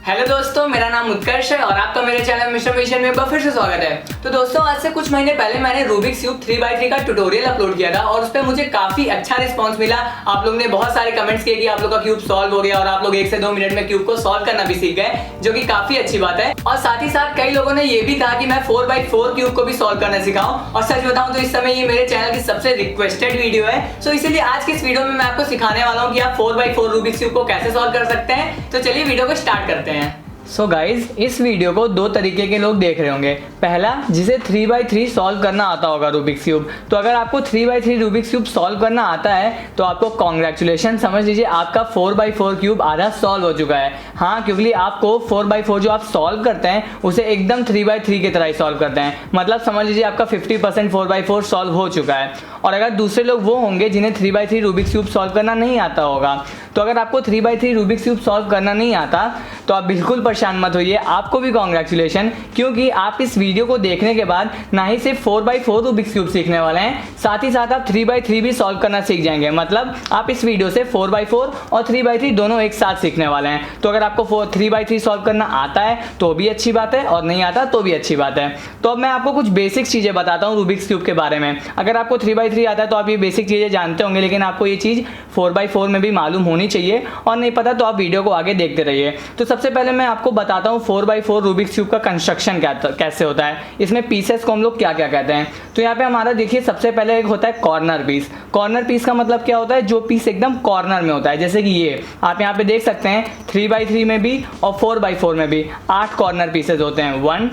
Hello दोस्तों, मेरा नाम उत्कर्ष है और आपका मेरे चैनल मिस्टर मिशन में एक बार फिर से स्वागत है। तो दोस्तों, आज से कुछ महीने पहले मैंने रूबिक्स क्यूब 3x3 का ट्यूटोरियल अपलोड किया था और उस पर मुझे काफी अच्छा रिस्पांस मिला। आप लोगों ने बहुत सारे कमेंट्स किए कि आप लोग का क्यूब सॉल्व हो गया और आप लोग 1 से 2 मिनट में क्यूब को सॉल्व करना भी सीख गए, जो कि काफी अच्छी बात है। और साथ ही साथ कई लोगों ने ये भी कहा कि मैं 4x4 क्यूब को भी सॉल्व करना सिखाऊं। और सच बताऊं तो इस समय ये मेरे चैनल की सबसे रिक्वेस्टेड वीडियो है। सो इसीलिए आज की इस वीडियो में मैं आपको सिखाने वाला हूँ कि आप 4x4 रूबिक्स क्यूब को कैसे सॉल्व कर सकते हैं। तो चलिए वीडियो को स्टार्ट करते हैं। सो गाइज, इस वीडियो को दो तरीके के लोग देख रहे होंगे। पहला, जिसे 3x3 सॉल्व करना आता होगा रूबिक्स क्यूब। तो अगर आपको 3x3 रूबिक्स क्यूब सॉल्व करना आता है तो आपको कॉन्ग्रेचुलेशन, समझ लीजिए आपका 4x4 क्यूब आधा सॉल्व हो चुका है। हाँ, क्योंकि आपको 4x4 जो आप सॉल्व करते हैं उसे एकदम 3x3 की तरह ही सॉल्व करते हैं। मतलब समझ लीजिए आपका 50% 4x4 सॉल्व हो चुका है। और अगर दूसरे लोग वो होंगे जिन्हें 3x3 रूबिक्स क्यूब सॉल्व करना नहीं आता होगा, तो अगर आपको 3x3 रूबिक्स क्यूब सॉल्व करना नहीं आता तो आप बिल्कुल परेशान मत होइए, आपको भी कॉन्ग्रेचुलेशन, क्योंकि आप इस वीडियो को देखने के बाद ना ही सिर्फ 4x4 रूबिक्स क्यूब सीखने वाले हैं, साथ ही साथ आप 3x3 भी सॉल्व करना सीख जाएंगे। मतलब आप इस वीडियो से 4x4 और 3x3 दोनों एक साथ सीखने वाले हैं। तो अगर आपको 3x3 सॉल्व करना आता है तो भी अच्छी बात है और नहीं आता तो भी अच्छी बात है। तो अब मैं आपको कुछ बेसिक चीज़ें बताता हूँ रूबिक्स क्यूब के बारे में। अगर आपको 3x3 आता है तो आप ये बेसिक चीज़ें जानते होंगे, लेकिन आपको ये चीज़ 4x4 में भी मालूम होनी चाहिए, और नहीं पता तो आप वीडियो को आगे देखते रहिए। तो सबसे पहले मैं आपको बताता हूँ 4x4 रूबिक्स क्यूब का कंस्ट्रक्शन कैसे होता है, इसमें पीसेस को हम लोग क्या क्या कहते हैं। तो यहाँ पे हमारा देखिए, सबसे पहले एक होता है कॉर्नर पीस। कॉर्नर पीस का मतलब क्या होता है, जो पीस एकदम कॉर्नर में होता है। जैसे कि ये आप यहाँ पे देख सकते हैं 3x3 में भी और 4x4 में भी 8 कॉर्नर पीसेज होते हैं। 1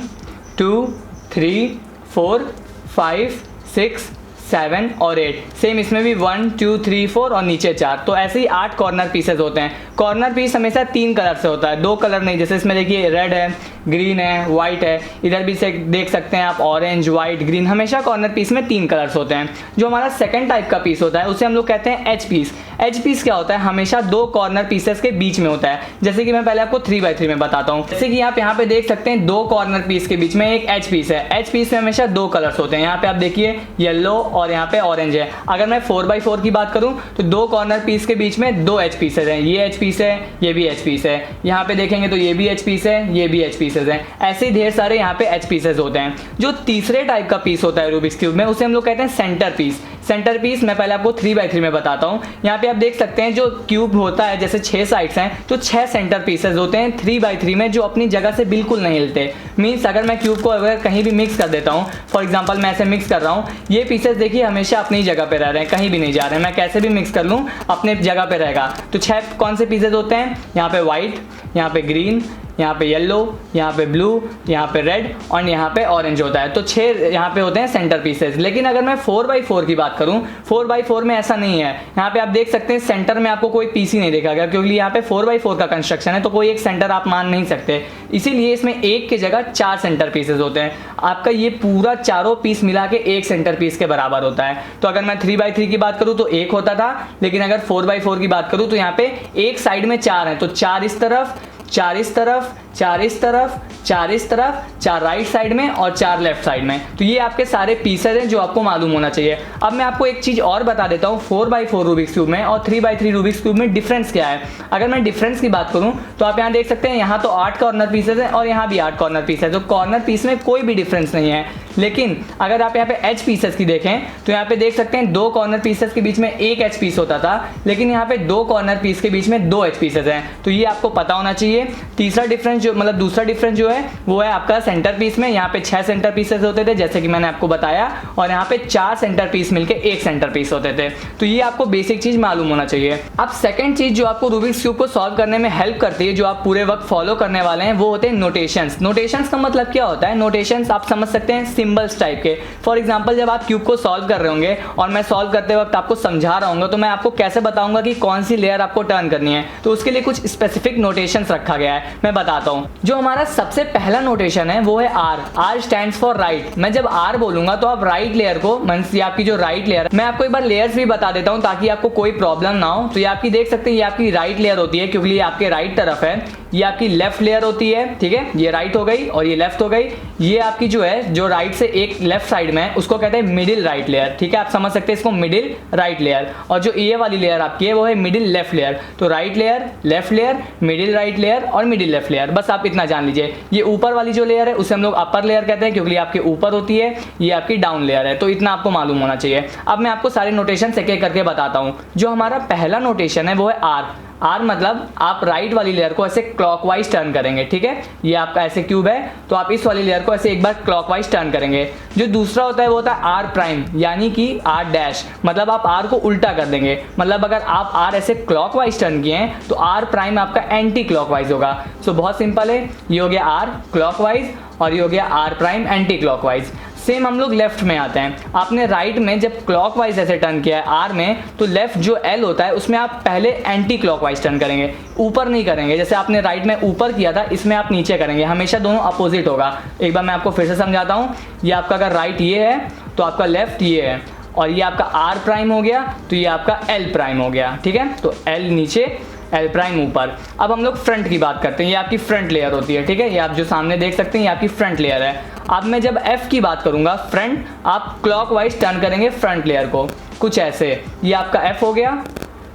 2 3 4 5 6 7 और 8। सेम इसमें भी 1 2 3 4 और नीचे 4। तो ऐसे ही 8 कॉर्नर पीसेस होते हैं। कॉर्नर पीस हमेशा 3 कलर से होता है, 2 कलर नहीं। जैसे इसमें देखिए रेड है, ग्रीन है, वाइट है। इधर भी से देख सकते हैं आप ऑरेंज, वाइट, ग्रीन। हमेशा कॉर्नर पीस में 3 कलर्स होते हैं। जो हमारा सेकंड टाइप का पीस होता है उसे हम लोग कहते हैं एच पीस। एच पीस क्या होता है, हमेशा 2 कॉर्नर पीसेस के बीच में होता है। जैसे कि मैं पहले आपको 3x3 में बताता हूँ। जैसे कि आप यहाँ पे देख सकते हैं 2 कॉर्नर पीस के बीच में एक एच पीस है। एच पीस में हमेशा 2 कलर्स होते हैं। यहाँ पे आप देखिए येलो और यहाँ पे ऑरेंज है। अगर मैं 4x4 की बात करूँ तो 2 कॉर्नर पीस के बीच में 2 एच पीसेज हैं। ये एच पीस है, ये भी एच पीस है। यहाँ पे देखेंगे तो ये भी एच पीस है, ये भी एच पीसेज है। ऐसे ही ढेर सारे यहाँ पे एच पीसेज होते हैं। जो तीसरे टाइप का पीस होता है रूबिक्स क्यूब में, उसे हम लोग कहते हैं सेंटर पीस। सेंटर पीस मैं पहले आपको 3x3 में बताता हूँ। यहाँ पे आप देख सकते हैं जो क्यूब होता है, जैसे 6 साइड्स हैं तो 6 सेंटर पीसेज होते हैं 3x3 में, जो अपनी जगह से बिल्कुल नहीं हिलते। मीन्स अगर मैं क्यूब को अगर कहीं भी मिक्स कर देता हूँ, फॉर एग्जांपल मैं ऐसे मिक्स कर रहा हूँ, ये पीसेज देखिए हमेशा अपनी जगह पे रह रहे हैं, कहीं भी नहीं जा रहे हैं। मैं कैसे भी मिक्स कर लूँ अपने जगह पे रहेगा। तो 6 कौन से पीसेज होते हैं, यहाँ पे व्हाइट, यहाँ पे ग्रीन, यहाँ पे येलो, यहाँ पे ब्लू, यहाँ पे रेड और यहाँ पे ऑरेंज होता है। तो 6 यहाँ पे होते हैं सेंटर पीसेस। लेकिन अगर मैं 4x4 की बात करूँ, 4x4 में ऐसा नहीं है। यहाँ पे आप देख सकते हैं सेंटर में आपको कोई पीस ही नहीं देखा गया, क्योंकि यहाँ पे 4x4 का कंस्ट्रक्शन है तो कोई एक सेंटर आप मान नहीं सकते। इसीलिए इसमें एक की जगह 4 सेंटर पीसेस होते हैं। आपका ये पूरा चारों पीस मिला के एक सेंटर पीस के बराबर होता है। तो अगर मैं 3x3 की बात करूँ तो 1 होता था, लेकिन अगर 4x4 की बात करूँ तो यहाँ पे एक साइड में 4 है। तो 4 इस तरफ, 4 इस तरफ, 4 इस तरफ, 4 इस तरफ, 4 राइट साइड में और 4 लेफ्ट साइड में। तो ये आपके सारे पीसेज हैं जो आपको मालूम होना चाहिए। अब मैं आपको एक चीज और बता देता हूँ, 4x4 रूबिक्स क्यूब में और 3x3 रूबिक्स क्यूब में डिफरेंस क्या है। अगर मैं डिफरेंस की बात करूँ तो आप यहाँ देख सकते हैं, यहाँ तो 8 कॉर्नर पीसेज हैं और यहाँ भी 8 कॉर्नर पीस है। तो कॉर्नर पीस में कोई भी डिफरेंस नहीं है। लेकिन अगर आप यहाँ पे एच पीसेस की देखें तो यहाँ पे देख सकते हैं 2 कॉर्नर पीसेस के बीच में एक एच पीस होता था, लेकिन यहाँ पे 2 कॉर्नर पीस के बीच में 2 एच पीसेस हैं। तो ये आपको पता होना चाहिए। तीसरा डिफरेंस जो मतलब दूसरा डिफरेंस जो है वो है आपका सेंटर पीस में। यहाँ पे 6 सेंटर पीसेस होते थे जैसे कि मैंने आपको बताया, और यहाँ पे 4 सेंटर पीस मिलके एक सेंटर पीस होते थे। तो ये आपको बेसिक चीज मालूम होना चाहिए। अब सेकंड चीज जो आपको रूबिक्स क्यूब को सॉल्व करने में हेल्प करती है, जो आप पूरे वक्त फॉलो करने वाले हैं, वो होते हैं नोटेशंस। नोटेशंस का मतलब क्या होता है, नोटेशंस आप समझ सकते हैं सिंबल्स टाइप के। फॉर एग्जांपल जब आप क्यूब को सॉल्व कर रहे होंगे और मैं सॉल्व करते वक्त आपको समझा रहा हूँ, तो मैं आपको कैसे बताऊंगा कि कौन सी लेयर आपको टर्न करनी है। तो उसके लिए कुछ स्पेसिफिक नोटेशंस रखा गया है, मैं बताता हूँ। जो हमारा सबसे पहला नोटेशन है वो है R. R stands for right. मैं जब आर बोलूंगा तो आप राइट लेयर को, मींस ये आपकी जो राइट लेयर, मैं आपको एक बार लेयर्स भी बता देता हूं ताकि आपको कोई प्रॉब्लम ना हो। तो ये आपकी देख सकते हैं, ये आपकी राइट लेयर होती है क्योंकि ये आपके राइट तरफ है। ये आपकी लेफ्ट लेयर होती है, ठीक है, ये राइट हो गई और ये लेफ्ट हो गई। ये आपकी जो है, जो राइट से एक लेफ्ट साइड में है उसको कहते हैं मिडिल राइट लेयर, ठीक है, आप समझ सकते हैं इसको मिडिल राइट लेयर। और जो ये वाली लेयर आपकी है वो है मिडिल लेफ्ट लेयर। तो right layer, left layer, middle right layer और मिडिल लेफ्ट लेयर, बस आप इतना जान लीजिए। ये ऊपर वाली जो लेयर है उसे हम लोग अपर लेयर कहते हैं क्योंकि आपके ऊपर होती है, ये आपकी डाउन लेयर है। तो इतना आपको मालूम होना चाहिए। अब मैं आपको सारे नोटेशन एक एक करके बताता हूँ। जो हमारा पहला नोटेशन है वो है आर। आर मतलब आप राइट वाली लेयर को ऐसे क्लॉकवाइज टर्न करेंगे, ठीक है, ये आपका ऐसे क्यूब है तो आप इस वाली लेयर को ऐसे एक बार क्लॉकवाइज टर्न करेंगे। जो दूसरा होता है वो होता है आर प्राइम, यानी कि आर डैश, मतलब आप आर को उल्टा कर देंगे। मतलब अगर आप आर ऐसे क्लॉकवाइज टर्न किए हैं तो आर प्राइम आपका एंटी क्लॉकवाइज होगा। सो बहुत सिंपल है, ये हो गया आर क्लॉकवाइज और ये हो गया R prime anticlockwise. Same हम लोग लेफ्ट में आते हैं। आपने राइट में जब क्लॉकवाइज ऐसे टर्न किया है आर में, तो लेफ्ट जो एल होता है उसमें आप पहले एंटी क्लॉकवाइज टर्न करेंगे, ऊपर नहीं करेंगे। जैसे आपने राइट में ऊपर किया था, इसमें आप नीचे करेंगे, हमेशा दोनों अपोजिट होगा। एक बार मैं आपको फिर से समझाता हूँ। ये आपका अगर राइट ये है तो आपका लेफ्ट ये है, और ये आपका आर प्राइम हो गया तो ये आपका एल प्राइम हो गया, ठीक है। तो एल नीचे, एल प्राइम ऊपर। अब हम लोग फ्रंट की बात करते हैं। ये आपकी फ्रंट लेयर होती है, ठीक है, ये आप जो सामने देख सकते हैं ये आपकी फ्रंट लेयर है। अब मैं जब एफ की बात करूंगा, फ्रंट, आप क्लॉकवाइज टर्न करेंगे फ्रंट लेयर को कुछ ऐसे। ये आपका एफ हो गया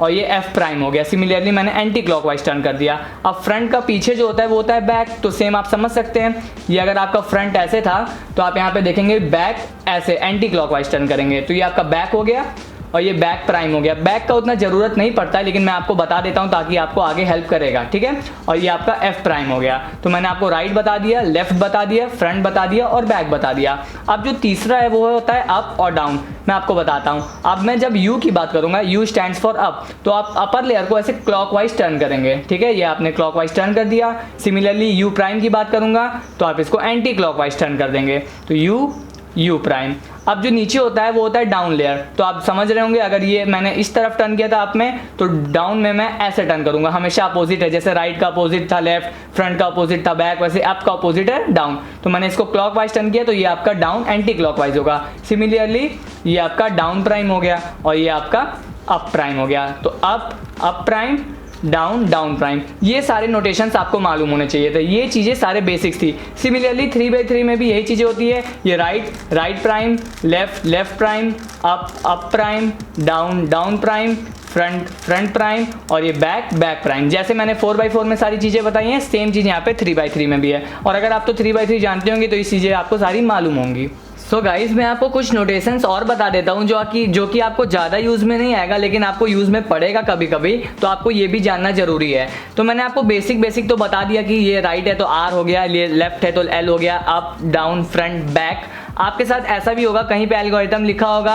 और ये एफ प्राइम हो गया। सिमिलरली मैंने एंटी क्लॉकवाइज टर्न कर दिया। अब फ्रंट का पीछे जो होता है वो होता है बैक। तो सेम आप समझ सकते हैं, ये अगर आपका फ्रंट ऐसे था तो आप यहाँ पे देखेंगे बैक ऐसे एंटी क्लॉकवाइज टर्न करेंगे, तो ये आपका बैक हो गया और ये बैक प्राइम हो गया। बैक का उतना जरूरत नहीं पड़ता है लेकिन मैं आपको बता देता हूं ताकि आपको आगे हेल्प करेगा, ठीक है। और ये आपका एफ प्राइम हो गया। तो मैंने आपको राइट बता दिया, लेफ्ट बता दिया, फ्रंट बता दिया और बैक बता दिया। अब जो तीसरा है वो होता है अप और डाउन। मैं आपको बताता हूं। अब मैं जब यू की बात करूंगा, यू स्टैंड्स फॉर अप, तो आप अपर लेयर को ऐसे क्लॉकवाइज टर्न करेंगे, ठीक है, ये आपने क्लॉकवाइज टर्न कर दिया। सिमिलरली यू प्राइम की बात करूंगा तो आप इसको एंटी क्लॉकवाइज टर्न कर देंगे, तो यू प्राइम। अब जो नीचे होता है वो होता है डाउन लेयर। तो आप समझ रहे होंगे, अगर ये मैंने इस तरफ टर्न किया था अप में, तो डाउन में मैं ऐसे टर्न करूंगा, हमेशा अपोजिट है। जैसे राइट का अपोजिट था लेफ्ट, फ्रंट का अपोजिट था बैक, वैसे अप का अपोजिट है डाउन। तो मैंने इसको क्लॉकवाइज टर्न किया तो ये आपका डाउन एंटी क्लॉकवाइज होगा। सिमिलरली ये आपका डाउन प्राइम हो गया और ये आपका अप प्राइम हो गया। तो up prime, down down prime, ये सारे नोटेशंस आपको मालूम होने चाहिए थे। ये चीज़ें सारे बेसिक्स थी। सिमिलरली 3/3 में भी यही चीज़ें होती है। ये right prime, left prime, up prime, down prime, front prime और ये बैक प्राइम। जैसे मैंने 4/4 में सारी चीज़ें बताई हैं, सेम चीज़ यहाँ पे 3/3 में भी है। और अगर आप तो 3/3 जानते होंगे तो ये चीज़ें आपको सारी मालूम होंगी। सो गाइज मैं आपको कुछ नोटेशंस और बता देता हूँ जो कि आपको ज़्यादा यूज़ में नहीं आएगा लेकिन आपको यूज़ में पड़ेगा कभी कभी, तो आपको ये भी जानना जरूरी है। तो मैंने आपको बेसिक तो बता दिया कि ये राइट है तो आर हो गया, ये लेफ्ट है तो एल हो गया, अप डाउन फ्रंट बैक। आपके साथ ऐसा भी होगा, कहीं पे एल्गोरिथम लिखा होगा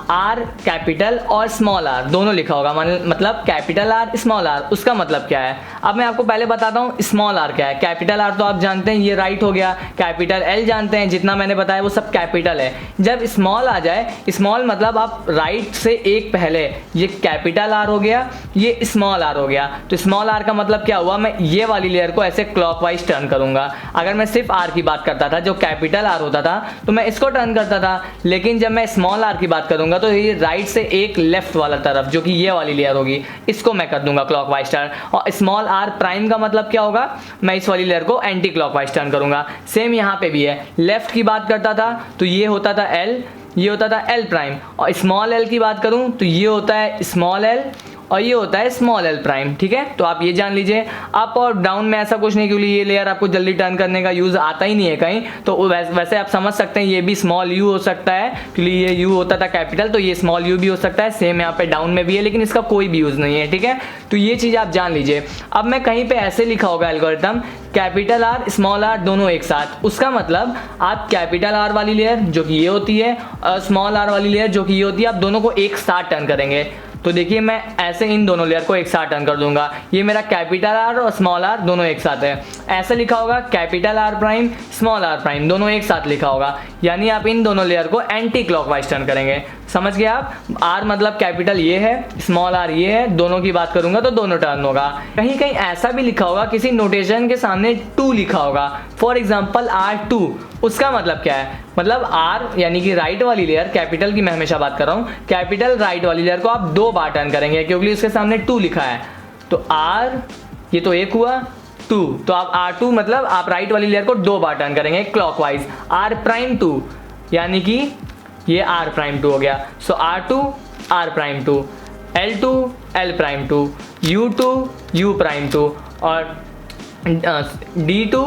आर कैपिटल और स्मॉल आर दोनों लिखा होगा, मतलब कैपिटल आर स्मॉल आर। उसका मतलब क्या है, अब मैं आपको पहले बताता हूँ स्मॉल आर क्या है। कैपिटल आर तो आप जानते हैं ये राइट हो गया, कैपिटल एल जानते हैं, जितना मैंने बताया वो सब कैपिटल है। जब स्मॉल आ जाए, स्मॉल मतलब आप राइट से एक पहले, ये कैपिटल आर हो गया, ये स्मॉल आर हो गया। तो स्मॉल आर का मतलब क्या हुआ, मैं ये वाली लेयर को ऐसे क्लॉकवाइज टर्न करूंगा। अगर मैं सिर्फ आर की बात करता था, जो कैपिटल आर होता था, तो मैं इसको टर्न करता था। लेकिन जब मैं स्मॉल आर की बात करूंगा तो ये राइट से एक लेफ्ट वाला तरफ, जो कि ये वाली लेयर होगी, इसको मैं कर दूंगा क्लॉकवाइज टर्न। और स्मॉल आर प्राइम का मतलब क्या होगा, मैं इस वाली लेयर को एंटी क्लॉकवाइज टर्न करूंगा। सेम यहाँ पे भी है। लेफ्ट की बात करता था तो ये होता था एल, ये होता था एल प्राइम। और स्मॉल एल की बात करूं तो ये होता है स्मॉल एल और ये होता है स्मॉल एल प्राइम, ठीक है। तो आप ये जान लीजिए। अप और डाउन में ऐसा कुछ नहीं, क्योंकि ये लेयर आपको जल्दी टर्न करने का यूज़ आता ही नहीं है कहीं, तो वैसे आप समझ सकते हैं ये भी स्मॉल यू हो सकता है, क्योंकि ये यू होता था कैपिटल, तो ये स्मॉल यू भी हो सकता है। सेम यहाँ पे डाउन में भी है, लेकिन इसका कोई भी यूज़ नहीं है, ठीक है। तो ये चीज़ आप जान लीजिए। अब मैं कहीं पर ऐसे लिखा होगा algorithm capital R small R दोनों एक साथ, उसका मतलब आप कैपिटल आर वाली लेयर जो कि ये होती है और स्मॉल आर वाली लेयर जो कि ये होती है, आप दोनों को एक साथ टर्न करेंगे। तो देखिए मैं ऐसे इन दोनों लेयर को एक साथ टर्न कर दूंगा। ये मेरा कैपिटल आर और स्मॉल आर दोनों एक साथ है। ऐसे लिखा होगा capital R prime small R prime दोनों एक साथ लिखा होगा, यानी आप इन दोनों लेयर को एंटी क्लॉकवाइज टर्न करेंगे। समझ गए आप। आर मतलब कैपिटल ये है, स्मॉल आर ये है, दोनों की बात करूंगा तो दोनों टर्न होगा। कहीं कहीं ऐसा भी लिखा होगा, किसी नोटेशन के सामने 2 लिखा होगा, फॉर एग्जाम्पल R2, उसका मतलब क्या है, मतलब आर यानी कि राइट वाली लेयर, कैपिटल की मैं हमेशा बात कर रहा हूँ, कैपिटल राइट वाली लेयर को आप 2 बार टर्न करेंगे क्योंकि उसके सामने 2 लिखा है। तो आर ये तो एक हुआ, 2, तो आप R2 मतलब आप राइट वाली लेयर को 2 बार टर्न करेंगे क्लॉकवाइज। R'2 यानी कि ये R'2 हो गया। सो R2 R'2, L2 L'2, U2 U'2 और D2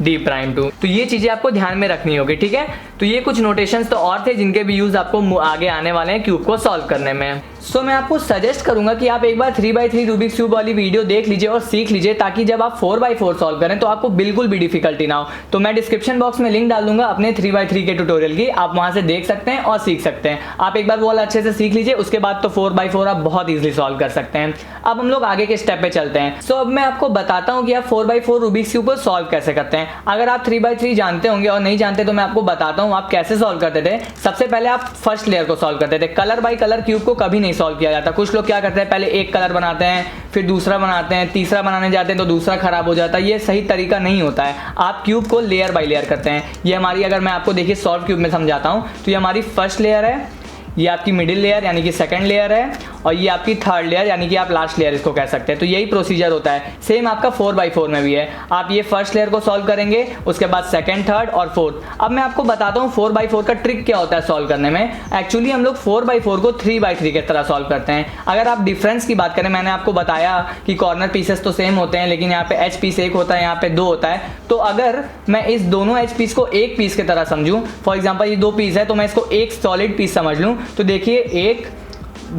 D'2। तो ये चीज़ें आपको ध्यान में रखनी होगी, ठीक है। तो ये कुछ नोटेशंस तो और थे जिनके भी यूज़ आपको आगे आने वाले हैं क्यूब को सॉल्व करने में। सो मैं आपको सजेस्ट करूंगा कि आप एक बार 3x3 रूबिक्स क्यूब वाली वीडियो देख लीजिए और सीख लीजिए, ताकि जब आप 4x4 सॉल्व करें तो आपको बिल्कुल भी डिफिकल्टी ना हो। तो मैं डिस्क्रिप्शन बॉक्स में लिंक डाल दूंगा अपने 3x3 के ट्यूटोरियल की, आप वहां से देख सकते हैं और सीख सकते हैं। आप एक बार वो वाला अच्छे से सीख लीजिए, उसके बाद तो 4x4 आप बहुत ईजिली सॉल्व कर सकते हैं। अब हम लोग आगे के स्टेप पे चलते हैं। सो अब मैं आपको बताता हूँ कि आप 4x4 रूबिक्स क्यूब को सॉल्व कैसे करते हैं। अगर आप 3x3 जानते होंगे और नहीं जानते तो मैं आपको बताता हूँ आप कैसे सॉल्व करते थे। सबसे पहले आप फर्स्ट लेयर को सॉल्व करते थे। कलर बाय कलर क्यूब को कभी नहीं सॉल्व किया जाता। कुछ लोग क्या करते हैं, पहले एक कलर बनाते हैं, फिर दूसरा बनाते हैं, तीसरा बनाने जाते हैं तो दूसरा खराब हो जाता है। ये सही तरीका नहीं होता है। आप क्यूब को लेयर बाय लेयर करते हैं। ये हमारी, अगर मैं आपको देखिए सॉल्व क्यूब में समझाता हूँ, तो ये हमारी फर्स्ट लेयर है, ये आपकी मिडिल लेयर यानी कि सेकंड लेयर है, और ये आपकी थर्ड लेयर यानी कि आप लास्ट लेयर इसको कह सकते हैं। तो यही प्रोसीजर होता है। सेम आपका 4x4 में भी है। आप ये फर्स्ट लेयर को सॉल्व करेंगे, उसके बाद सेकंड, थर्ड और फोर्थ। अब मैं आपको बताता हूँ 4x4 का ट्रिक क्या होता है सॉल्व करने में। एक्चुअली हम लोग 4x4 को 3x3 की तरह सॉल्व करते हैं। अगर आप डिफरेंस की बात करें, मैंने आपको बताया कि कॉर्नर पीसेस तो सेम होते हैं, लेकिन यहाँ पे एच पीस एक होता है, यहाँ पे 2 होता है। तो अगर मैं इस दोनों एच पीस को एक पीस की तरह समझूं, फॉर एग्जाम्पल ये 2 पीस है तो मैं इसको एक सॉलिड पीस समझ लूँ, तो देखिए 1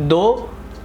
2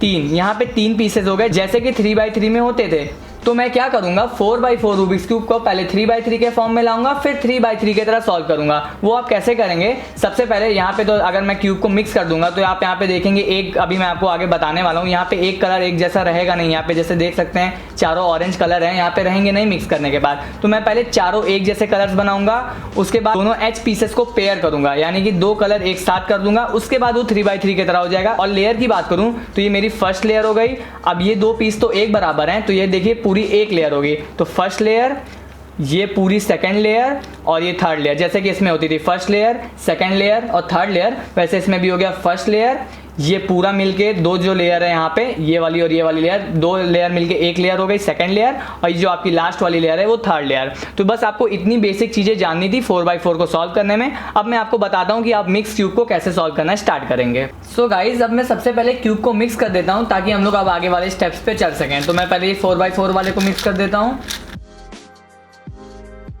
3, यहाँ पे 3 पीसेस हो गए जैसे कि 3x3 में होते थे। तो मैं क्या करूंगा, 4x4 रूबिक्स क्यूब को पहले 3x3 के फॉर्म में लाऊंगा, फिर 3x3 की तरह सॉल्व करूंगा। वो आप कैसे करेंगे, सबसे पहले यहाँ पे तो अगर मैं क्यूब को मिक्स कर दूंगा तो आप यहाँ पे देखेंगे एक, अभी मैं आपको आगे बताने वाला हूँ, यहाँ पे एक कलर एक जैसा रहेगा नहीं। यहाँ पे जैसे देख सकते हैं चारों ऑरेंज कलर है, यहाँ पे रहेंगे नहीं मिक्स करने के बाद। तो मैं पहले चारों एक जैसे कलर्स बनाऊंगा, उसके बाद दोनों एच पीसेस को पेयर करूंगा, यानी कि 2 कलर एक साथ कर दूंगा, उसके बाद वो 3x3 की तरह हो जाएगा। और लेयर की बात करूं तो ये मेरी फर्स्ट लेयर हो गई। अब ये 2 पीस तो एक बराबर हैं, तो ये देखिए पूरी एक लेयर होगी। तो फर्स्ट लेयर, ये पूरी सेकंड लेयर और ये थर्ड लेयर, जैसे कि इसमें होती थी फर्स्ट लेयर, सेकंड लेयर और थर्ड लेयर, वैसे इसमें भी हो गया फर्स्ट लेयर, ये पूरा मिलके 2 जो लेयर है यहाँ पे, ये वाली और ये वाली लेयर, 2 लेयर मिलके एक लेयर हो गई सेकंड लेयर, और ये जो आपकी लास्ट वाली लेयर है वो थर्ड लेयर। तो बस आपको इतनी बेसिक चीजें जाननी थी 4x4 को सॉल्व करने में। अब मैं आपको बताता हूँ कि आप मिक्स क्यूब को कैसे सॉल्व करना स्टार्ट करेंगे। सो गाइज, अब मैं सबसे पहले क्यूब को मिक्स कर देता हूँ ताकि हम लोग अब आगे वाले स्टेप्स पे चल सकें। तो मैं पहले ये 4x4 वाले को मिक्स कर देता हूँ।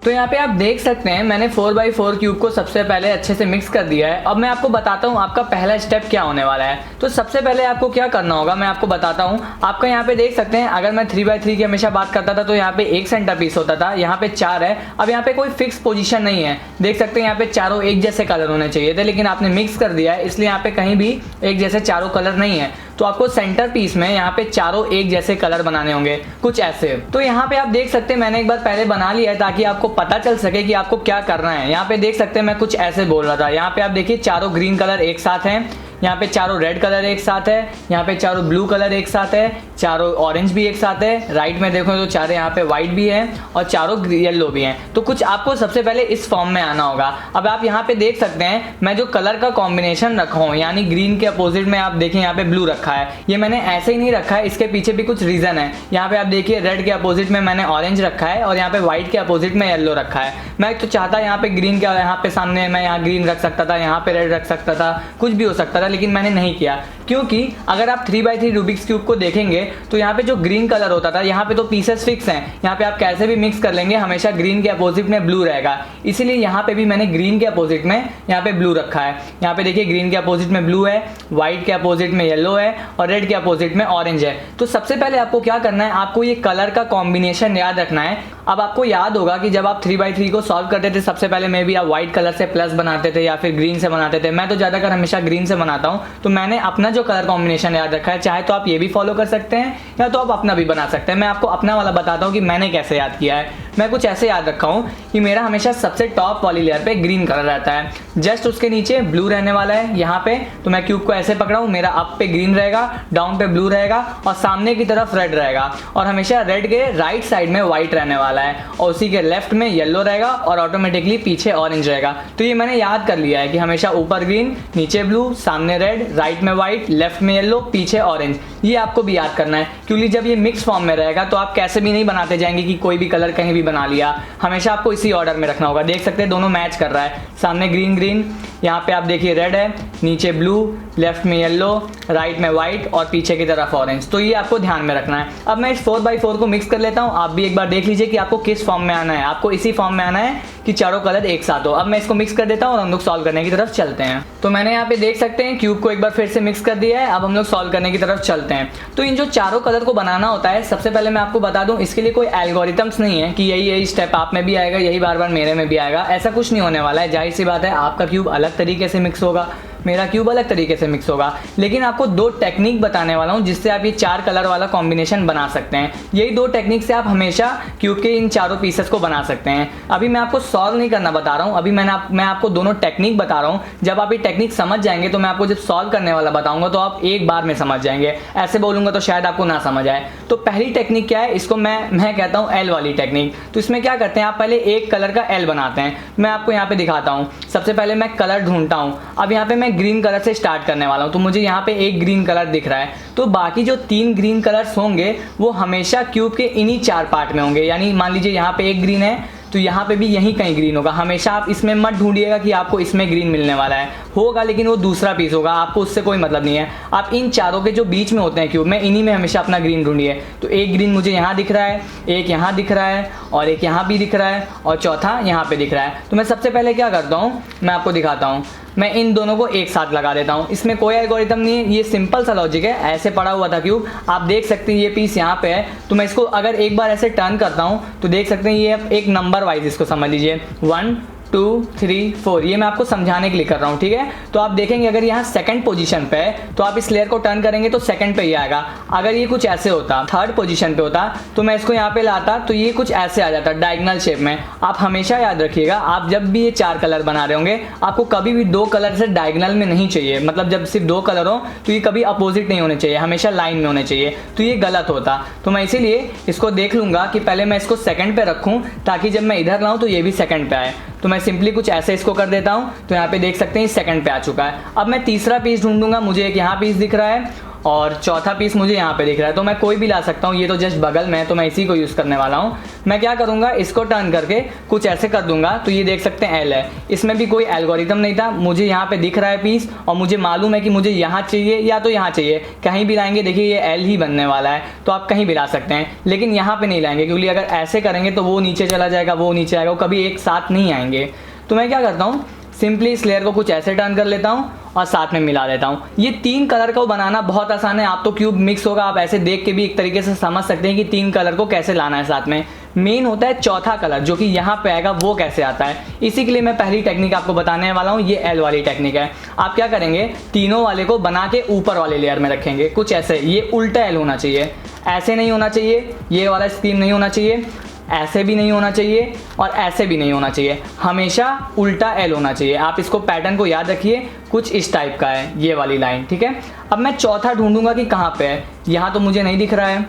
तो यहाँ पे आप देख सकते हैं मैंने 4x4 क्यूब को सबसे पहले अच्छे से मिक्स कर दिया है। अब मैं आपको बताता हूँ आपका पहला स्टेप क्या होने वाला है। तो सबसे पहले आपको क्या करना होगा मैं आपको बताता हूँ। आपका यहाँ पे देख सकते हैं, अगर मैं 3x3 की हमेशा बात करता था तो यहाँ पे एक सेंटर पीस होता था, यहाँ पे 4 है। अब यहाँ पे कोई फिक्स पोजीशन नहीं है, देख सकते हैं यहाँ पे चारों एक जैसे कलर होने चाहिए थे, लेकिन आपने मिक्स कर दिया है इसलिए यहाँ पे कहीं भी एक जैसे चारों कलर नहीं है। तो आपको सेंटर पीस में यहाँ पे चारों एक जैसे कलर बनाने होंगे, कुछ ऐसे। तो यहाँ पे आप देख सकते हैं मैंने एक बार पहले बना लिया है ताकि आपको पता चल सके कि आपको क्या करना है। यहाँ पे देख सकते हैं मैं कुछ ऐसे बोल रहा था। यहाँ पे आप देखिए चारों ग्रीन कलर एक साथ हैं, यहाँ पे चारों रेड कलर एक साथ है, यहाँ पे चारों ब्लू कलर एक साथ है, चारों ऑरेंज भी एक साथ है, राइट में देखो तो चारों यहाँ पे व्हाइट भी है और चारों येलो भी हैं। तो कुछ आपको सबसे पहले इस फॉर्म में आना होगा। अब आप यहाँ पे देख सकते हैं मैं जो कलर का कॉम्बिनेशन रखा हूँ, यानी ग्रीन के अपोजिट में आप देखें यहाँ पे ब्लू रखा है। ये मैंने ऐसे ही नहीं रखा है, इसके पीछे भी कुछ रीजन है। यहाँ पे आप देखिए रेड के अपोजिट में मैंने ऑरेंज रखा है और यहाँ पे व्हाइट के अपोजिट में येलो रखा है। मैं तो चाहता यहाँ पे ग्रीन का, यहाँ पे सामने मैं यहाँ ग्रीन रख सकता था, यहाँ पे रेड रख सकता था, कुछ भी हो सकता था, लेकिन मैंने नहीं किया क्योंकि अगर आप 3x3 रूबिक्स क्यूब को देखेंगे तो यहाँ पे जो ग्रीन कलर होता था, यहाँ पे तो पीसेस फिक्स हैं, यहाँ पे आप कैसे भी मिक्स कर लेंगे हमेशा ग्रीन के अपोजिट में ब्लू रहेगा। इसीलिए यहाँ पे भी मैंने ग्रीन के अपोजिट में यहाँ पे ब्लू रखा है। यहाँ पे देखिए ग्रीन के अपोजिट में ब्लू है, व्हाइट के अपोजिट में येलो है और रेड के अपोजिट में ऑरेंज है। तो सबसे पहले आपको क्या करना है, आपको ये कलर का कॉम्बिनेशन याद रखना है। अब आपको याद होगा कि जब आप 3x3 को सॉल्व करते थे सबसे पहले में भी आप व्हाइट कलर से प्लस बनाते थे या फिर ग्रीन से बनाते थे। मैं तो ज़्यादातर हमेशा ग्रीन से बनाता हूँ। तो मैंने अपना जो कलर कॉम्बिनेशन याद रखा है, चाहे तो आप ये भी फॉलो कर सकते हैं या तो आप अपना भी बना सकते हैं। मैं आपको अपना वाला बताता हूँ कि मैंने कैसे याद किया है। मैं कुछ ऐसे याद रखा हूँ कि मेरा हमेशा सबसे टॉप वाली लेयर पे ग्रीन कलर रहता है, जस्ट उसके नीचे ब्लू रहने वाला है यहाँ पे। तो मैं क्यूब को ऐसे पकड़ा हूँ, मेरा अप पे ग्रीन रहेगा, डाउन पे ब्लू रहेगा और सामने की तरफ रेड रहेगा, और हमेशा रेड के राइट साइड में व्हाइट रहने वाला है और उसी के लेफ्ट में येलो रहेगा और ऑटोमेटिकली पीछे ऑरेंज रहेगा। तो ये मैंने याद कर लिया है कि हमेशा ऊपर ग्रीन, नीचे ब्लू, सामने रेड, राइट में व्हाइट, लेफ्ट में येलो, पीछे ऑरेंज। ये आपको भी याद करना है, क्योंकि जब ये मिक्स फॉर्म में रहेगा तो आप कैसे भी नहीं बनाते जाएंगे कि कोई भी कलर कहीं भी बना लिया। हमेशा आपको इसी ऑर्डर में रखना होगा। देख सकते हैं दोनों मैच कर रहा है, सामने ग्रीन ग्रीन, यहाँ पे आप देखिए रेड है, नीचे ब्लू, लेफ्ट में येलो, राइट में व्हाइट और पीछे की तरफ ऑरेंज। तो ये आपको ध्यान में रखना है। अब मैं इस 4x4 को मिक्स कर लेता हूँ। आप भी एक बार देख लीजिए कि आपको किस फॉर्म में आना है। आपको इसी फॉर्म में आना है कि चारों कलर एक साथ हो। अब मैं इसको मिक्स कर देता हूँ और हम लोग सॉल्व करने की तरफ चलते हैं। तो मैंने यहाँ पे देख सकते हैं क्यूब को एक बार फिर से मिक्स कर दिया है। अब हम लोग सॉल्व करने की तरफ चलते हैं। तो इन जो चारों कलर को बनाना होता है, सबसे पहले मैं आपको बता दूं, इसके लिए कोई एल्गोरिथम्स नहीं है कि यही स्टेप आप में भी आएगा, यही बार बार मेरे में भी आएगा। ऐसा कुछ नहीं होने वाला है। जाहिर सी बात है, आपका क्यूब अलग तरीके से मिक्स होगा, मेरा क्यूब अलग तरीके से मिक्स होगा, लेकिन आपको दो टेक्निक बताने वाला हूं जिससे आप ये चार कलर वाला कॉम्बिनेशन बना सकते हैं। यही दो टेक्निक से आप हमेशा क्यूब के इन चारों पीसेस को बना सकते हैं। अभी मैं आपको सॉल्व नहीं करना बता रहा हूं, अभी मैं आपको दोनों टेक्निक बता रहा हूं। जब आप ये टेक्निक समझ जाएंगे तो मैं आपको जब सॉल्व करने वाला बताऊंगा तो आप एक बार में समझ जाएंगे। ऐसे बोलूंगा तो शायद आपको ना समझ आए। तो पहली टेक्निक क्या है, इसको मैं कहता हूँ एल वाली टेक्निक। तो इसमें क्या करते हैं, आप पहले एक कलर का एल बनाते हैं। मैं आपको यहाँ पे दिखाता हूँ। सबसे पहले मैं कलर ढूंढता हूँ। अब यहाँ पे मैं ग्रीन कलर से स्टार्ट करने वाला हूँ। तो मुझे यहाँ पे एक ग्रीन कलर दिख रहा है, तो बाकी जो तीन ग्रीन कलर्स होंगे वो हमेशा क्यूब के इन्हीं चार पार्ट में होंगे। यानी मान लीजिए यहाँ पे एक ग्रीन है तो यहाँ पे भी यहीं कहीं ग्रीन होगा। हमेशा आप इसमें मत ढूंढिएगा कि आपको इसमें ग्रीन मिलने वाला है, होगा लेकिन वो दूसरा पीस होगा, आपको उससे कोई मतलब नहीं है। आप इन चारों के जो बीच में होते हैं क्यूब में, इन्हीं में हमेशा अपना ग्रीन ढूंढिए। तो एक ग्रीन मुझे यहाँ दिख रहा है, एक यहाँ दिख रहा है और एक यहाँ भी दिख रहा है और चौथा यहाँ पे दिख रहा है। तो मैं सबसे पहले क्या करता हूँ, मैं आपको दिखाता हूँ। मैं इन दोनों को एक साथ लगा देता हूँ। इसमें कोई एल्गोरिथम नहीं है, ये सिंपल सा लॉजिक है। ऐसे पड़ा हुआ था क्यूब, आप देख सकते हैं ये पीस यहाँ पे है। तो मैं इसको अगर एक बार ऐसे टर्न करता हूँ तो देख सकते हैं ये एक नंबर वाइज इसको समझ लीजिए, 1 2 3 4। ये मैं आपको समझाने के लिए कर रहा हूँ, ठीक है। तो आप देखेंगे अगर यहाँ सेकंड पोजीशन पे है तो आप इस लेयर को टर्न करेंगे तो सेकंड पे ही आएगा। अगर ये कुछ ऐसे होता, थर्ड पोजीशन पे होता, तो मैं इसको यहाँ पे लाता तो ये कुछ ऐसे आ जाता डायगोनल शेप में। आप हमेशा याद रखिएगा, आप जब भी ये चार कलर बना रहे होंगे आपको कभी भी दो कलर से डायगोनल में नहीं चाहिए। मतलब जब सिर्फ दो कलर हो तो ये कभी अपोजिट नहीं होने चाहिए, हमेशा लाइन में होने चाहिए। तो ये गलत होता। तो मैं इसीलिए इसको देख लूंगा कि पहले मैं इसको सेकंड पे रखूं ताकि जब मैं इधर लाऊं तो ये भी सेकंड पे आए। तो मैं सिंपली कुछ ऐसे इसको कर देता हूं। तो यहाँ पे देख सकते हैं सेकंड पे आ चुका है। अब मैं तीसरा पीस ढूंढूंगा। मुझे एक यहाँ पीस दिख रहा है और चौथा पीस मुझे यहाँ पे दिख रहा है। तो मैं कोई भी ला सकता हूँ, ये तो जस्ट बगल में है तो मैं इसी को यूज़ करने वाला हूँ। मैं क्या करूँगा, इसको टर्न करके कुछ ऐसे कर दूंगा तो ये देख सकते हैं एल है। इसमें भी कोई एल्गोरिथम नहीं था, मुझे यहाँ पे दिख रहा है पीस और मुझे मालूम है कि मुझे यहाँ चाहिए या तो यहाँ चाहिए। कहीं भी लाएंगे देखिए ये एल ही बनने वाला है, तो आप कहीं भी ला सकते हैं, लेकिन यहाँ पे नहीं लाएंगे क्योंकि अगर ऐसे करेंगे तो वो नीचे चला जाएगा, वो नीचे आएगा, वो कभी एक साथ नहीं आएंगे। तो मैं क्या करता हूँ, सिंपली इस लेयर को कुछ ऐसे टर्न कर लेता हूँ और साथ में मिला देता हूँ। ये तीन कलर को बनाना बहुत आसान है। आप तो क्यूब मिक्स होगा, आप ऐसे देख के भी एक तरीके से समझ सकते हैं कि तीन कलर को कैसे लाना है साथ में। मेन होता है चौथा कलर जो कि यहाँ पे आएगा, वो कैसे आता है। इसी के लिए मैं पहली टेक्निक आपको बताने वाला हूँ, ये एल वाली टेक्निक है। आप क्या करेंगे, तीनों वाले को बना के ऊपर वाले लेयर में रखेंगे कुछ ऐसे। ये उल्टा एल होना चाहिए, ऐसे नहीं होना चाहिए, ये वाला स्कीम नहीं होना चाहिए, ऐसे भी नहीं होना चाहिए और ऐसे भी नहीं होना चाहिए, हमेशा उल्टा एल होना चाहिए। आप इसको पैटर्न को याद रखिए, कुछ इस टाइप का है ये वाली लाइन, ठीक है। अब मैं चौथा ढूंढूंगा कि कहाँ पे है। यहाँ तो मुझे नहीं दिख रहा है,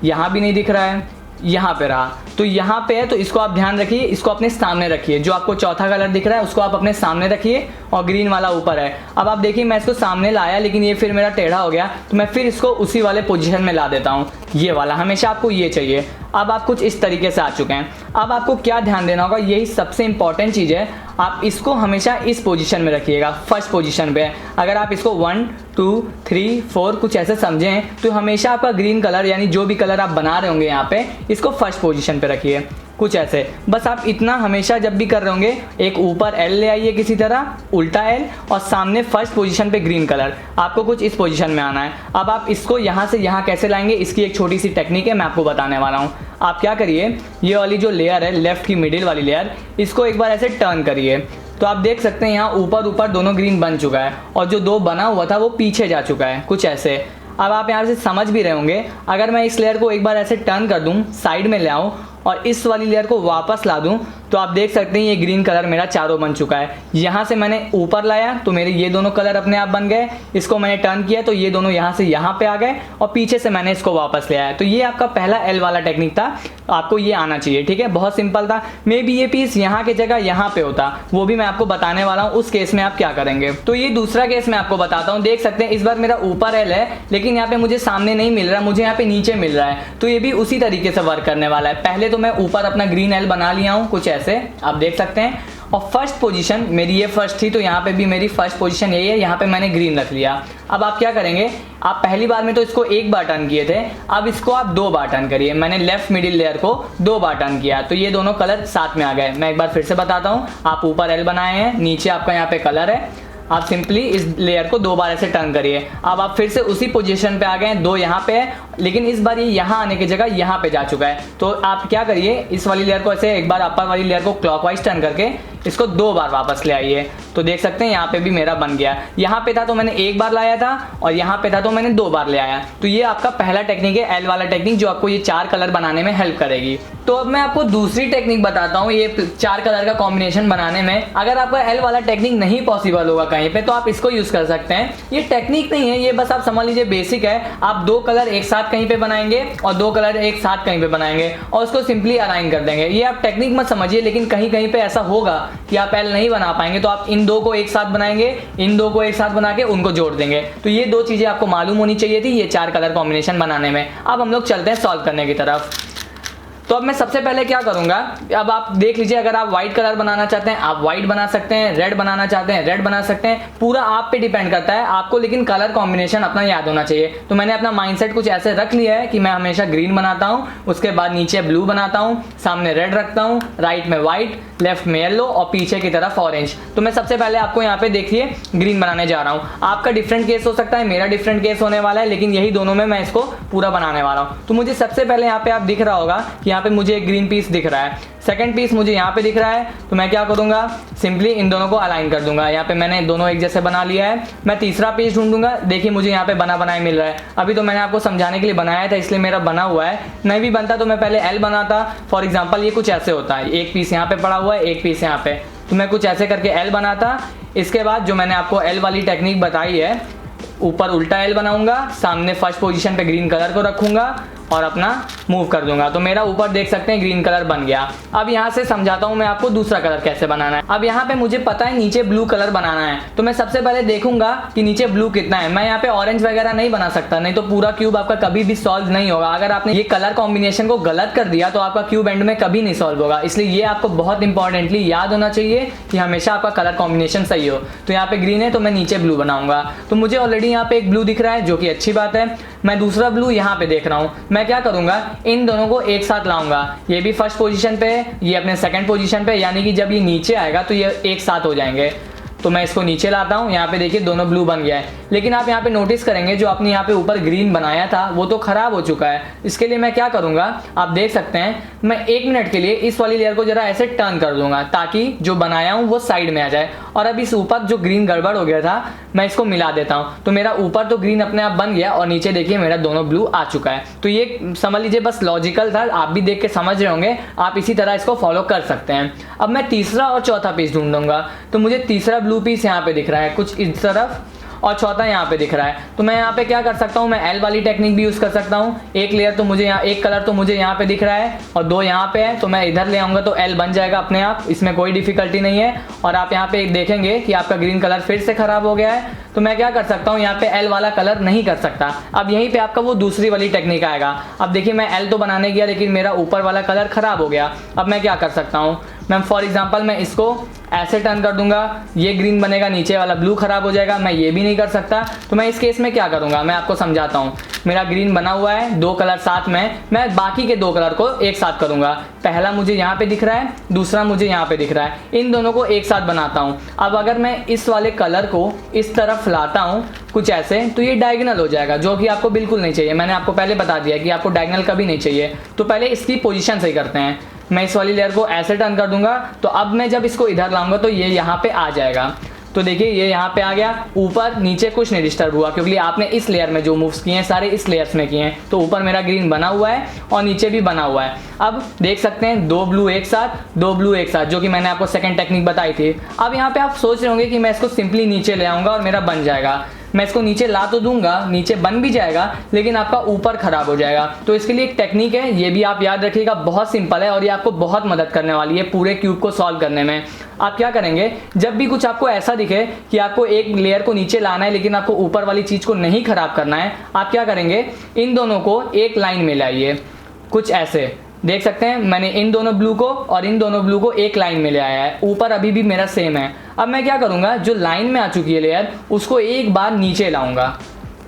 यहाँ भी नहीं दिख रहा है, यहाँ पे रहा। तो यहाँ पे है तो इसको आप ध्यान रखिए, इसको अपने सामने रखिए। जो आपको चौथा कलर दिख रहा है उसको आप अपने सामने रखिए और ग्रीन वाला ऊपर है। अब आप देखिए मैं इसको सामने लाया लेकिन ये फिर मेरा टेढ़ा हो गया, तो मैं फिर इसको उसी वाले पोजीशन में ला देता हूँ, ये वाला। हमेशा आपको ये चाहिए। अब आप कुछ इस तरीके से आ चुके हैं। अब आपको क्या ध्यान देना होगा, यही सबसे इंपॉर्टेंट चीज़ है। आप इसको हमेशा इस पोजीशन में रखिएगा, फर्स्ट पोजीशन पे। अगर आप इसको 1 2 3 4 कुछ ऐसे समझें तो हमेशा आपका ग्रीन कलर यानी जो भी कलर आप बना रहे होंगे यहाँ पे, इसको फर्स्ट पोजीशन पे रखिए कुछ ऐसे। बस आप इतना हमेशा जब भी कर रहे होंगे, एक ऊपर एल ले आइए किसी तरह, उल्टा एल, और सामने फर्स्ट पोजीशन पे ग्रीन कलर। आपको कुछ इस पोजीशन में आना है। अब आप इसको यहाँ से यहाँ कैसे लाएंगे, इसकी एक छोटी सी टेक्निक है, मैं आपको बताने वाला हूँ। आप क्या करिए, ये वाली जो लेयर है लेफ्ट की मिडिल वाली लेयर, इसको एक बार ऐसे टर्न करिए तो आप देख सकते हैं यहाँ ऊपर ऊपर दोनों ग्रीन बन चुका है और जो दो बना हुआ था वो पीछे जा चुका है कुछ ऐसे। अब आप यहाँ से समझ भी रहे होंगे, अगर मैं इस लेयर को एक बार ऐसे टर्न कर दूँ, साइड में ले आऊँ और इस वाली लेयर को वापस ला दूं तो आप देख सकते हैं ये ग्रीन कलर मेरा चारों बन चुका है। यहाँ से मैंने ऊपर लाया तो मेरे ये दोनों कलर अपने आप बन गए, इसको मैंने टर्न किया तो ये दोनों यहाँ से यहाँ पे आ गए और पीछे से मैंने इसको वापस ले आया। तो ये आपका पहला एल वाला टेक्निक था, आपको ये आना चाहिए, ठीक है, बहुत सिंपल था। मे बी ये पीस यहाँ की जगह यहाँ पे होता, वो भी मैं आपको बताने वाला हूँ उस केस में आप क्या करेंगे। तो ये दूसरा केस मैं आपको बताता हूँ। देख सकते हैं इस बार मेरा ऊपर एल है लेकिन यहाँ पे मुझे सामने नहीं मिल रहा, मुझे यहाँ पे नीचे मिल रहा है। तो ये भी उसी तरीके से वर्क करने वाला है। पहले तो मैं ऊपर अपना ग्रीन एल बना लिया हूँ कुछ ऐसे, आप देख सकते हैं, और फर्स्ट पोजीशन मेरी ये फर्स्ट थी तो यहाँ पे भी मेरी फर्स्ट पोजीशन यही है, यहाँ पे मैंने ग्रीन रख लिया। अब आप क्या करेंगे, आप पहली बार में तो इसको एक बार टर्न किए थे, अब इसको आप 2 बार टर्न करिए। मैंने लेफ्ट मिडिल लेयर को 2 बार टर्न किया तो ये दोनों कलर साथ में आ गए। मैं एक बार फिर से बताता हूँ, आप ऊपर एल बनाए हैं, नीचे आपका यहाँ पे कलर है, आप सिंपली इस लेयर को 2 बार ऐसे टर्न करिए। अब आप फिर से उसी पोजीशन पे आ गए, 2 यहाँ पे है लेकिन इस बार ये यहाँ आने की जगह यहाँ पे जा चुका है। तो आप क्या करिए, इस वाली लेयर को ऐसे एक बार अपर वाली लेयर को क्लॉकवाइज टर्न करके इसको 2 बार वापस ले आइए। तो देख सकते हैं यहाँ पे भी मेरा बन गया। यहाँ पे था तो मैंने 1 बार लाया था और यहाँ पे था तो मैंने 2 बार ले आया। तो ये आपका पहला टेक्निक है, एल वाला टेक्निक, जो आपको ये 4 कलर बनाने में हेल्प करेगी। तो अब मैं आपको दूसरी टेक्निक बताता हूँ ये 4 कलर का कॉम्बिनेशन बनाने में। अगर आपका एल वाला टेक्निक नहीं पॉसिबल होगा कहीं पे तो आप इसको यूज कर सकते हैं। ये टेक्निक नहीं है, ये बस आप समझ लीजिए बेसिक है। आप 2 कलर एक साथ कहीं पे बनाएंगे और 2 कलर एक साथ कहीं पे बनाएंगे और उसको सिंपली अलाइन कर देंगे। ये आप टेक्निक मत समझिए, लेकिन कहीं कहीं पे ऐसा होगा कि आप एल नहीं बना पाएंगे तो आप इन 2 को एक साथ बनाएंगे, इन 2 को एक साथ बना के उनको जोड़ देंगे। तो ये 2 चीजें आपको मालूम होनी चाहिए थी ये 4 कलर कॉम्बिनेशन बनाने में। अब हम लोग चलते हैं सॉल्व करने की तरफ। तो अब मैं सबसे पहले क्या करूंगा, अब आप देख लीजिए, अगर आप व्हाइट कलर बनाना चाहते हैं आप व्हाइट बना सकते हैं, रेड बनाना चाहते हैं रेड बना सकते हैं, पूरा आप पे डिपेंड करता है आपको, लेकिन कलर कॉम्बिनेशन अपना याद होना चाहिए। तो मैंने अपना माइंडसेट कुछ ऐसे रख लिया है कि मैं हमेशा ग्रीन बनाता हूं, उसके बाद नीचे ब्लू बनाता हूं, सामने रेड रखता हूं, राइट में व्हाइट, लेफ्ट में येलो और पीछे की तरफ ऑरेंज। तो मैं सबसे पहले आपको यहाँ पे देखिए ग्रीन बनाने जा रहा हूँ। आपका डिफरेंट केस हो सकता है, मेरा डिफरेंट केस होने वाला है, लेकिन यही दोनों में मैं इसको पूरा बनाने वाला हूँ। तो मुझे सबसे पहले यहाँ पे आप दिख रहा होगा कि यहाँ पे मुझे एक ग्रीन पीस दिख रहा है, सेकंड पीस मुझे यहाँ पे दिख रहा है। तो मैं क्या करूंगा, सिंपली इन दोनों को अलाइन कर दूंगा। यहाँ पे मैंने दोनों एक जैसे बना लिया है। मैं तीसरा पीस ढूंढूंगा, देखिए मुझे यहाँ पे बना बनाया मिल रहा है। अभी तो मैंने आपको समझाने के लिए बनाया था इसलिए मेरा बना हुआ है, नहीं भी बनता तो मैं पहले एल बनाता। फॉर एग्जाम्पल ये कुछ ऐसे होता है, एक पीस यहाँ पे पड़ा हुआ है, एक पीस यहाँ पे, तो मैं कुछ ऐसे करके एल बनाता। इसके बाद जो मैंने आपको एल वाली टेक्निक बताई है, ऊपर उल्टा एल बनाऊंगा, सामने फर्स्ट पोजीशन पे ग्रीन कलर को रखूंगा और अपना मूव कर दूंगा। तो मेरा ऊपर देख सकते हैं ग्रीन कलर बन गया। अब यहाँ से समझाता हूँ मैं आपको दूसरा कलर कैसे बनाना है। अब यहाँ पे मुझे पता है नीचे ब्लू कलर बनाना है, तो मैं सबसे पहले देखूंगा कि नीचे ब्लू कितना है। मैं यहाँ पे ऑरेंज वगैरह नहीं बना सकता, नहीं तो पूरा क्यूब आपका कभी भी सॉल्व नहीं होगा। अगर आपने ये कलर कॉम्बिनेशन को गलत कर दिया तो आपका क्यूब एंड में कभी नहीं सॉल्व होगा। इसलिए ये आपको बहुत इंपॉर्टेंटली याद होना चाहिए कि हमेशा आपका कलर कॉम्बिनेशन सही हो। तो यहाँ पे ग्रीन है तो मैं नीचे ब्लू बनाऊंगा। तो मुझे ऑलरेडी यहाँ पे एक ब्लू दिख रहा है जो कि अच्छी बात है। मैं दूसरा ब्लू यहाँ पे देख रहा हूँ। मैं क्या करूंगा, इन दोनों को एक साथ लाऊंगा। ये भी फर्स्ट पोजीशन पे है, ये अपने सेकंड पोजीशन पे, यानी कि जब ये नीचे आएगा तो ये एक साथ हो जाएंगे। तो मैं इसको नीचे लाता हूँ, यहाँ पे देखिए दोनों ब्लू बन गया है। लेकिन आप यहाँ पे नोटिस करेंगे जो आपने यहाँ पे ऊपर ग्रीन बनाया था वो तो खराब हो चुका है। इसके लिए मैं क्या करूँगा, आप देख सकते हैं, मैं 1 मिनट के लिए इस वाली लेयर को जरा ऐसे टर्न कर दूंगा ताकि जो बनाया हूँ वो साइड में आ जाए। और अब इस ऊपर जो ग्रीन गड़बड़ हो गया था मैं इसको मिला देता हूँ। तो मेरा ऊपर तो ग्रीन अपने आप बन गया और नीचे देखिए मेरा दोनों ब्लू आ चुका है। तो ये समझ लीजिए बस लॉजिकल था, आप भी देख के समझ रहे होंगे, आप इसी तरह इसको फॉलो कर सकते हैं। अब मैं तीसरा और चौथा पीस ढूंढूंगा। तो मुझे तीसरा ब्लू पीस यहाँ पे दिख रहा है कुछ इस तरफ और चौथा यहाँ पे दिख रहा है। तो मैं यहाँ पे क्या कर सकता हूँ, मैं एल वाली टेक्निक भी यूज कर सकता हूँ। एक लेयर तो मुझे यहाँ, एक कलर तो मुझे यहाँ पे दिख रहा है और 2 यहाँ पे है, तो मैं इधर ले आऊंगा तो एल बन जाएगा अपने आप, इसमें कोई डिफिकल्टी नहीं है। और आप यहाँ पे देखेंगे कि आपका ग्रीन कलर फिर से खराब हो गया है। तो मैं क्या कर सकता हूँ, यहाँ पे एल वाला कलर नहीं कर सकता। अब यहीं पे आपका वो दूसरी वाली टेक्निक आएगा। अब देखिए मैं एल तो बनाने गया लेकिन मेरा ऊपर वाला कलर खराब हो गया। अब मैं क्या कर सकता हूँ, मैं फॉर एग्जांपल मैं इसको ऐसे टर्न कर दूंगा, ये ग्रीन बनेगा, नीचे वाला ब्लू खराब हो जाएगा। मैं ये भी नहीं कर सकता। तो मैं इस केस में क्या करूंगा, मैं आपको समझाता हूँ। मेरा ग्रीन बना हुआ है, 2 कलर साथ में, मैं बाकी के 2 कलर को एक साथ करूंगा। पहला मुझे यहाँ पे दिख रहा है, दूसरा मुझे यहाँ पे दिख रहा है, इन दोनों को एक साथ बनाता हूँ। अब अगर मैं इस वाले कलर को इस तरफ लाता हूँ कुछ ऐसे, तो ये डायगोनल हो जाएगा, जो कि आपको बिल्कुल नहीं चाहिए। मैंने आपको पहले बता दिया कि आपको डायगोनल कभी नहीं चाहिए। तो पहले इसकी पोजीशन सही करते हैं। मैं इस वाली लेयर को ऐसे टर्न कर दूंगा, तो अब मैं जब इसको इधर लाऊंगा तो ये यहाँ पे आ जाएगा। तो देखिए ये यहाँ पे आ गया, ऊपर नीचे कुछ नहीं डिस्टर्ब हुआ क्योंकि आपने इस लेयर में जो मूव्स किए हैं सारे इस लेयर्स में किए हैं। तो ऊपर मेरा ग्रीन बना हुआ है और नीचे भी बना हुआ है। अब देख सकते हैं 2 ब्लू एक साथ, 2 ब्लू एक साथ, जो कि मैंने आपको सेकंड टेक्निक बताई थी। अब यहाँ पे आप सोच रहे होंगे कि मैं इसको सिंपली नीचे ले आऊँगा और मेरा बन जाएगा। मैं इसको नीचे ला तो दूंगा, नीचे बन भी जाएगा, लेकिन आपका ऊपर खराब हो जाएगा। तो इसके लिए एक टेक्निक है, ये भी आप याद रखिएगा, बहुत सिंपल है और ये आपको बहुत मदद करने वाली है पूरे क्यूब को सॉल्व करने में। आप क्या करेंगे, जब भी कुछ आपको ऐसा दिखे कि आपको एक लेयर को नीचे लाना है लेकिन आपको ऊपर वाली चीज को नहीं खराब करना है, आप क्या करेंगे, इन दोनों को एक लाइन में लाइए। कुछ ऐसे देख सकते हैं, मैंने इन दोनों ब्लू को और इन दोनों ब्लू को एक लाइन में ले आया है। ऊपर अभी भी मेरा सेम है। अब मैं क्या करूंगा, जो लाइन में आ चुकी है लेयर, उसको एक बार नीचे लाऊंगा।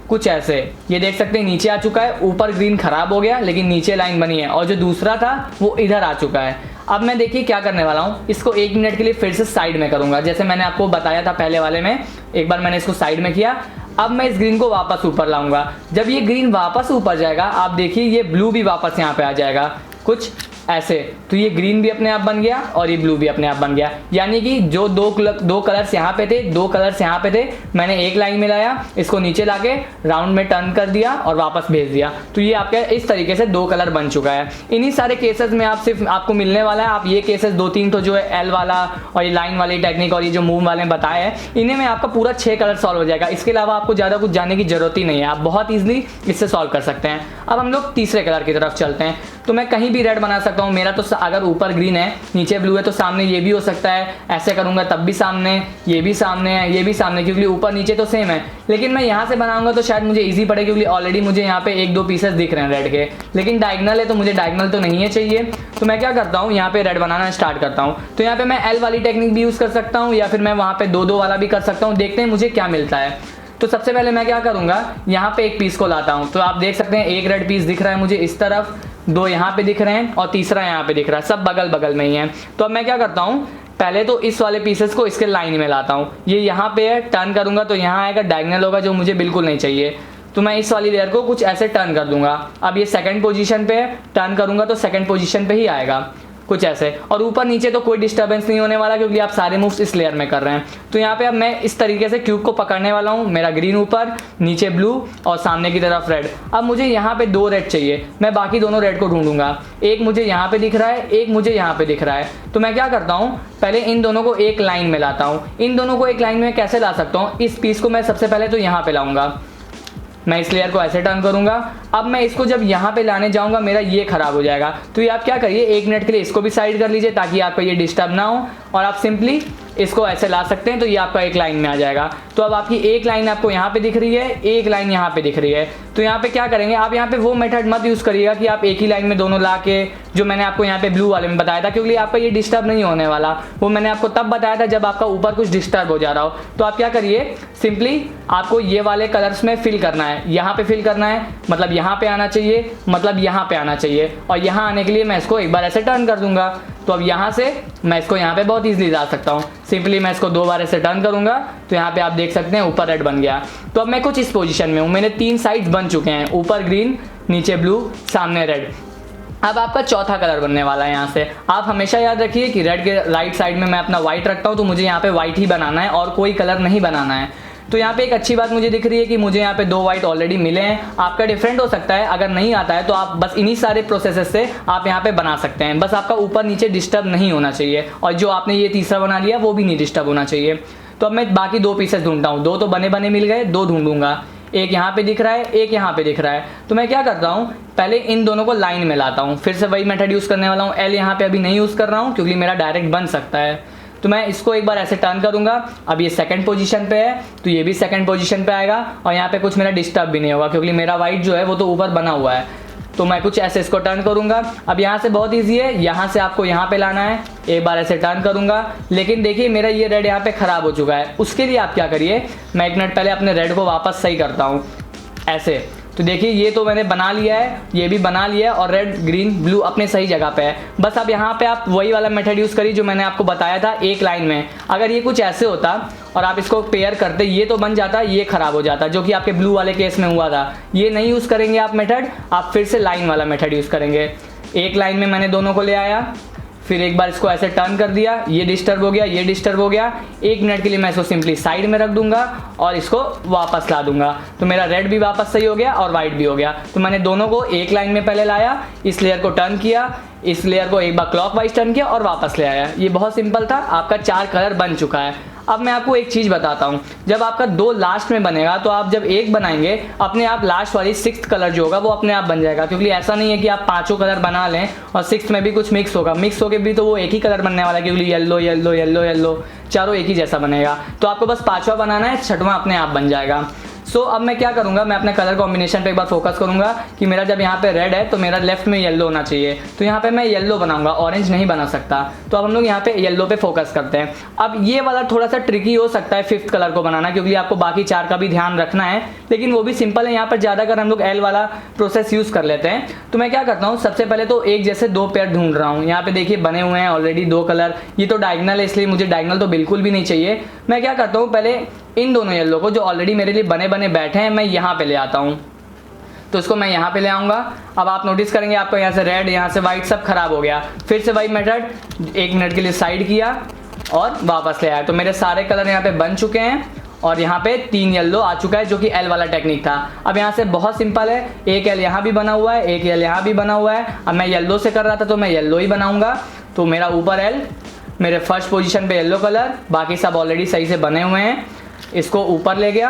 कुछ ऐसे, ये देख सकते हैं नीचे आ चुका है, ऊपर ग्रीन खराब हो गया लेकिन नीचे लाइन बनी है, और जो दूसरा था वो इधर आ चुका है। अब मैं देखिए क्या करने वाला हूँ, इसको 1 मिनट के लिए फिर से साइड में करूंगा, जैसे मैंने आपको बताया था पहले वाले में। एक बार मैंने इसको साइड में किया। अब मैं इस ग्रीन को वापस ऊपर लाऊंगा। जब ये ग्रीन वापस ऊपर जाएगा, आप देखिए ये ब्लू भी वापस यहाँ पे आ जाएगा, कुछ ऐसे। तो ये ग्रीन भी अपने आप बन गया और ये ब्लू भी अपने आप बन गया। यानी कि जो दो कलर्स यहाँ पे थे, 2 कलर्स यहाँ पे थे, मैंने एक लाइन में लाया, इसको नीचे लाके राउंड में टर्न कर दिया और वापस भेज दिया। तो ये आपके इस तरीके से 2 कलर बन चुका है। इन्हीं सारे केसेस में आपको मिलने वाला है। आप ये केसेस 2-3 तो जो है एल वाला और ये लाइन वाली टेक्निक और ये जो मूव वाले बताए हैं, इन्हें में आपका पूरा 6 कलर सॉल्व हो जाएगा। इसके अलावा आपको ज़्यादा कुछ जानने की जरूरत ही नहीं है, आप बहुत ईजिली इससे सॉल्व कर सकते हैं। अब हम लोग तीसरे कलर की तरफ चलते हैं। तो मैं कहीं भी रेड बना सकता हूँ। मेरा तो अगर ऊपर ग्रीन है नीचे ब्लू है तो सामने ये भी हो सकता है, ऐसे करूंगा तब भी सामने, ये भी सामने है, ये भी सामने, क्योंकि ऊपर नीचे तो सेम है। लेकिन मैं यहाँ से बनाऊंगा तो शायद मुझे इजी पड़े, क्योंकि ऑलरेडी मुझे यहाँ पे 1-2 पीसेस दिख रहे हैं रेड के, लेकिन डायगनल है तो मुझे डायगनल तो नहीं है चाहिए। तो मैं क्या करता हूँ, यहाँ पे रेड बनाना स्टार्ट करता हूँ। तो यहाँ पे मैं एल वाली टेक्निक भी यूज कर सकता हूँ या फिर मैं वहाँ पे 2-2 वाला भी कर सकता हूँ। देखते हैं मुझे क्या मिलता है। तो सबसे पहले मैं क्या करूंगा, यहाँ पे एक पीस को लाता हूँ। तो आप देख सकते हैं एक रेड पीस दिख रहा है मुझे इस तरफ, 2 यहाँ पे दिख रहे हैं और तीसरा यहाँ पे दिख रहा है, सब बगल बगल में ही है। तो अब मैं क्या करता हूँ, पहले तो इस वाले पीसेस को इसके लाइन में लाता हूँ। ये यहाँ पे है, टर्न करूंगा तो यहाँ आएगा, डायगोनल होगा जो मुझे बिल्कुल नहीं चाहिए। तो मैं इस वाली लेयर को कुछ ऐसे टर्न कर दूंगा। अब ये सेकंड पोजीशन पे है, टर्न करूंगा तो सेकंड पोजीशन पे ही आएगा, कुछ ऐसे। और ऊपर नीचे तो कोई डिस्टर्बेंस नहीं होने वाला क्योंकि आप सारे मूव्स इस लेयर में कर रहे हैं। तो यहाँ पे अब मैं इस तरीके से क्यूब को पकड़ने वाला हूँ। मेरा ग्रीन ऊपर, नीचे ब्लू और सामने की तरफ रेड। अब मुझे यहाँ पे 2 रेड चाहिए, मैं बाकी दोनों रेड को ढूंढूंगा। एक मुझे यहाँ पे दिख रहा है, एक मुझे यहाँ पे दिख रहा है। तो मैं क्या करता हूँ, पहले इन दोनों को एक लाइन में लाता हूँ। इन दोनों को एक लाइन में कैसे ला सकता हूँ, इस पीस को मैं सबसे पहले तो यहाँ पे लाऊंगा, मैं इस लेयर को ऐसे टर्न करूंगा। अब मैं इसको जब यहाँ पे लाने जाऊंगा मेरा ये खराब हो जाएगा। तो ये आप क्या करिए, 1 मिनट के लिए इसको भी साइड कर लीजिए ताकि आपका ये डिस्टर्ब ना हो, और आप सिंपली इसको ऐसे ला सकते हैं। तो ये आपका एक लाइन में आ जाएगा। तो अब आपकी एक लाइन आपको यहाँ पे दिख रही है, एक लाइन यहाँ पे दिख रही है। तो यहाँ पे क्या करेंगे, आप यहाँ पे वो मेथड मत यूज करिएगा कि आप एक ही लाइन में दोनों ला के, जो मैंने आपको यहाँ पे ब्लू वाले में बताया था, क्योंकि आपका ये डिस्टर्ब नहीं होने वाला। वो मैंने आपको तब बताया था जब आपका ऊपर कुछ डिस्टर्ब हो जा रहा हो। तो आप क्या करिए, सिंपली आपको ये वाले कलर्स में फिल करना है। यहाँ पे फिल करना है, मतलब यहाँ पे आना चाहिए, मतलब यहाँ पे आना चाहिए, और यहाँ आने के लिए मैं इसको एक बार ऐसे टर्न कर दूंगा। तो अब यहाँ से मैं इसको यहाँ पे बहुत इजीली ला सकता हूँ। सिंपली मैं इसको 2 बार ऐसे टर्न करूंगा तो यहाँ पे आप देख सकते हैं ऊपर रेड बन गया। तो अब मैं कुछ इस पोजीशन में हूँ, मैंने 3 साइड्स बन चुके हैं, ऊपर ग्रीन, नीचे ब्लू, सामने रेड। अब आपका चौथा कलर बनने वाला है। यहाँ से आप हमेशा याद रखिए कि रेड के राइट साइड में मैं अपना व्हाइट रखता हूँ, तो मुझे यहाँ पे व्हाइट ही बनाना है और कोई कलर नहीं बनाना है। तो यहाँ पे एक अच्छी बात मुझे दिख रही है कि मुझे यहाँ पे 2 व्हाइट ऑलरेडी मिले हैं। आपका डिफरेंट हो सकता है, अगर नहीं आता है तो आप बस इन्हीं सारे प्रोसेसेस से आप यहाँ पे बना सकते हैं। बस आपका ऊपर नीचे डिस्टर्ब नहीं होना चाहिए, और जो आपने ये तीसरा बना लिया वो भी नहीं डिस्टर्ब होना चाहिए। तो अब मैं बाकी 2 पीसेस ढूंढता हूँ। 2 तो बने बने मिल गए, 2 ढूंढूंगा। एक यहाँ पे दिख रहा है, एक यहाँ पे दिख रहा है। तो मैं क्या करता हूँ, पहले इन दोनों को लाइन में लाता हूँ। फिर से वही मेथड यूज करने वाला हूँ। एल यहाँ पे अभी नहीं यूज कर रहा हूँ क्योंकि मेरा डायरेक्ट बन सकता है। तो मैं इसको एक बार ऐसे टर्न करूंगा। अब ये सेकंड पोजीशन पे है तो ये भी सेकंड पोजीशन पे आएगा, और यहाँ पे कुछ मेरा डिस्टर्ब भी नहीं होगा क्योंकि मेरा व्हाइट जो है वो तो ऊपर बना हुआ है। तो मैं कुछ ऐसे इसको टर्न करूंगा। अब यहाँ से बहुत ईजी है, यहाँ से आपको यहाँ पे लाना है। एक बार ऐसे टर्न करूंगा, लेकिन देखिए मेरा ये रेड यहाँ पे खराब हो चुका है। उसके लिए आप क्या करिए, मैं 1 मिनट पहले अपने रेड को वापस सही करता हूँ ऐसे। तो देखिए ये तो मैंने बना लिया है, ये भी बना लिया है, और रेड ग्रीन ब्लू अपने सही जगह पे है। बस अब यहाँ पे आप वही वाला मेथड यूज करिए जो मैंने आपको बताया था, एक लाइन में। अगर ये कुछ ऐसे होता और आप इसको पेयर करते, ये तो बन जाता, ये खराब हो जाता, जो कि आपके ब्लू वाले केस में हुआ था। ये नहीं यूज करेंगे आप मेथड, आप फिर से लाइन वाला मेथड यूज करेंगे। एक लाइन में मैंने दोनों को ले आया, फिर एक बार इसको ऐसे टर्न कर दिया, ये डिस्टर्ब हो गया, ये डिस्टर्ब हो गया। 1 मिनट के लिए मैं इसको सिंपली साइड में रख दूंगा और इसको वापस ला दूंगा। तो मेरा रेड भी वापस सही हो गया और वाइट भी हो गया। तो मैंने दोनों को एक लाइन में पहले लाया, इस लेयर को टर्न किया, इस लेयर को एक बार क्लॉकवाइज टर्न किया और वापस ले आया। ये बहुत सिंपल था, आपका 4 कलर बन चुका है। अब मैं आपको एक चीज बताता हूं, जब आपका 2 लास्ट में बनेगा तो आप जब एक बनाएंगे अपने आप लास्ट वाली 6th कलर जो होगा वो अपने आप बन जाएगा। क्योंकि ऐसा नहीं है कि आप 5 कलर बना लें और 6th में भी कुछ मिक्स होगा, मिक्स होके भी तो वो एक ही कलर बनने वाला है, क्योंकि येलो येलो येलो येलो चारों एक ही जैसा बनेगा। तो आपको बस 5वां बनाना है, 6वां अपने आप बन जाएगा। सो अब मैं क्या करूंगा, मैं अपने कलर कॉम्बिनेशन पे एक बार फोकस करूंगा कि मेरा जब यहाँ पे रेड है तो मेरा लेफ्ट में येलो होना चाहिए। तो यहाँ पे मैं येलो बनाऊंगा, ऑरेंज नहीं बना सकता। तो अब हम लोग यहाँ पे येलो पे फोकस करते हैं। अब ये वाला थोड़ा सा ट्रिकी हो सकता है 5th कलर को बनाना, क्योंकि आपको बाकी 4 का भी ध्यान रखना है, लेकिन वो भी सिंपल है। यहाँ पर ज़्यादातर हम लोग एल वाला प्रोसेस यूज़ कर लेते हैं। तो मैं क्या करता हूँ, सबसे पहले तो एक जैसे 2 पेयर ढूंढ रहा हूँ। यहाँ पे देखिए बने हुए हैं ऑलरेडी 2 कलर। ये तो डायगनल है, इसलिए मुझे डायगनल तो बिल्कुल भी नहीं चाहिए। मैं क्या करता हूँ, पहले इन दोनों येलो को जो ऑलरेडी मेरे लिए बने बने बैठे हैं मैं यहाँ पे ले आता हूँ। तो इसको मैं यहाँ पे ले आऊँगा। अब आप नोटिस करेंगे आपको यहाँ से रेड, यहाँ से वाइट सब खराब हो गया। फिर से वही मेथड, 1 मिनट के लिए साइड किया और वापस ले आया। तो मेरे सारे कलर यहाँ पे बन चुके हैं और यहाँ पे 3 येलो आ चुका है, जो कि एल वाला टेक्निक था। अब यहाँ से बहुत सिंपल है, एक एल यहाँ भी बना हुआ है, एक एल यहाँ भी बना हुआ है। अब मैं येलो से कर रहा था तो मैं येलो ही बनाऊँगा। तो मेरा ऊपर एल, मेरे फर्स्ट पोजीशन पे येलो कलर, बाकी सब ऑलरेडी सही से बने हुए हैं। इसको ऊपर ले गया,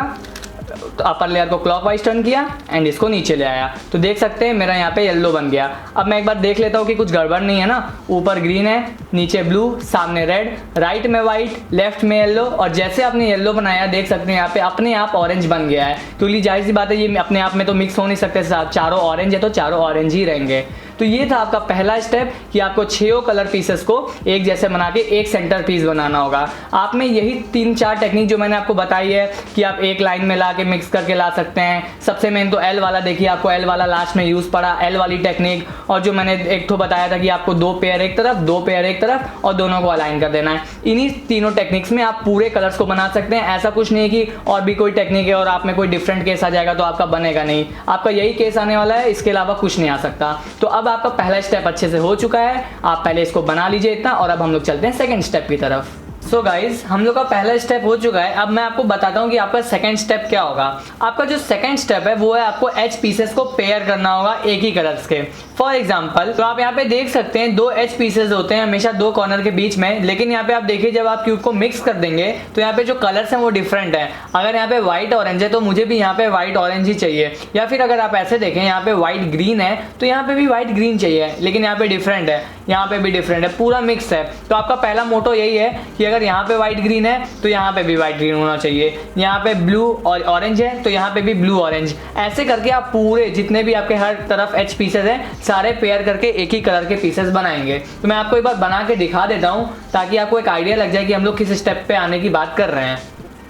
तो अपर लेयर को क्लॉकवाइज टर्न किया एंड इसको नीचे ले आया। तो देख सकते हैं मेरा यहाँ पे येलो बन गया। अब मैं एक बार देख लेता हूँ कि कुछ गड़बड़ नहीं है ना। ऊपर ग्रीन है, नीचे ब्लू, सामने रेड, राइट में वाइट, लेफ्ट में येलो। और जैसे आपने येलो बनाया देख सकते हैं यहाँ पे अपने आप ऑरेंज बन गया है। क्योंकि जाहिर सी बात है ये अपने आप में तो मिक्स हो नहीं सकते, चारों ऑरेंज है तो चारों ऑरेंज ही रहेंगे। तो ये था आपका पहला स्टेप कि आपको 6 कलर पीसेस को एक जैसे बना के एक सेंटर पीस बनाना होगा। आप में यही 3-4 टेक्निक जो मैंने आपको बताई है कि आप एक लाइन में ला के मिक्स करके ला सकते हैं। सबसे मेन तो एल वाला, देखिए आपको एल वाला लास्ट में यूज पड़ा, एल वाली टेक्निक। और जो मैंने एक तो बताया था कि आपको 2 पेयर एक तरफ, 2 पेयर एक तरफ और दोनों को अलाइन कर देना है। इन्हीं तीनों टेक्निक्स में आप पूरे कलर्स को बना सकते हैं। ऐसा कुछ नहीं है कि और भी कोई टेक्निक है और आप में कोई डिफरेंट केस आ जाएगा तो आपका बनेगा नहीं। आपका यही केस आने वाला है, इसके अलावा कुछ नहीं आ सकता। तो अब आपका पहला स्टेप अच्छे से हो चुका है, आप पहले इसको बना लीजिए इतना। और अब हम लोग चलते हैं सेकंड स्टेप की तरफ। सो गाइज, हम लोग का पहला स्टेप हो चुका है। अब मैं आपको बताता हूँ कि आपका सेकंड स्टेप क्या होगा। आपका जो सेकंड स्टेप है वो है आपको एच पीसेस को पेयर करना होगा एक ही कलर्स के। फॉर एग्जाम्पल, तो आप यहाँ पे देख सकते हैं 2 एच पीसेस होते हैं हमेशा 2 कॉर्नर के बीच में। लेकिन यहाँ पे आप देखिए जब आप क्यूब को मिक्स कर देंगे तो यहाँ पे जो कलर्स हैं वो डिफरेंट है। अगर यहाँ पे व्हाइट ऑरेंज है तो मुझे भी यहाँ पे व्हाइट ऑरेंज ही चाहिए। या फिर अगर आप ऐसे देखें यहाँ पे व्हाइट ग्रीन है तो यहाँ पे भी व्हाइट ग्रीन चाहिए, लेकिन यहाँ पे डिफरेंट है, यहाँ पे भी डिफरेंट है, पूरा मिक्स है। तो आपका पहला मोटो यही है कि अगर यहाँ पे व्हाइट ग्रीन है तो यहाँ पे भी व्हाइट ग्रीन होना चाहिए। यहाँ पे ब्लू और ऑरेंज है तो यहाँ पे भी ब्लू ऑरेंज। ऐसे करके आप पूरे जितने भी आपके हर तरफ एच पीसेस हैं सारे पेयर करके एक ही कलर के पीसेस बनाएंगे। तो मैं आपको एक बार बना के दिखा देता हूँ ताकि आपको एक आइडिया लग जाए कि हम लोग किस स्टेप पे आने की बात कर रहे हैं।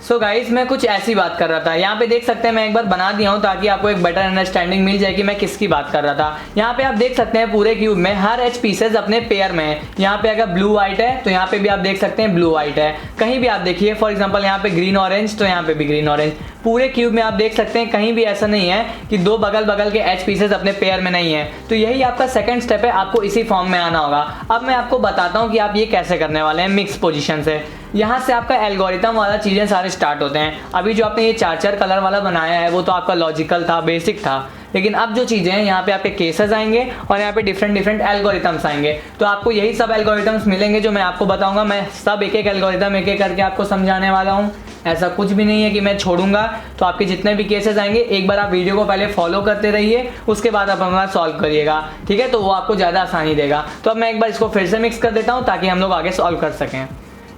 सो गाइज, मैं कुछ ऐसी बात कर रहा था। यहाँ पे देख सकते हैं मैं एक बार बना दिया हूँ ताकि आपको एक बेटर अंडरस्टैंडिंग मिल जाए कि मैं किसकी बात कर रहा था। यहाँ पे आप देख सकते हैं पूरे क्यूब में हर एच पीसेस अपने पेयर में है। यहाँ पे अगर ब्लू व्हाइट है तो यहाँ पे भी आप देख सकते हैं ब्लू व्हाइट है। कहीं भी आप देखिए, फॉर एग्जाम्पल यहाँ पे ग्रीन ऑरेंज तो यहाँ पे भी ग्रीन ऑरेंज। पूरे क्यूब में आप देख सकते हैं कहीं भी ऐसा नहीं है कि 2 बगल बगल के एच पीसेस अपने पेयर में नहीं है। तो यही आपका सेकंड स्टेप है, आपको इसी फॉर्म में आना होगा। अब मैं आपको बताता हूँ कि आप ये कैसे करने वाले हैं मिक्स पोजीशन से। यहाँ से आपका एल्गोरिथम वाला चीज़ें सारे स्टार्ट होते हैं। अभी जो आपने ये 4-4 कलर वाला बनाया है वो तो आपका लॉजिकल था, बेसिक था। लेकिन अब जो चीज़ें हैं यहाँ पे आपके केसेस आएंगे और यहाँ पे डिफरेंट एल्गोरिथम्स आएंगे। तो आपको यही सब एल्गोरिथम्स मिलेंगे जो मैं आपको बताऊंगा। मैं सब एक एक एल्गोरिथम एक एक करके आपको समझाने वाला हूँ। ऐसा कुछ भी नहीं है कि मैं छोड़ूंगा। तो आपके जितने भी केसेस आएंगे एक बार आप वीडियो को पहले फॉलो करते रहिए, उसके बाद आप हमारा सॉल्व करिएगा, ठीक है। तो वो आपको ज़्यादा आसानी देगा। तो अब मैं एक बार इसको फिर से मिक्स कर देता हूँ ताकि हम लोग आगे सॉल्व कर सकें।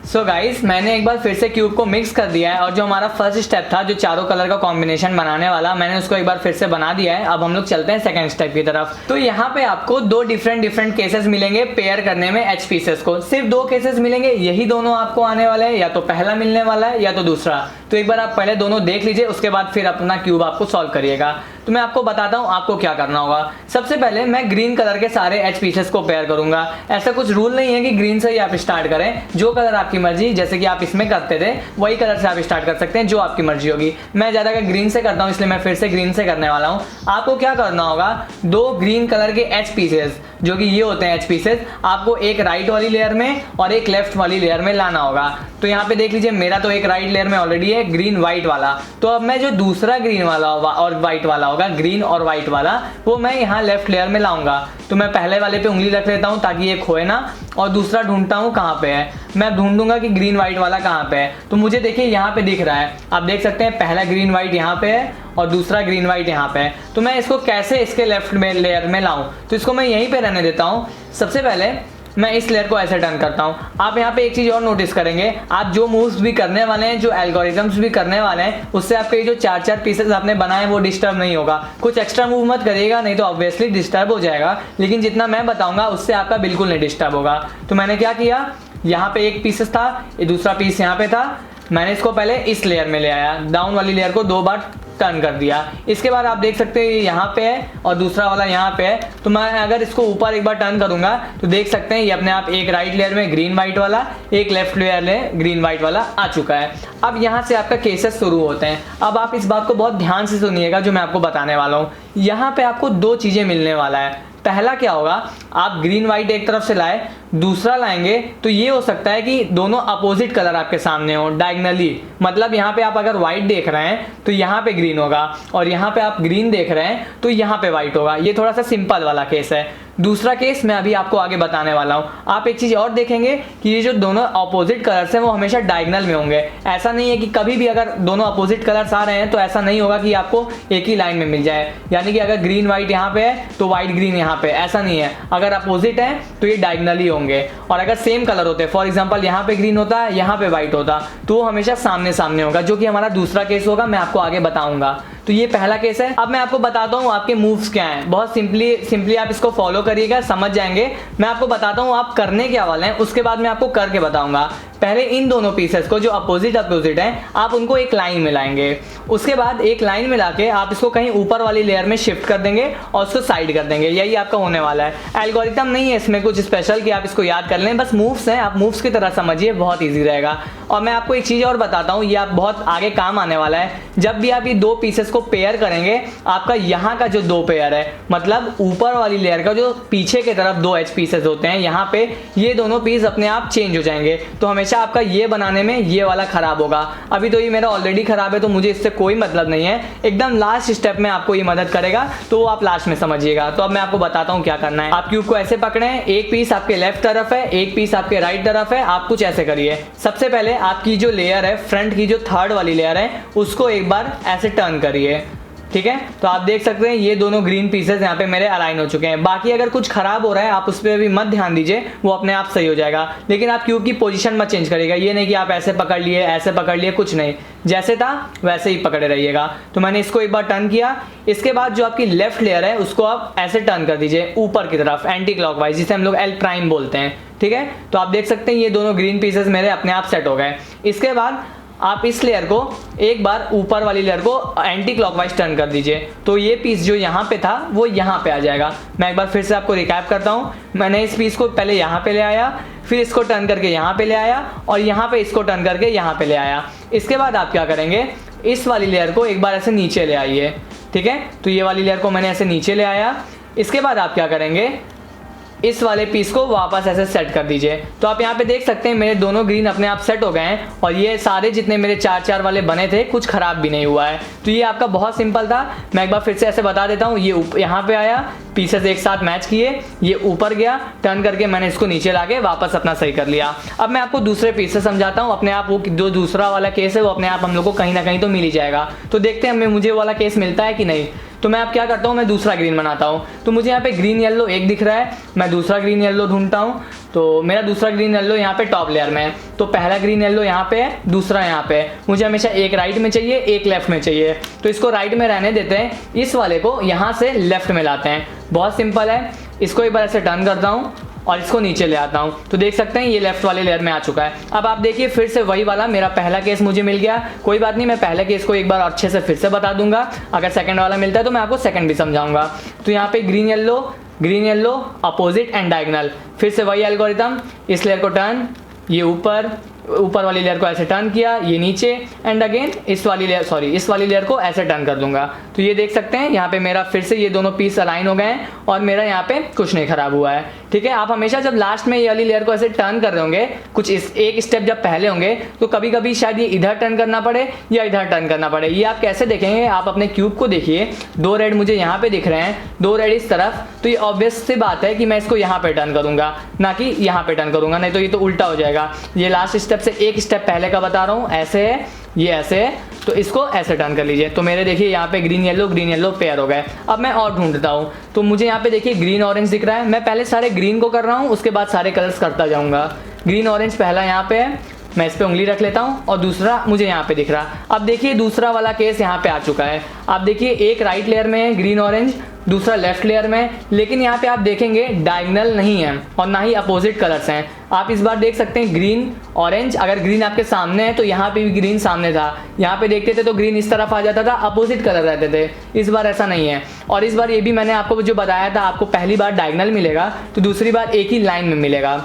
सो गाइस, मैंने एक बार फिर से क्यूब को मिक्स कर दिया है और जो हमारा फर्स्ट स्टेप था जो चारों कलर का कॉम्बिनेशन बनाने वाला, मैंने उसको एक बार फिर से बना दिया है। अब हम लोग चलते हैं सेकंड स्टेप की तरफ। तो यहाँ पे आपको 2 डिफरेंट केसेस मिलेंगे पेयर करने में एच पीसेस को। सिर्फ 2 केसेस मिलेंगे, यही दोनों आपको आने वाले हैं, या तो पहला मिलने वाला है या तो दूसरा। तो एक बार आप पहले दोनों देख लीजिए, उसके बाद फिर अपना क्यूब आपको सॉल्व करिएगा। तो मैं आपको बताता हूँ आपको क्या करना होगा। सबसे पहले मैं ग्रीन कलर के सारे एच पीसेस को पेयर करूंगा। ऐसा कुछ रूल नहीं है कि ग्रीन से ही आप स्टार्ट करें, जो कलर आपकी मर्जी, जैसे कि आप इसमें करते थे वही कलर से आप स्टार्ट कर सकते हैं, जो आपकी मर्जी होगी। मैं ज़्यादा ग्रीन से करता हूँ इसलिए मैं फिर से ग्रीन से करने वाला हूँ। आपको क्या करना होगा, 2 ग्रीन कलर के एच पीसेस जो कि ये होते हैं एच पीसेस, आपको एक राइट वाली लेयर में और एक लेफ्ट वाली लेयर में लाना होगा। तो यहाँ पे देख लीजिए मेरा तो एक राइट लेयर में ऑलरेडी है ग्रीन व्हाइट वाला, तो अब मैं जो दूसरा ग्रीन वाला और व्हाइट वाला होगा, ग्रीन और व्हाइट वाला, वो मैं यहाँ लेफ्ट लेयर में लाऊंगा। तो मैं पहले वाले पे उंगली रख लेता हूँ ताकि ये खोए ना, और दूसरा ढूंढता हूँ कहाँ पे है। मैं ढूंढूंगा कि ग्रीन व्हाइट वाला कहाँ पे है, तो मुझे देखिए यहाँ पे दिख रहा है, आप देख सकते हैं पहला ग्रीन व्हाइट यहाँ पे है और दूसरा ग्रीन व्हाइट यहाँ पे है। तो मैं इसको कैसे इसके लेफ्ट में लेयर में लाऊं, तो इसको मैं यहीं पे रहने देता हूँ। सबसे पहले मैं इस लेयर को ऐसे टर्न करता हूँ। आप यहाँ पे एक चीज़ और नोटिस करेंगे, आप जो मूव्स भी करने वाले हैं, जो एल्गोरिथम्स भी करने वाले हैं, उससे आपके जो 4-4 पीसेस आपने बनाए हैं वो डिस्टर्ब नहीं होगा। कुछ एक्स्ट्रा मूव मत करिएगा, नहीं तो ऑब्वियसली डिस्टर्ब हो जाएगा, लेकिन जितना मैं बताऊंगा उससे आपका बिल्कुल नहीं डिस्टर्ब होगा। तो मैंने क्या किया, यहाँ पे एक पीसेस था, ये दूसरा पीस यहाँ पे था, मैंने इसको पहले इस लेयर में ले आया, डाउन वाली लेयर को 2 बार टर्न कर दिया। इसके बाद आप देख सकते हैं ये यहाँ पे है और दूसरा वाला यहाँ पे है। तो मैं अगर इसको ऊपर एक बार टर्न करूंगा तो देख सकते हैं ये अपने आप एक राइट लेयर में ग्रीन व्हाइट वाला, एक लेफ्ट लेयर में ग्रीन व्हाइट वाला आ चुका है। अब यहाँ से आपका केसेस शुरू होते हैं। अब आप इस बात को बहुत ध्यान से सुनिएगा जो मैं आपको बताने वाला हूँ। यहाँ पे आपको 2 चीजें मिलने वाला है। पहला क्या होगा, आप ग्रीन व्हाइट एक तरफ से लाए, दूसरा लाएंगे तो ये हो सकता है कि दोनों अपोजिट कलर आपके सामने हो डायगनली। मतलब यहाँ पे आप अगर व्हाइट देख रहे हैं तो यहाँ पे ग्रीन होगा, और यहाँ पे आप ग्रीन देख रहे हैं तो यहाँ पे व्हाइट होगा। ये थोड़ा सा सिंपल वाला केस है। दूसरा केस मैं अभी आपको आगे बताने वाला हूँ। आप एक चीज और देखेंगे कि ये जो दोनों अपोजिट कलर्स हैं वो हमेशा डायगोनल में होंगे। ऐसा नहीं है कि कभी भी अगर दोनों अपोजिट कलर्स आ रहे हैं तो ऐसा नहीं होगा कि आपको एक ही लाइन में मिल जाए, यानी कि अगर ग्रीन व्हाइट यहाँ पे है तो व्हाइट ग्रीन यहाँ पे, ऐसा नहीं है। अगर अपोजिट है तो ये डायगोनली होंगे, और अगर सेम कलर होते, फॉर एग्जाम्पल यहाँ पे ग्रीन होता है, यहाँ पे व्हाइट होता, तो वो हमेशा सामने सामने होगा, जो कि हमारा दूसरा केस होगा, मैं आपको आगे बताऊंगा। तो ये पहला केस है। अब मैं आपको बताता हूँ आपके मूव्स क्या हैं। बहुत सिंपली आप इसको फॉलो करिएगा, समझ जाएंगे। मैं आपको बताता हूँ आप करने क्या वाले हैं, उसके बाद मैं आपको करके बताऊंगा। पहले इन दोनों पीसेस को जो अपोजिट हैं आप उनको एक लाइन में लाएंगे। उसके बाद एक लाइन में लाके आप इसको कहीं ऊपर वाली लेयर में शिफ्ट कर देंगे और उसको साइड कर देंगे। यही आपका होने वाला है। एल्गोरिथम नहीं है इसमें कुछ स्पेशल कि आप इसको याद कर लें, बस मूव्स हैं, आप मूव्स की तरह समझिए, बहुत ईजी रहेगा। और मैं आपको एक चीज़ और बताता हूँ, ये आप बहुत आगे काम आने वाला है। जब भी आप ये 2 पीसेस को पेयर करेंगे, आपका यहाँ का जो 2 पेयर है, मतलब ऊपर वाली लेयर का जो पीछे की तरफ 2 एच पीसेस होते हैं, यहाँ पे ये दोनों पीस अपने आप चेंज हो जाएंगे। तो हमेशा आपका ये बनाने में ये वाला खराब होगा। अभी तो ये मेरा ऑलरेडी खराब है तो मुझे इससे कोई मतलब नहीं है। एकदम लास्ट स्टेप में आपको ये मदद करेगा, तो वो आप लास्ट में समझिएगा। तो अब मैं आपको बताता हूँ क्या करना है। आप क्यूब को ऐसे पकड़े, एक पीस आपके लेफ्ट तरफ है, एक पीस आपके राइट तरफ है। आप कुछ ऐसे करिए। सबसे पहले आपकी जो लेयर है, फ्रंट की जो 3rd वाली लेयर है, उसको एक बार ऐसे टर्न करिए, ठीक है। तो आप देख सकते हैं ये दोनों ग्रीन पीसेस यहाँ पे मेरे अलाइन हो चुके हैं। बाकी अगर कुछ खराब हो रहा है आप उस पर भी मत ध्यान दीजिए, वो अपने आप सही हो जाएगा। लेकिन आप क्यूब की पोजीशन मत चेंज करिएगा। ये नहीं कि आप ऐसे पकड़ लिए, ऐसे पकड़ लिए, कुछ नहीं, जैसे था वैसे ही पकड़े रहिएगा। तो मैंने इसको एक बार टर्न किया। इसके बाद जो आपकी लेफ्ट लेयर है उसको आप ऐसे टर्न कर दीजिए ऊपर की तरफ, एंटी क्लॉकवाइज, जिसे हम लोग एल प्राइम बोलते हैं, ठीक है। तो आप देख सकते हैं ये दोनों ग्रीन पीसेस मेरे अपने आप सेट हो गए। इसके बाद आप इस लेयर को एक बार ऊपर वाली लेयर को एंटी क्लॉकवाइज टर्न कर दीजिए, तो ये पीस जो यहाँ पे था वो यहाँ पे आ जाएगा। मैं एक बार फिर से आपको रिकैप करता हूँ। मैंने इस पीस को पहले यहाँ पे ले आया, फिर इसको टर्न करके यहाँ पे ले आया, और यहाँ पे इसको टर्न करके यहाँ पे ले आया। इसके बाद आप क्या करेंगे, इस वाली लेयर को एक बार ऐसे नीचे ले आइए, ठीक है। तो ये वाली लेयर को मैंने ऐसे नीचे ले आया। इसके बाद आप क्या करेंगे, इस वाले पीस को वापस ऐसे सेट कर दीजिए। तो आप यहाँ पे देख सकते हैं मेरे दोनों ग्रीन अपने आप सेट हो गए हैं, और ये सारे जितने मेरे 4-4 वाले बने थे कुछ खराब भी नहीं हुआ है। तो ये आपका बहुत सिंपल था। मैं एक बार फिर से ऐसे बता देता हूँ। ये यहाँ पे आया, पीसेस एक साथ मैच किए, ये ऊपर गया, टर्न करके मैंने इसको नीचे लाके वापस अपना सही कर लिया। अब मैं आपको दूसरे पीस से समझाता हूँ। अपने आप वो जो दूसरा वाला केस है वो अपने आप हम लोग को कहीं ना कहीं तो मिल ही जाएगा। तो देखते हैं मुझे वाला केस मिलता है कि नहीं। तो मैं अब क्या करता हूँ, मैं दूसरा ग्रीन बनाता हूँ। तो मुझे यहाँ पे ग्रीन येलो एक दिख रहा है, मैं दूसरा ग्रीन येलो ढूंढता हूँ। तो मेरा दूसरा ग्रीन येलो यहाँ पे टॉप लेयर में है। तो पहला ग्रीन येलो यहाँ पे है, दूसरा यहाँ पे है। मुझे हमेशा एक राइट में चाहिए, एक लेफ्ट में चाहिए। तो इसको राइट में रहने देते हैं, इस वाले को यहाँ से लेफ्ट में लाते हैं। बहुत सिंपल है। इसको एक बार ऐसे टर्न करता हूँ और इसको नीचे ले आता हूँ, तो देख सकते हैं ये लेफ्ट वाले लेयर में आ चुका है। अब आप देखिए फिर से वही वाला मेरा पहला केस मुझे मिल गया। कोई बात नहीं, मैं पहले केस को एक बार अच्छे से फिर से बता दूंगा। अगर सेकंड वाला मिलता है तो मैं आपको सेकंड भी समझाऊंगा। तो यहाँ पे green yellow opposite and diagonal, फिर से वही एल्गोरिथम, इस लेयर को टर्न, ये ऊपर वाली लेयर को ऐसे टर्न किया, ये नीचे, एंड अगेन इस वाली लेयर को ऐसे टर्न कर दूंगा। तो ये देख सकते हैं यहाँ पे मेरा फिर से ये दोनों पीस अलाइन हो गए हैं और मेरा यहाँ पे कुछ नहीं खराब हुआ है। ठीक है, आप हमेशा जब लास्ट में ये वाली लेयर को ऐसे टर्न कर रहे होंगे, कुछ एक स्टेप जब पहले होंगे, तो कभी कभी शायद ये इधर टर्न करना पड़े या इधर टर्न करना पड़े। ये आप कैसे देखेंगे, आप अपने क्यूब को देखिए, 2 रेड मुझे यहाँ पे दिख रहे हैं, 2 रेड इस तरफ, तो ये ऑब्वियस सी बात है कि मैं इसको यहाँ पे टर्न करूंगा, ना कि यहाँ पे टर्न करूंगा, नहीं तो ये तो उल्टा हो जाएगा। ये लास्ट स्टेप से एक स्टेप पहले का बता रहा हूँ, ऐसे है, ये ऐसे है, तो इसको ऐसे टर्न कर लीजिए। तो मेरे देखिए यहाँ पे ग्रीन येलो पेयर हो गए। अब मैं और ढूंढता हूँ, तो मुझे यहाँ पे देखिए ग्रीन ऑरेंज दिख रहा है। मैं पहले सारे ग्रीन को कर रहा हूँ, उसके बाद सारे कलर्स करता जाऊँगा। ग्रीन ऑरेंज पहला यहाँ पे है, मैं इस पे उंगली रख लेता हूँ, और दूसरा मुझे यहाँ पे दिख रहा। अब देखिए दूसरा वाला केस यहाँ पे आ चुका है। आप देखिए एक राइट लेयर में है ग्रीन ऑरेंज, दूसरा लेफ्ट लेयर में, लेकिन यहाँ पे आप देखेंगे डायगोनल नहीं है और ना ही अपोजिट कलर्स हैं। आप इस बार देख सकते हैं ग्रीन ऑरेंज, अगर ग्रीन आपके सामने है तो यहाँ पे भी ग्रीन सामने था, यहाँ पे देखते थे तो ग्रीन इस तरफ आ जाता था, अपोजिट कलर रहते थे। इस बार ऐसा नहीं है। और इस बार ये भी मैंने आपको जो बताया था, आपको पहली बार डायगोनल मिलेगा तो दूसरी बार एक ही लाइन में मिलेगा।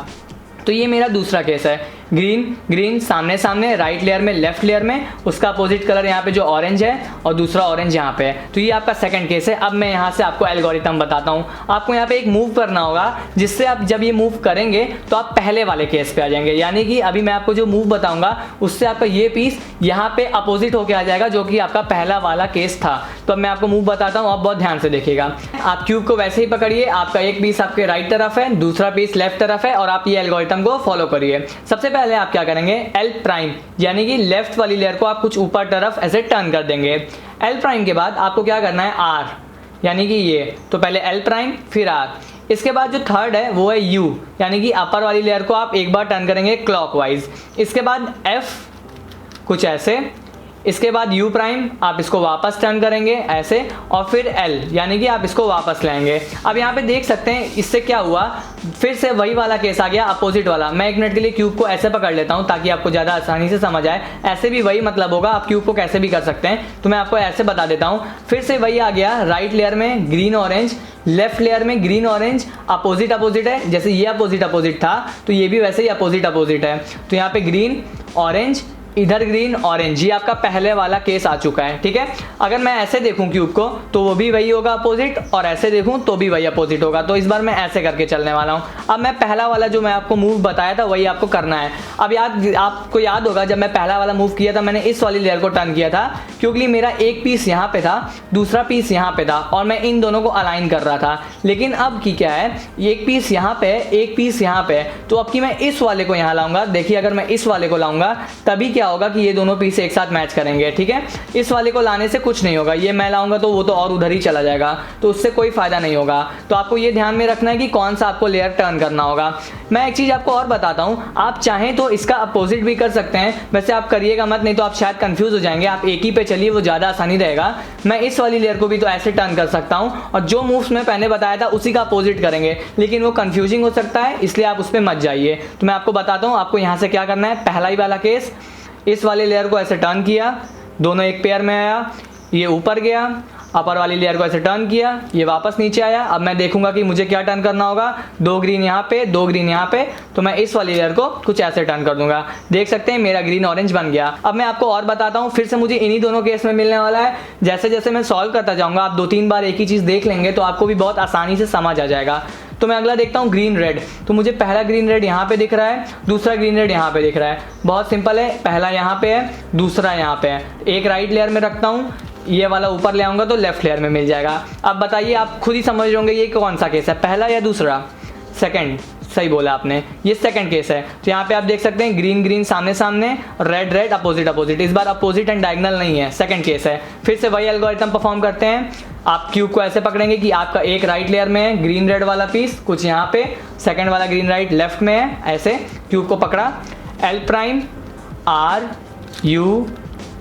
तो ये मेरा दूसरा केस है, ग्रीन सामने सामने, राइट लेयर में लेफ्ट लेयर में, उसका अपोजिट कलर यहाँ पे जो ऑरेंज है और दूसरा ऑरेंज यहाँ पे है। तो ये आपका सेकंड केस है। अब मैं यहाँ से आपको एल्गोरिथम बताता हूँ। आपको यहाँ पे एक मूव करना होगा, जिससे आप जब ये मूव करेंगे तो आप पहले वाले केस पे आ जाएंगे। यानी कि अभी मैं आपको जो मूव बताऊंगा उससे आपका ये पीस यहाँ पे अपोजिट होके आ जाएगा, जो कि आपका पहला वाला केस था। तो अब मैं आपको मूव बताता हूँ, आप बहुत ध्यान से देखिएगा। आप क्यूब को वैसे ही पकड़िए, आपका एक पीस आपके राइट तरफ है, दूसरा पीस लेफ्ट तरफ है, और आप ये एल्गोरिथम को फॉलो करिए। सबसे पहले आप क्या करेंगे, एल प्राइम यानी कि लेफ्ट वाली लेयर को आप कुछ ऊपर तरफ ऐसे टर्न कर देंगे। एल प्राइम के बाद आपको क्या करना है, आर यानी कि ये, तो पहले एल प्राइम फिर आर। इसके बाद जो थर्ड है वो है यू, यानी कि अपर वाली लेयर को आप एक बार टर्न करेंगे क्लॉकवाइज। इसके बाद एफ कुछ ऐसे, इसके बाद यू प्राइम आप इसको वापस टर्न करेंगे ऐसे, और फिर एल यानी कि आप इसको वापस लाएंगे। अब यहाँ पे देख सकते हैं इससे क्या हुआ, फिर से वही वाला केस आ गया, अपोजिट वाला। मैं 1 मिनट के लिए क्यूब को ऐसे पकड़ लेता हूँ ताकि आपको ज़्यादा आसानी से समझ आए। ऐसे भी वही मतलब होगा, आप क्यूब को कैसे भी कर सकते हैं, तो मैं आपको ऐसे बता देता हूँ। फिर से वही आ गया, राइट लेयर में ग्रीन ऑरेंज, लेफ्ट लेयर में ग्रीन ऑरेंज, अपोजिट है। जैसे ये अपोजिट था तो ये भी वैसे ही अपोजिट है। तो यहाँ पे ग्रीन ऑरेंज, इधर ग्रीन ऑरेंज, ये आपका पहले वाला केस आ चुका है। ठीक है, अगर मैं ऐसे देखूं क्यूब को तो वो भी वही होगा अपोजिट, और ऐसे देखूं तो भी वही अपोजिट होगा। तो इस बार मैं ऐसे करके चलने वाला हूं। अब मैं पहला वाला जो मैं आपको मूव बताया था वही आपको करना है। अब आपको याद होगा जब मैं पहला वाला मूव किया था, मैंने इस वाली लेयर को टर्न किया था, क्योंकि मेरा एक पीस यहाँ पे था, दूसरा पीस यहाँ पे था, और मैं इन दोनों को अलाइन कर रहा था। लेकिन अब की क्या है, एक पीस यहाँ पे, एक पीस यहाँ पे, तो अब की मैं इस वाले को यहाँ लाऊंगा। देखिए अगर मैं इस वाले को लाऊंगा तभी क्या होगा कि ये दोनों पीस एक साथ मैच करेंगे। ठीक है, इस वाले को लाने से कुछ नहीं होगा, ये मैं लाऊंगा तो वो तो और उधर ही चला जाएगा, तो उससे कोई फायदा नहीं होगा। तो आपको ये ध्यान में रखना है कि कौन सा आपको लेयर टर्न करना होगा। मैं एक चीज आपको और बताता हूँ, आप चाहें तो इसका अपोजिट भी कर सकते हैं, वैसे आप करिएगा मत, नहीं तो आप शायद कंफ्यूज हो जाएंगे। आप एक ही पे चलिए, वो ज्यादा आसानी रहेगा। मैं इस वाली लेयर को भी तो ऐसे टर्न कर सकता हूँ, और जो मूव्स मैं पहले बताया था उसी का अपोजिट करेंगे, लेकिन वो कंफ्यूजिंग हो सकता है, इसलिए आप उस पर मत जाइए। तो मैं आपको बताता हूँ आपको यहाँ से क्या करना है। पहला ही वाला केस, इस वाले लेयर को ऐसे टर्न किया, दोनों एक पेयर में आया, ये ऊपर गया, अपर वाली लेयर को ऐसे टर्न किया, ये वापस नीचे आया। अब मैं देखूंगा कि मुझे क्या टर्न करना होगा, 2 ग्रीन यहाँ पे, 2 ग्रीन यहाँ पे, तो मैं इस वाली लेयर को कुछ ऐसे टर्न कर दूंगा। देख सकते हैं मेरा ग्रीन ऑरेंज बन गया। अब मैं आपको और बताता हूँ, फिर से मुझे इन्हीं दोनों केस में मिलने वाला है। जैसे जैसे मैं सॉल्व करता जाऊंगा, आप 2-3 बार एक ही चीज़ देख लेंगे तो आपको भी बहुत आसानी से समझ आ जाएगा। तो मैं अगला देखता हूँ ग्रीन रेड। तो मुझे पहला ग्रीन रेड यहाँ पे दिख रहा है, दूसरा ग्रीन रेड यहाँ पे दिख रहा है। बहुत सिंपल है, पहला यहाँ पे है, दूसरा यहाँ पे है। एक राइट लेयर में रखता हूँ, ये वाला ऊपर ले आऊंगा तो लेफ्ट लेयर में मिल जाएगा। अब बताइए, आप खुद ही समझ होंगे ये कौन सा केस है, पहला या दूसरा? सेकंड, सही बोला आपने, ये सेकंड केस है। तो यहाँ पे आप देख सकते हैं ग्रीन ग्रीन सामने सामने, रेड रेड अपोजिट। इस बार अपोजिट एंड डायगोनल नहीं है, सेकंड केस है। फिर से वही एल्गोरिथम परफॉर्म करते हैं। आप क्यूब को ऐसे पकड़ेंगे कि आपका एक राइट लेयर में है ग्रीन रेड वाला पीस, कुछ यहाँ पे, सेकंड वाला ग्रीन राइट लेफ्ट में है, ऐसे क्यूब को पकड़ा, L prime, R, U,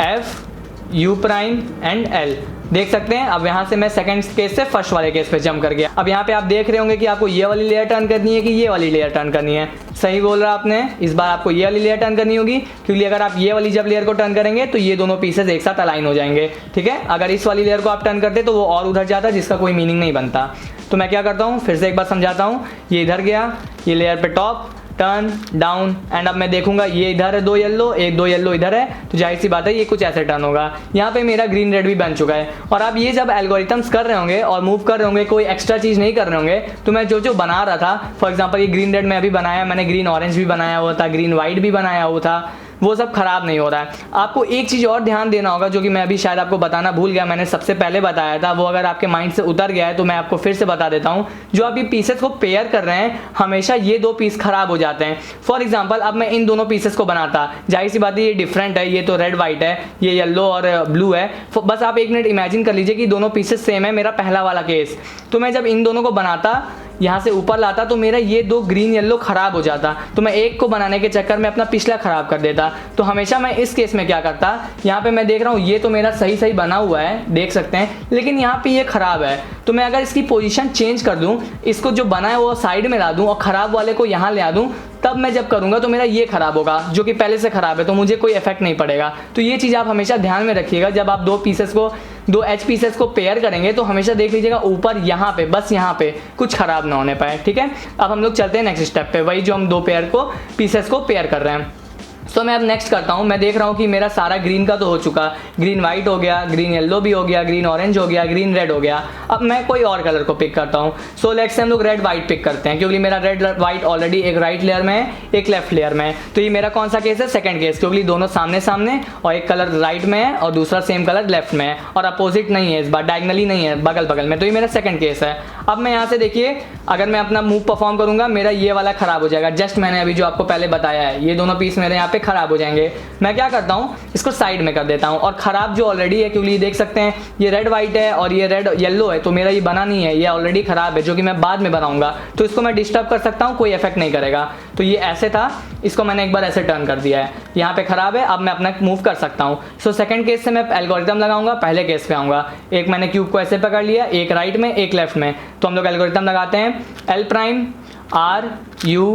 F, U prime and L. देख सकते हैं। अब यहाँ से मैं सेकंड केस से फर्स्ट वाले केस पे जंप कर गया। अब यहाँ पे आप देख रहे होंगे कि आपको ये वाली लेयर टर्न करनी है कि ये वाली लेयर टर्न करनी है। सही बोल रहा आपने, इस बार आपको ये वाली लेयर टर्न करनी होगी, क्योंकि अगर आप ये वाली जब लेयर को टर्न करेंगे तो ये दोनों पीसेस एक साथ अलाइन हो जाएंगे, ठीक है। अगर इस वाली लेयर को आप टर्न करते तो वो और उधर जाता, जिसका कोई मीनिंग नहीं बनता। तो मैं क्या करता हूँ, फिर से एक बार समझाता हूँ। ये इधर गया, ये लेयर पे टॉप, टर्न डाउन, एंड अब मैं देखूंगा ये इधर है 2 येलो, एक 2 येलो इधर है, तो जाहिर सी बात है ये कुछ ऐसे टर्न होगा। यहाँ पे मेरा ग्रीन रेड भी बन चुका है। और आप ये जब एल्गोरिथम्स कर रहे होंगे और मूव कर रहे होंगे, कोई एक्स्ट्रा चीज़ नहीं कर रहे होंगे, तो मैं जो बना रहा था, फॉर एग्जाम्पल ये ग्रीन रेड में अभी बनाया, मैंने ग्रीन ऑरेंज भी बनाया हुआ था, ग्रीन वाइट भी बनाया हुआ था, वो सब खराब नहीं हो रहा है। आपको एक चीज़ और ध्यान देना होगा, जो कि मैं अभी शायद आपको बताना भूल गया, मैंने सबसे पहले बताया था, वो अगर आपके माइंड से उतर गया है तो मैं आपको फिर से बता देता हूँ। जो आप ये पीसेस को पेयर कर रहे हैं, हमेशा ये 2 पीस खराब हो जाते हैं। फॉर एग्जाम्पल अब मैं इन दोनों पीसेस को बनाता, जाहिर सी बात है ये डिफरेंट है, ये तो रेड वाइट है, ये येलो और ब्लू है। बस आप 1 मिनट इमेजिन कर लीजिए कि दोनों पीसेस सेम है, मेरा पहला वाला केस। तो मैं जब इन दोनों को बनाता, यहाँ से ऊपर लाता, तो मेरा ये 2 ग्रीन येलो खराब हो जाता, तो मैं एक को बनाने के चक्कर में अपना पिछला खराब कर देता। तो हमेशा मैं इस केस में क्या करता, यहाँ पे मैं देख रहा हूँ ये तो मेरा सही सही बना हुआ है, देख सकते हैं, लेकिन यहाँ पे ये खराब है। तो मैं अगर इसकी पोजीशन चेंज कर दूँ, इसको जो बना है वो साइड में ला दूँ और खराब वाले को यहाँ ले आ दूँ, तब मैं जब करूँगा तो मेरा ये खराब होगा, जो कि पहले से खराब है, तो मुझे कोई इफेक्ट नहीं पड़ेगा। तो ये चीज़ आप हमेशा ध्यान में रखिएगा। जब आप 2 एच पीसेस को पेयर करेंगे तो हमेशा देख लीजिएगा ऊपर यहाँ पे, बस यहाँ पे कुछ खराब ना होने पाए, ठीक है। अब हम लोग चलते हैं नेक्स्ट स्टेप पे, वही जो हम 2 पीसेस को पेयर कर रहे हैं। तो मैं अब नेक्स्ट करता हूँ। मैं देख रहा हूँ कि मेरा सारा ग्रीन का तो हो चुका, ग्रीन वाइट हो गया, ग्रीन येलो भी हो गया, ग्रीन ऑरेंज हो गया, ग्रीन रेड हो गया। अब मैं कोई और कलर को पिक करता हूँ। सो लेट्स से हम लोग रेड वाइट पिक करते हैं, क्योंकि मेरा रेड वाइट ऑलरेडी एक राइट लेयर में है, एक लेफ्ट लेयर में है। तो ये मेरा कौन सा केस है, सेकंड केस, क्योंकि दोनों सामने सामने और एक कलर राइट में है और दूसरा सेम कलर लेफ्ट में है, और अपोजिट नहीं है, इस बार डायगनली नहीं है, बगल बगल में। तो ये मेरा सेकंड केस है। अब मैं यहाँ से देखिए, अगर मैं अपना मूव परफॉर्म करूंगा, मेरा ये वाला खराब हो जाएगा। जस्ट मैंने अभी जो आपको पहले बताया है, ये दोनों पीस मेरे यहाँ पे खराब हो जाएंगे। मैं क्या करता हूँ, इसको साइड में कर देता हूँ, और खराब जो ऑलरेडी है, क्योंकि ये देख सकते हैं ये रेड वाइट है और ये रेड येलो है, तो मेरा ये बना नहीं है, ये ऑलरेडी खराब है, जो कि मैं बाद में बनाऊंगा, तो इसको मैं डिस्टर्ब कर सकता हूँ, कोई इफेक्ट नहीं करेगा। तो ये ऐसे था, इसको मैंने एक बार ऐसे टर्न कर दिया है, यहाँ पे खराब है, अब मैं अपना मूव कर सकता हूँ। सो सेकंड केस से मैं एल्गोरिथम लगाऊंगा, पहले केस पे आऊंगा। एक मैंने क्यूब को ऐसे पकड़ लिया, एक राइट में एक लेफ्ट में, तो हम लोग एल्गोरिथम लगाते हैं L prime R U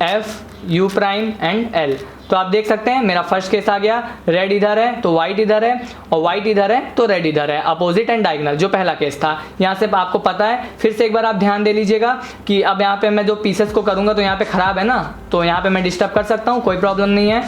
F U prime and L। तो आप देख सकते हैं मेरा फर्स्ट केस आ गया, रेड इधर है तो वाइट इधर है, और वाइट इधर है तो रेड इधर है, अपोजिट एंड डायगोनल, जो पहला केस था। यहाँ से आपको पता है, फिर से एक बार आप ध्यान दे लीजिएगा कि अब यहाँ पे मैं जो पीसेस को करूँगा तो यहाँ पे खराब है ना, तो यहाँ पे मैं डिस्टर्ब कर सकता हूँ, कोई प्रॉब्लम नहीं है।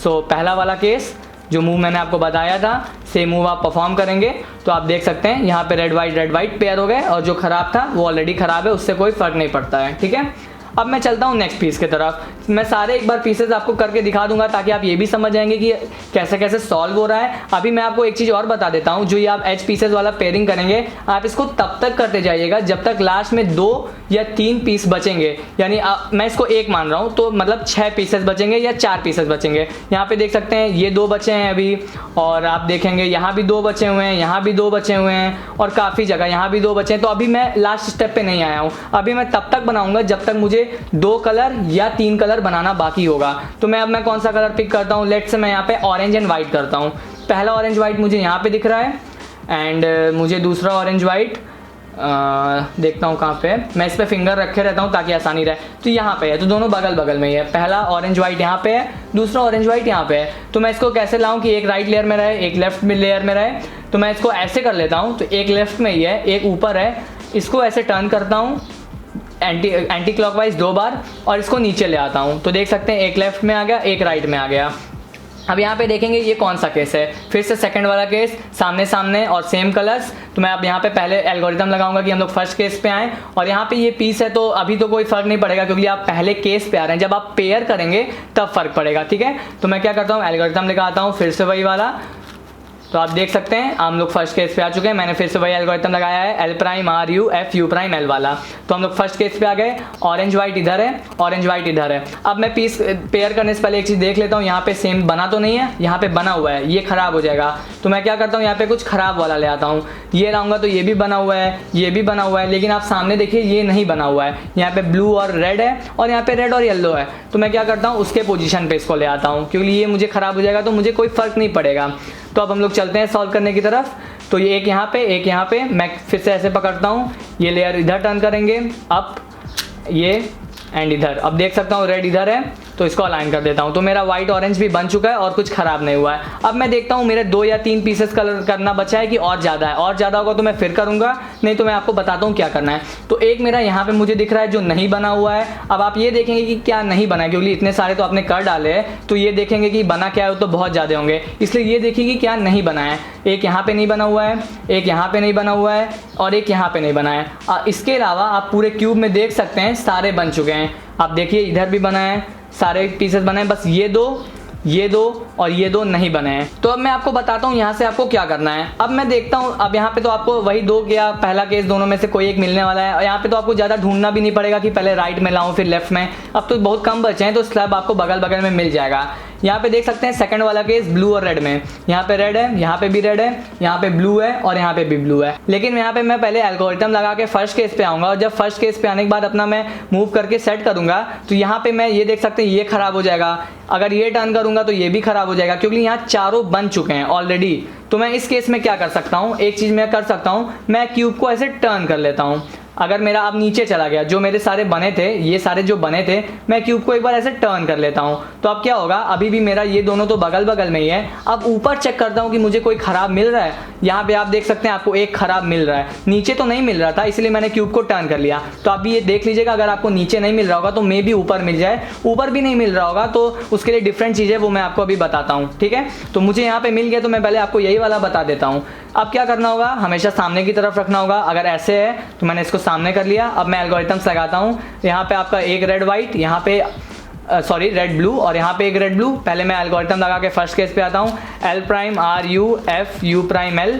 सो पहला वाला केस जो मूव मैंने आपको बताया था, सेम मूव आप परफॉर्म करेंगे तो आप देख सकते हैं यहाँ पे रेड वाइट पेयर हो गए, और जो खराब था वो ऑलरेडी खराब है, उससे कोई फर्क नहीं पड़ता है, ठीक है। अब मैं चलता हूँ नेक्स्ट पीस की तरफ। मैं सारे एक बार पीसेस आपको करके दिखा दूंगा, ताकि आप ये भी समझ जाएंगे कि कैसे कैसे सॉल्व हो रहा है। अभी मैं आपको एक चीज़ और बता देता हूँ, जो ये आप एच पीसेस वाला पेयरिंग करेंगे, आप इसको तब तक करते जाइएगा जब तक लास्ट में 2 या 3 पीस बचेंगे। यानी मैं इसको 1 मान रहा हूँ, तो मतलब 6 पीसेस बचेंगे या 4 पीसेस बचेंगे। यहाँ पे देख सकते हैं ये 2 बचे हैं अभी, और आप देखेंगे यहाँ भी 2 बचे हुए हैं, यहाँ भी 2 बचे हुए हैं, और काफ़ी जगह यहाँ भी 2 बचे हैं। तो अभी मैं लास्ट स्टेप पे नहीं आया हूँ, अभी मैं तब तक बनाऊंगा जब तक मुझे 2 कलर या 3 कलर बनाना बाकी होगा। तो मैं कौन सा कलर पिक करता हूँ, लेट्स से मैं यहाँ पे ऑरेंज एंड वाइट करता हूँ। पहला ऑरेंज वाइट मुझे यहाँ पे दिख रहा है, एंड मुझे दूसरा ऑरेंज वाइट देखता हूँ कहाँ पे है, मैं इस पे फिंगर रखे रहता हूँ ताकि आसानी रहे। तो यहाँ पे है, तो दोनों बगल बगल में ही है। पहला ऑरेंज वाइट यहाँ पे है, दूसरा ऑरेंज वाइट यहाँ पे है। तो मैं इसको कैसे लाऊं कि एक राइट लेयर में रहे, एक लेफ्ट लेयर में रहे। तो मैं इसको ऐसे कर लेता हूँ, तो एक लेफ्ट में ही है, एक ऊपर है, इसको ऐसे टर्न करता हूँ एंटी क्लॉकवाइज 2 बार, और इसको नीचे ले आता हूँ। तो देख सकते हैं एक लेफ्ट में आ गया, एक राइट में आ गया। अब यहाँ पे देखेंगे ये कौन सा केस है, फिर से सेकंड वाला केस, सामने सामने और सेम कलर्स। तो मैं अब यहाँ पे पहले एल्गोरिथम लगाऊंगा कि हम लोग फर्स्ट केस पे आएँ, और यहाँ पे ये पीस है तो अभी तो कोई फर्क नहीं पड़ेगा, क्योंकि आप पहले केस पे आ रहे हैं। जब आप पेयर करेंगे तब फर्क पड़ेगा, ठीक है। तो मैं क्या करता हूँ, एल्गोरिथम लगाता हूँ, फिर से वही वाला। तो आप देख सकते हैं हम लोग फर्स्ट केस पे आ चुके हैं, मैंने फिर से वही एल्गोरिथम लगाया है, L prime R U F U prime L वाला। तो हम लोग फर्स्ट केस पे आ गए, ऑरेंज वाइट इधर है, ऑरेंज वाइट इधर है। अब मैं पीस पेयर करने से पहले एक चीज़ देख लेता हूँ, यहाँ पे सेम बना तो नहीं है, यहाँ पे बना हुआ है, ये खराब हो जाएगा। तो मैं क्या करता हूँ, यहाँ पे कुछ खराब वाला ले आता हूँ। ये लाऊंगा तो ये भी बना हुआ है, ये भी बना हुआ है, लेकिन आप सामने देखिए ये नहीं बना हुआ है, यहाँ पे ब्लू और रेड है, और यहाँ पे रेड और येलो है। तो मैं क्या करता हूँ, उसके पोजीशन पे इसको ले आता हूँ, क्योंकि ये मुझे खराब हो जाएगा तो मुझे कोई फर्क नहीं पड़ेगा। तो अब हम लोग चलते हैं सॉल्व करने की तरफ। तो ये एक यहाँ पे, एक यहाँ पे, मैं फिर से ऐसे पकड़ता हूँ, ये लेयर इधर टर्न करेंगे अप, ये एंड इधर। अब देख सकता हूँ रेड इधर है, तो इसको अलाइन कर देता हूँ। तो मेरा वाइट ऑरेंज भी बन चुका है और कुछ खराब नहीं हुआ है। अब मैं देखता हूँ मेरे 2 या 3 पीसेस कलर करना बचा है कि और ज़्यादा है, और ज़्यादा होगा तो मैं फिर करूँगा, नहीं तो मैं आपको बताता हूँ क्या करना है। तो एक मेरा यहाँ पे मुझे दिख रहा है जो नहीं बना हुआ है। अब आप ये देखेंगे कि क्या नहीं बना है, क्योंकि इतने सारे तो आपने कर डाले हैं, तो ये देखेंगे कि बना क्या है तो बहुत ज़्यादा होंगे, इसलिए ये देखिए कि क्या नहीं बना है। एक यहाँ पे नहीं बना हुआ है, एक यहाँ पे नहीं बना हुआ है, और एक यहाँ पे नहीं बना है। इसके अलावा आप पूरे क्यूब में देख सकते हैं सारे बन चुके हैं। आप देखिए इधर भी बना है, सारे पीसेस बने हैं, बस ये दो और ये 2 नहीं बने हैं। तो अब मैं आपको बताता हूँ यहाँ से आपको क्या करना है। अब मैं देखता हूँ, अब यहाँ पे तो आपको वही 2 या पहला केस दोनों में से कोई एक मिलने वाला है, और यहाँ पे तो आपको ज़्यादा ढूंढना भी नहीं पड़ेगा कि पहले राइट में लाऊं फिर लेफ्ट में। अब तो बहुत कम बचे हैं, तो स्लैब आपको बगल बगल में मिल जाएगा। यहाँ पे देख सकते हैं सेकंड वाला केस ब्लू और रेड में, यहाँ पे रेड है, यहाँ पे भी रेड है, यहाँ पे ब्लू है और यहाँ पे भी ब्लू है। लेकिन यहाँ पे मैं पहले एल्गोरिथम लगा के फर्स्ट केस पे आऊँगा, और जब फर्स्ट केस पे आने के बाद अपना मैं मूव करके सेट करूँगा, तो यहाँ पे मैं ये देख सकते हैं ये खराब हो जाएगा। अगर ये टर्न करूँगा तो ये भी खराब हो जाएगा, क्योंकि यहाँ चारों बन चुके हैं ऑलरेडी। तो मैं इस केस में क्या कर सकता हूँ, एक चीज़ मैं कर सकता हूँ, मैं क्यूब को ऐसे टर्न कर लेता हूँ। अगर मेरा अब नीचे चला गया, जो मेरे सारे बने थे, ये सारे जो बने थे, मैं क्यूब को एक बार ऐसे टर्न कर लेता हूँ, तो अब क्या होगा, अभी भी मेरा ये दोनों तो बगल बगल में ही है। अब ऊपर चेक करता हूँ कि मुझे कोई खराब मिल रहा है। यहाँ पे आप देख सकते हैं आपको एक खराब मिल रहा है, नीचे तो नहीं मिल रहा था, इसलिए मैंने क्यूब को टर्न कर लिया। तो अभी ये देख लीजिएगा, अगर आपको नीचे नहीं मिल रहा होगा तो मे भी ऊपर मिल जाए, ऊपर भी नहीं मिल रहा होगा तो उसके लिए डिफरेंट चीज़ है, वो मैं आपको अभी बताता हूँ, ठीक है। तो मुझे यहाँ पे मिल गया, तो मैं पहले आपको यही वाला बता देता हूँ। अब क्या करना होगा, हमेशा सामने की तरफ रखना होगा। अगर ऐसे है तो मैंने इसको सामने कर लिया। अब मैं एल्गोरिथम्स लगाता हूँ। यहाँ पे आपका एक रेड वाइट, यहाँ पे सॉरी रेड ब्लू, और यहाँ पे एक रेड ब्लू। पहले मैं एल्गोरिथम लगा के फर्स्ट केस पे आता हूँ, L prime R U F U prime L,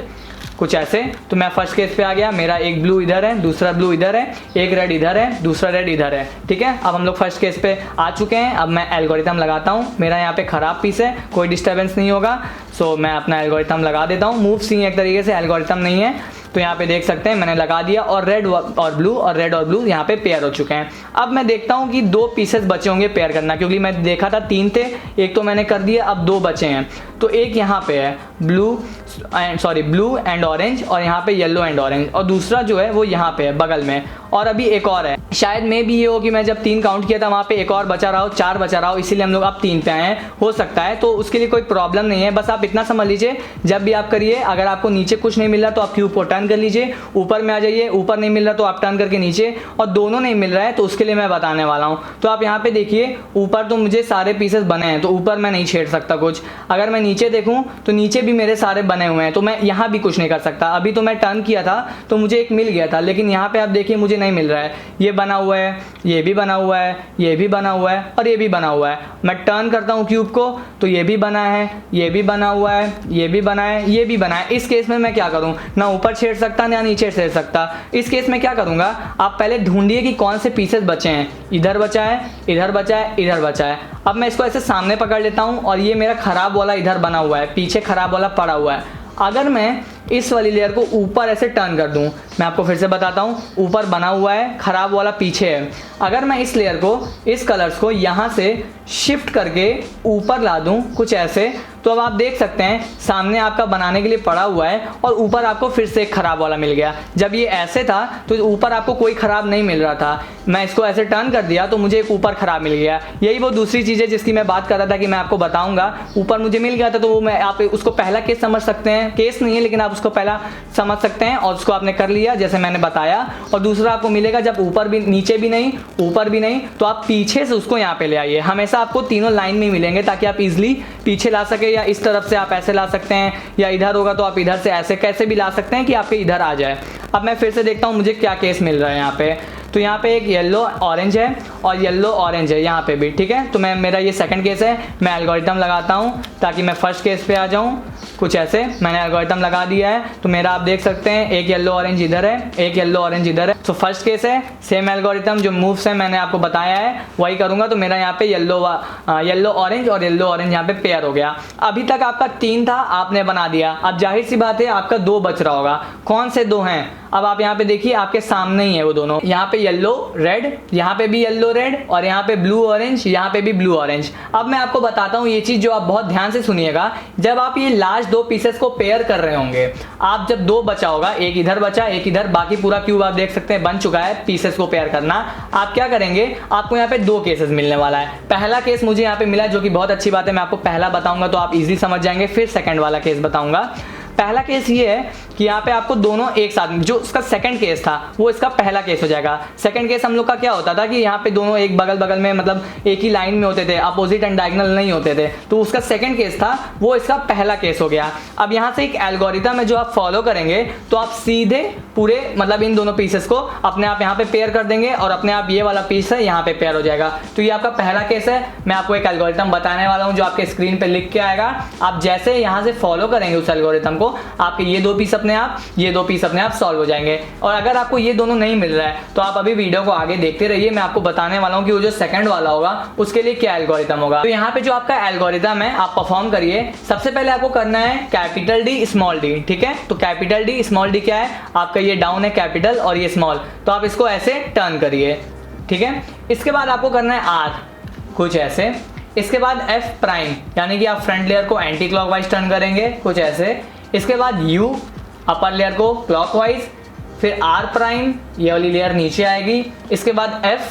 कुछ ऐसे। तो मैं फर्स्ट केस पे आ गया, मेरा एक ब्लू इधर है, दूसरा ब्लू इधर है, एक रेड इधर है, दूसरा रेड इधर है, ठीक है। अब हम लोग फर्स्ट केस पे आ चुके हैं। अब मैं एल्गोरिथम लगाता हूँ। मेरा यहाँ पे खराब पीस है, कोई डिस्टर्बेंस नहीं होगा, सो मैं अपना एल्गोरिथम लगा देता हूँ। मूव सी एक तरीके से एल्गोरिथम नहीं है, तो यहाँ पे देख सकते हैं मैंने लगा दिया, और रेड और ब्लू और रेड और ब्लू यहाँ पे पेयर हो चुके हैं। अब मैं देखता हूँ कि 2 पीसेस बचे होंगे पेयर करना, क्योंकि मैं देखा था 3 थे, एक तो मैंने कर दिया, अब 2 बचे हैं। तो एक यहाँ पे है ब्लू एंड ऑरेंज, और यहाँ पे येलो एंड ऑरेंज, और दूसरा जो है वो यहाँ पे है बगल में, और अभी एक और है। शायद में भी ये हो कि मैं जब 3 काउंट किया था वहाँ पे एक और बचा रहा हो, 4 बचा रहा हो, इसीलिए हम लोग अब 3 पे आए हैं, हो सकता है। तो उसके लिए कोई प्रॉब्लम नहीं है, बस आप इतना समझ लीजिए, जब भी आप करिए, अगर आपको नीचे कुछ नहीं मिल रहा तो आप क्यूब को टर्न कर लीजिए, ऊपर में आ जाइए, ऊपर नहीं मिल रहा तो आप टर्न करके नीचे, और दोनों नहीं मिल रहा है तो उसके लिए मैं बताने वाला हूँ। तो आप यहाँ पे देखिए, ऊपर तो मुझे सारे पीसेस बने हैं, तो ऊपर मैं नहीं छेड़ सकता कुछ। अगर मैं नीचे देखूँ तो नीचे भी मेरे सारे बने हुए हैं, तो मैं यहाँ भी कुछ नहीं कर सकता। अभी तो मैं टर्न किया था तो मुझे एक मिल गया था, लेकिन यहाँ पे आप देखिए मुझे नहीं मिल रहा है। ये बना हुआ है, ये भी बना हुआ है, ये भी बना हुआ है, और ये भी बना हुआ है। मैं टर्न करता हूँ क्यूब को तो ये भी बना है, ये भी बना हुआ है, ये भी बना है, ये भी बना है। इस केस में मैं क्या करूँ, ना ऊपर छेड़ सकता ना नीचे छेड़ सकता। इस केस में क्या करूँगा, आप पहले ढूंढिए कि कौन से पीसेस बचे हैं। इधर बचा है, इधर बचा है, इधर बचा है। अब मैं इसको ऐसे सामने पकड़ लेता हूँ, और ये मेरा खराब वाला इधर बना हुआ है, पीछे खराब वाला पड़ा हुआ है। अगर मैं इस वाली लेयर को ऊपर ऐसे टर्न कर दूं, मैं आपको फिर से बताता हूं, ऊपर बना हुआ है, खराब वाला पीछे है। अगर मैं इस लेयर को, इस कलर्स को यहाँ से शिफ्ट करके ऊपर ला दूं कुछ ऐसे, तो अब आप देख सकते हैं सामने आपका बनाने के लिए पड़ा हुआ है, और ऊपर आपको फिर से एक खराब वाला मिल गया। जब ये ऐसे था तो ऊपर आपको कोई खराब नहीं मिल रहा था, मैं इसको ऐसे टर्न कर दिया तो मुझे एक ऊपर खराब मिल गया। यही वो दूसरी चीज़ है जिसकी मैं बात कर रहा था कि मैं आपको बताऊंगा। ऊपर मुझे मिल गया था, तो वो मैं आप उसको पहला केस समझ सकते हैं, केस नहीं है लेकिन आप उसको पहला समझ सकते हैं, और उसको आपने कर लिया जैसे मैंने बताया। और दूसरा आपको मिलेगा जब ऊपर भी, नीचे भी नहीं, ऊपर भी नहीं, तो आप पीछे से उसको यहाँ पे ले आइए। हमेशा आपको तीनों लाइन में मिलेंगे, ताकि आप इजिली पीछे ला सके, या इस तरफ से आप ऐसे ला सकते हैं, या इधर होगा तो आप इधर से ऐसे कैसे भी ला सकते हैं कि आपके इधर आ जाए। अब मैं फिर से देखता हूँ मुझे क्या केस मिल रहा है यहाँ पे। तो यहाँ पे एक येलो ऑरेंज है और येलो ऑरेंज है यहाँ पे भी, ठीक है। तो मेरा ये सेकंड केस है। मैं एल्गोरिथम लगाता हूँ ताकि मैं फर्स्ट केस पे आ जाऊँ, कुछ ऐसे मैंने एल्गोरिथम लगा दिया है। तो मेरा आप देख सकते हैं एक येलो ऑरेंज इधर है, एक येलो ऑरेंज इधर है। तो फर्स्ट केस है, सेम एल्गोरिथम जो मूव्स है मैंने आपको बताया है वही करूँगा। तो मेरा यहाँ पे येलो ऑरेंज और येलो ऑरेंज यहाँ पे पेयर हो गया। अभी तक आपका 3 था, आपने बना दिया। अब जाहिर सी बात है आपका 2 बच रहा होगा। कौन से 2 हैं? अब आप यहाँ पे देखिए आपके सामने ही है वो दोनों, यहाँ पे येलो रेड, यहाँ पे भी येलो रेड और यहाँ पे ब्लू ऑरेंज, यहाँ पे भी ब्लू ऑरेंज। अब मैं आपको बताता हूँ ये चीज जो आप बहुत ध्यान से सुनिएगा। जब आप ये लास्ट दो पीसेस को पेयर कर रहे होंगे, आप जब दो बचा होगा, एक इधर बचा एक इधर, बाकी पूरा क्यूब आप देख सकते हैं बन चुका है पीसेस को पेयर करना, आप क्या करेंगे, आपको यहाँ पे दो केसेस मिलने वाला है। पहला केस मुझे यहाँ पे मिला जो कि बहुत अच्छी बात है, मैं आपको पहला बताऊंगा तो आप इजीली समझ जाएंगे, फिर सेकंड वाला केस बताऊंगा। पहला केस ये है कि यहाँ पे आपको दोनों एक साथ, जो उसका सेकंड केस था वो इसका पहला केस हो जाएगा। सेकंड केस हम लोग का क्या होता था कि यहाँ पे दोनों एक बगल बगल में मतलब एक ही लाइन में होते थे, अपोजिट एंड डायगोनल नहीं होते थे, तो उसका सेकंड केस था वो इसका पहला केस हो गया। अब यहाँ से एक एल्गोरिथम है जो आप फॉलो करेंगे तो आप सीधे पूरे मतलब इन दोनों पीसेस को अपने आप यहाँ पे पेयर कर देंगे और अपने आप ये वाला पीस है यहाँ पे पेयर हो जाएगा। तो ये आपका पहला केस है। मैं आपको एक एल्गोरिथम बताने वाला हूँ जो आपके स्क्रीन पे लिख के आएगा। आप जैसे यहाँ से फॉलो करेंगे उस एल्गोरिथम को, आपके ये दो पीस अपने आप, ये दो पीस अपने आप सॉल्व हो जाएंगे। और अगर आपको ये दोनों नहीं मिल रहा है तो आप अभी वीडियो को आगे देखते रहिए, मैं आपको बताने वाला हूँ कि वो जो सेकंड वाला होगा उसके लिए क्या एल्गोरिथम होगा। तो यहाँ पे जो आपका एल्गोरिथम है आप परफॉर्म करिए। सबसे पहले आपको करना है कैपिटल डी स्मॉल डी, ठीक है। तो कैपिटल डी स्मॉल डी क्या है, आपका ये डाउन है कैपिटल और ये स्मॉल, तो आप इसको ऐसे टर्न करिए, ठीक है। इसके बाद आपको करना है आर, कुछ ऐसे। इसके बाद एफ प्राइम यानी कि आप फ्रंट लेयर को एंटी क्लॉकवाइज टर्न करेंगे, कुछ ऐसे। इसके बाद यू अपर लेयर को क्लॉकवाइज, फिर आर प्राइम ये वाली लेयर नीचे आएगी। इसके बाद एफ,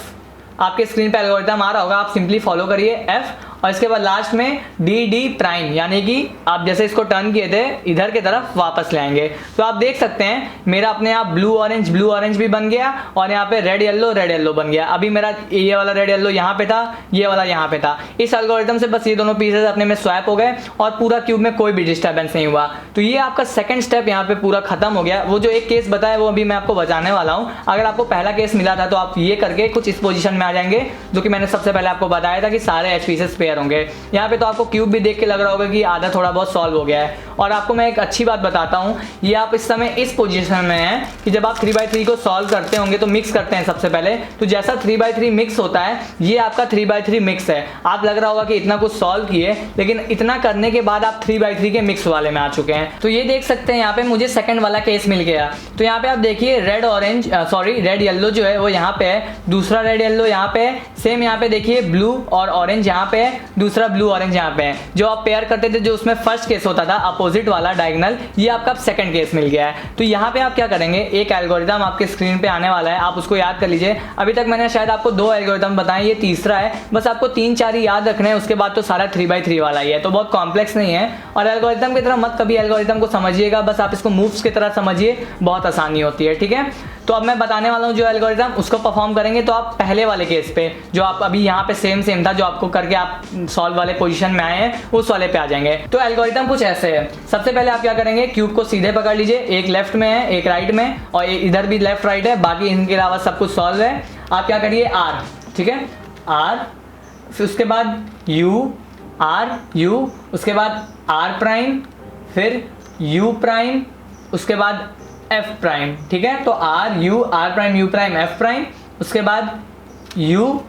आपके स्क्रीन पे एल्गोरिथम आ रहा होगा, आप सिंपली फॉलो करिए एफ, और इसके बाद लास्ट में डी डी प्राइम यानी कि आप जैसे इसको टर्न किए थे इधर की तरफ वापस ले आएंगे। तो आप देख सकते हैं मेरा अपने आप ब्लू ऑरेंज भी बन गया और यहाँ पे रेड येलो बन गया। अभी मेरा ये वाला रेड येलो यहाँ पे था, ये वाला यहाँ पे था। इस एल्गोरिथम से बस ये दोनों पीसेस अपने में स्वैप हो गए और पूरा क्यूब में कोई भी डिस्टर्बेंस नहीं हुआ। तो ये आपका सेकंड स्टेप यहाँ पे पूरा खत्म हो गया। वो जो एक केस बताया वो अभी मैं आपको बताने वाला हूँ। अगर आपको पहला केस मिला था तो आप ये करके कुछ इस पोजीशन में आ जाएंगे जो कि मैंने सबसे पहले आपको बताया था कि सारे एच पीसेस पेयर होंगे। यहाँ पे तो आपको क्यूब भी देख के लग रहा होगा कि आधा थोड़ा बहुत सॉल्व हो गया है। और आपको मैं एक अच्छी बात बताता हूँ, ये आप इस समय इस पोजीशन में हैं कि जब आप 3x3 को सॉल्व करते होंगे तो मिक्स करते हैं सबसे पहले, तो जैसा 3x3 मिक्स होता है ये आपका 3x3 मिक्स है। आप लग रहा होगा कि इतना कुछ सॉल्व किए, लेकिन इतना करने के बाद आप 3x3 के मिक्स वाले में आ चुके हैं। तो ये देख सकते हैं यहाँ पे मुझे सेकंड वाला केस मिल गया। तो यहाँ पे आप देखिए रेड येलो जो है वो यहाँ पे है, दूसरा रेड येलो यहाँ पे है, सेम यहाँ पे देखिए ब्लू और ऑरेंज यहाँ पे है, दूसरा ब्लू ऑरेंज यहाँ पे है। जो आप पेयर करते थे जो उसमें फर्स्ट केस होता था अपोजिट वाला डायगोनल, ये आपका सेकंड केस मिल गया है। तो यहाँ पे आप क्या करेंगे, एक एल्गोरिथम आपके स्क्रीन पे आने वाला है, आप उसको याद कर लीजिए। अभी तक मैंने शायद आपको दो एल्गोरिथम बताए, ये तीसरा है, बस आपको 3-4 ही याद रखने हैं, उसके बाद तो सारा 3x3 वाला ही है, तो बहुत कॉम्प्लेक्स नहीं है। और एल्गोरिथम की तरह मत कभी एल्गोरिथम को समझिएगा, बस आप इसको मूव्स की तरह समझिए, बहुत आसानी होती है, ठीक है। तो अब मैं बताने वाला हूँ जो एल्गोरिथम उसको परफॉर्म करेंगे तो आप पहले वाले केस पे जो आप अभी यहाँ पे सेम था जो आपको करके आप सॉल्व वाले पोजीशन में आए हैं उस वाले पे आ जाएंगे। तो एल्गोरिथम कुछ ऐसे है। सबसे पहले आप क्या करेंगे, क्यूब को सीधे पकड़ लीजिए, एक लेफ्ट में है एक राइट में और इधर भी लेफ्ट राइट है, बाकी इनके अलावा सब कुछ सॉल्व है। आप क्या करिए आर, ठीक है, आर, फिर उसके बाद यू, आर यू, उसके बाद आर प्राइम, फिर यू प्राइम, उसके बाद एफ प्राइम, ठीक है। तो R U, R prime, U prime, F prime, उसके बाद यू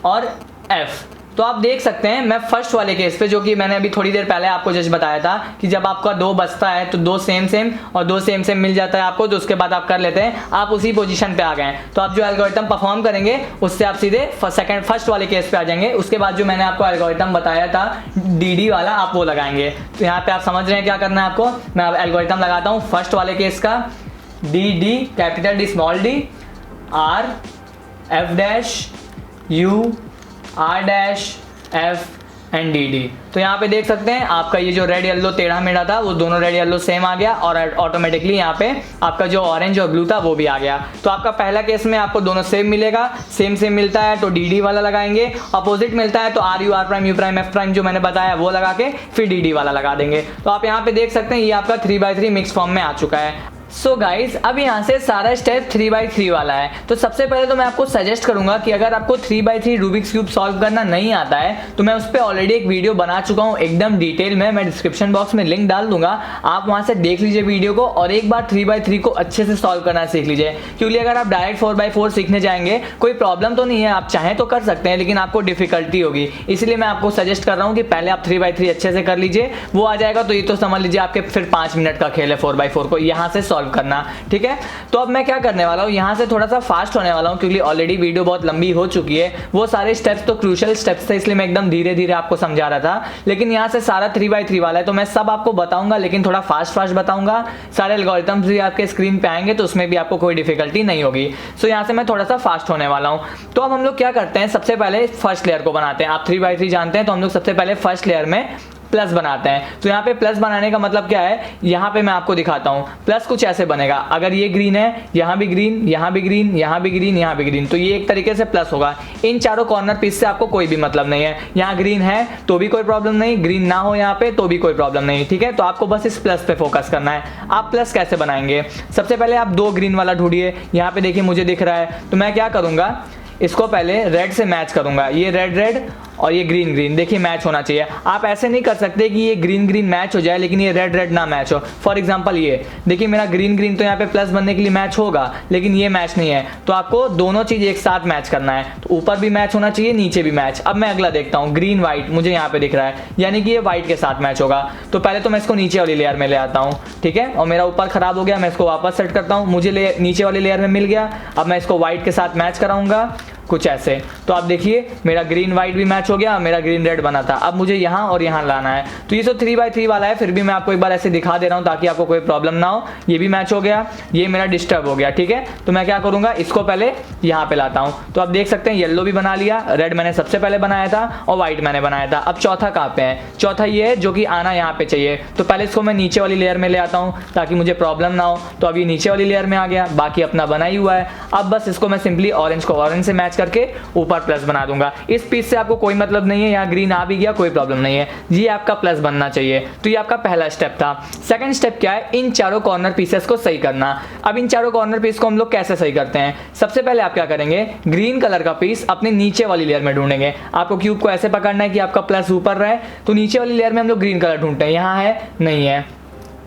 और एफ। तो आप देख सकते हैं मैं फर्स्ट वाले केस पे जो कि मैंने अभी थोड़ी देर पहले आपको जस्ट बताया था कि जब आपका दो बचता है तो दो सेम और दो सेम मिल जाता है आपको, तो उसके बाद आप कर लेते हैं, आप उसी पोजीशन पे आ गए। तो आप जो एल्गोरिथम परफॉर्म करेंगे उससे आप सीधे फर्स्ट वाले केस पे आ जाएंगे। उसके बाद जो मैंने आपको एल्गोरिथम बताया था डी वाला, आप वो लगाएंगे। तो यहाँ पे आप समझ रहे हैं क्या करना है आपको। मैं अब एल्गोरिथम लगाता हूँ फर्स्ट वाले केस का, D capital D small D, R F dash U R dash F and D. तो यहाँ पे देख सकते हैं आपका ये जो रेड येलो टेढ़ा मेढ़ा था वो दोनों रेड येलो सेम आ गया और ऑटोमेटिकली यहाँ पे आपका जो ऑरेंज और ब्लू था वो भी आ गया। तो आपका पहला केस में आपको दोनों सेम मिलेगा, सेम मिलता है तो डी वाला लगाएंगे, अपोजिट मिलता है तो R U, R prime, U prime, F prime जो मैंने बताया वो लगा के फिर डी वाला लगा देंगे। तो आप यहाँ पे देख सकते हैं ये आपका 3x3 मिक्स फॉर्म में आ चुका है। सो गाइज अब यहाँ से सारा स्टेप 3x3 वाला है। तो सबसे पहले तो मैं आपको सजेस्ट करूंगा कि अगर आपको 3x3 रूबिक्स क्यूब सॉल्व करना नहीं आता है तो मैं उस पर ऑलरेडी एक वीडियो बना चुका हूँ एकदम डिटेल में, मैं डिस्क्रिप्शन बॉक्स में लिंक डाल दूंगा, आप वहां से देख लीजिए वीडियो को और एक बार 3x3 को अच्छे से सॉल्व करना सीख लीजिए। क्योंकि अगर आप डायरेक्ट 4x4 सीखने जाएंगे कोई प्रॉब्लम तो नहीं है, आप चाहें तो कर सकते हैं, लेकिन आपको डिफिकल्टी होगी। इसलिए मैं आपको सजेस्ट कर रहा हूँ कि पहले आप 3x3 अच्छे से कर लीजिए, वो आ जाएगा तो ये तो समझ लीजिए आपके फिर 5 मिनट का खेल है 4x4 को यहाँ से सॉल्व सॉल्व करना, ठीक है। तो अब मैं क्या करने वाला हूँ, यहाँ से थोड़ा सा फास्ट होने वाला हूँ क्योंकि ऑलरेडी वीडियो बहुत लंबी हो चुकी है। वो सारे स्टेप्स तो क्रूशियल स्टेप्स थे, इसलिए मैं एकदम धीरे धीरे आपको समझा रहा था, लेकिन यहाँ से सारा 3x3 वाला है तो मैं सब आपको बताऊंगा, लेकिन थोड़ा फास्ट बताऊंगा। सारे एल्गोरिथम्स भी आपके स्क्रीन पे आएंगे तो उसमें भी आपको कोई डिफिकल्टी नहीं होगी। सो यहाँ से मैं थोड़ा सा फास्ट होने वाला हूँ। तो अब हम लोग क्या करते हैं, सबसे पहले फर्स्ट लेयर को बनाते हैं। आप 3x3 जानते हैं तो हम लोग सबसे पहले फर्स्ट लेयर में प्लस बनाते हैं। तो यहाँ पे प्लस बनाने का मतलब क्या है, यहाँ पे मैं आपको दिखाता हूँ। प्लस कुछ ऐसे बनेगा, अगर ये ग्रीन है, यहाँ भी ग्रीन, यहाँ भी ग्रीन, यहाँ भी ग्रीन, यहाँ भी ग्रीन, तो ये एक तरीके से प्लस होगा। इन चारों कॉर्नर पीस से आपको कोई भी मतलब नहीं है। यहाँ ग्रीन है तो भी कोई प्रॉब्लम नहीं, ग्रीन ना हो यहाँ पे तो भी कोई प्रॉब्लम नहीं, ठीक है। तो आपको बस इस प्लस पे फोकस करना है। आप प्लस कैसे बनाएंगे, सबसे पहले आप 2 ग्रीन वाला ढूंढिए। यहाँ पे देखिए मुझे दिख रहा है, तो मैं क्या करूँगा, इसको पहले रेड से मैच करूंगा। ये रेड रेड और ये ग्रीन ग्रीन, देखिए मैच होना चाहिए। आप ऐसे नहीं कर सकते कि ये ग्रीन ग्रीन मैच हो जाए लेकिन ये रेड रेड ना मैच हो। फॉर एग्जांपल ये देखिए मेरा ग्रीन ग्रीन तो यहाँ पे प्लस बनने के लिए मैच होगा, लेकिन ये मैच नहीं है। तो आपको दोनों चीज एक साथ मैच करना है, तो ऊपर भी मैच होना चाहिए, नीचे भी मैच। अब मैं अगला देखता हूँ, ग्रीन व्हाइट मुझे यहाँ पे दिख रहा है, यानी कि ये व्हाइट के साथ मैच होगा। तो पहले तो मैं इसको नीचे वाली लेयर में ले आता हूँ, ठीक है। और मेरा ऊपर खराब हो गया, मैं इसको वापस सेट करता हूँ, मुझे नीचे वाली लेयर में मिल गया। अब मैं इसको व्हाइट के साथ मैच कराऊंगा कुछ ऐसे। तो आप देखिए मेरा ग्रीन व्हाइट भी मैच हो गया, मेरा ग्रीन रेड बना था। अब मुझे यहाँ और यहाँ लाना है, तो ये तो 3x3 वाला है, फिर भी मैं आपको एक बार ऐसे दिखा दे रहा हूँ ताकि आपको कोई प्रॉब्लम ना हो। ये भी मैच हो गया, ये मेरा डिस्टर्ब हो गया, ठीक है। तो मैं क्या करूँगा, इसको पहले यहाँ पे लाता हूँ। तो आप देख सकते हैं येलो भी बना लिया, रेड मैंने सबसे पहले बनाया था और व्हाइट मैंने बनाया था। अब चौथा कहाँ पे है, चौथा ये है जो कि आना यहाँ पे चाहिए। तो पहले इसको मैं नीचे वाली लेयर में ले आता हूँ ताकि मुझे प्रॉब्लम ना हो। तो अब ये नीचे वाली लेयर में आ गया, बाकी अपना बना ही हुआ है। अब बस इसको मैं सिंपली ऑरेंज को ऑरेंज से मैच करके ऊपर प्लस बना दूंगा। इस पीस से आपको कोई मतलब नहीं है, यहाँ ग्रीन आ भी गया कोई प्रॉब्लम नहीं है, ये आपका प्लस बनना चाहिए। तो ये आपका पहला स्टेप था। सेकंड स्टेप क्या है, इन चारों कॉर्नर पीसेस को सही करना। अब इन चारों कॉर्नर पीस को हम लोग कैसे सही करते हैं, सबसे पहले आप क्या करेंगे, ग्रीन कलर का पीस अपने नीचे वाली लेयर में ढूंढेंगे। आपको क्यूब को ऐसे पकड़ना है कि आपका प्लस ऊपर रहे, तो नीचे वाली लेयर में हम लोग ग्रीन कलर ढूंढते हैं। यहाँ है, नहीं है,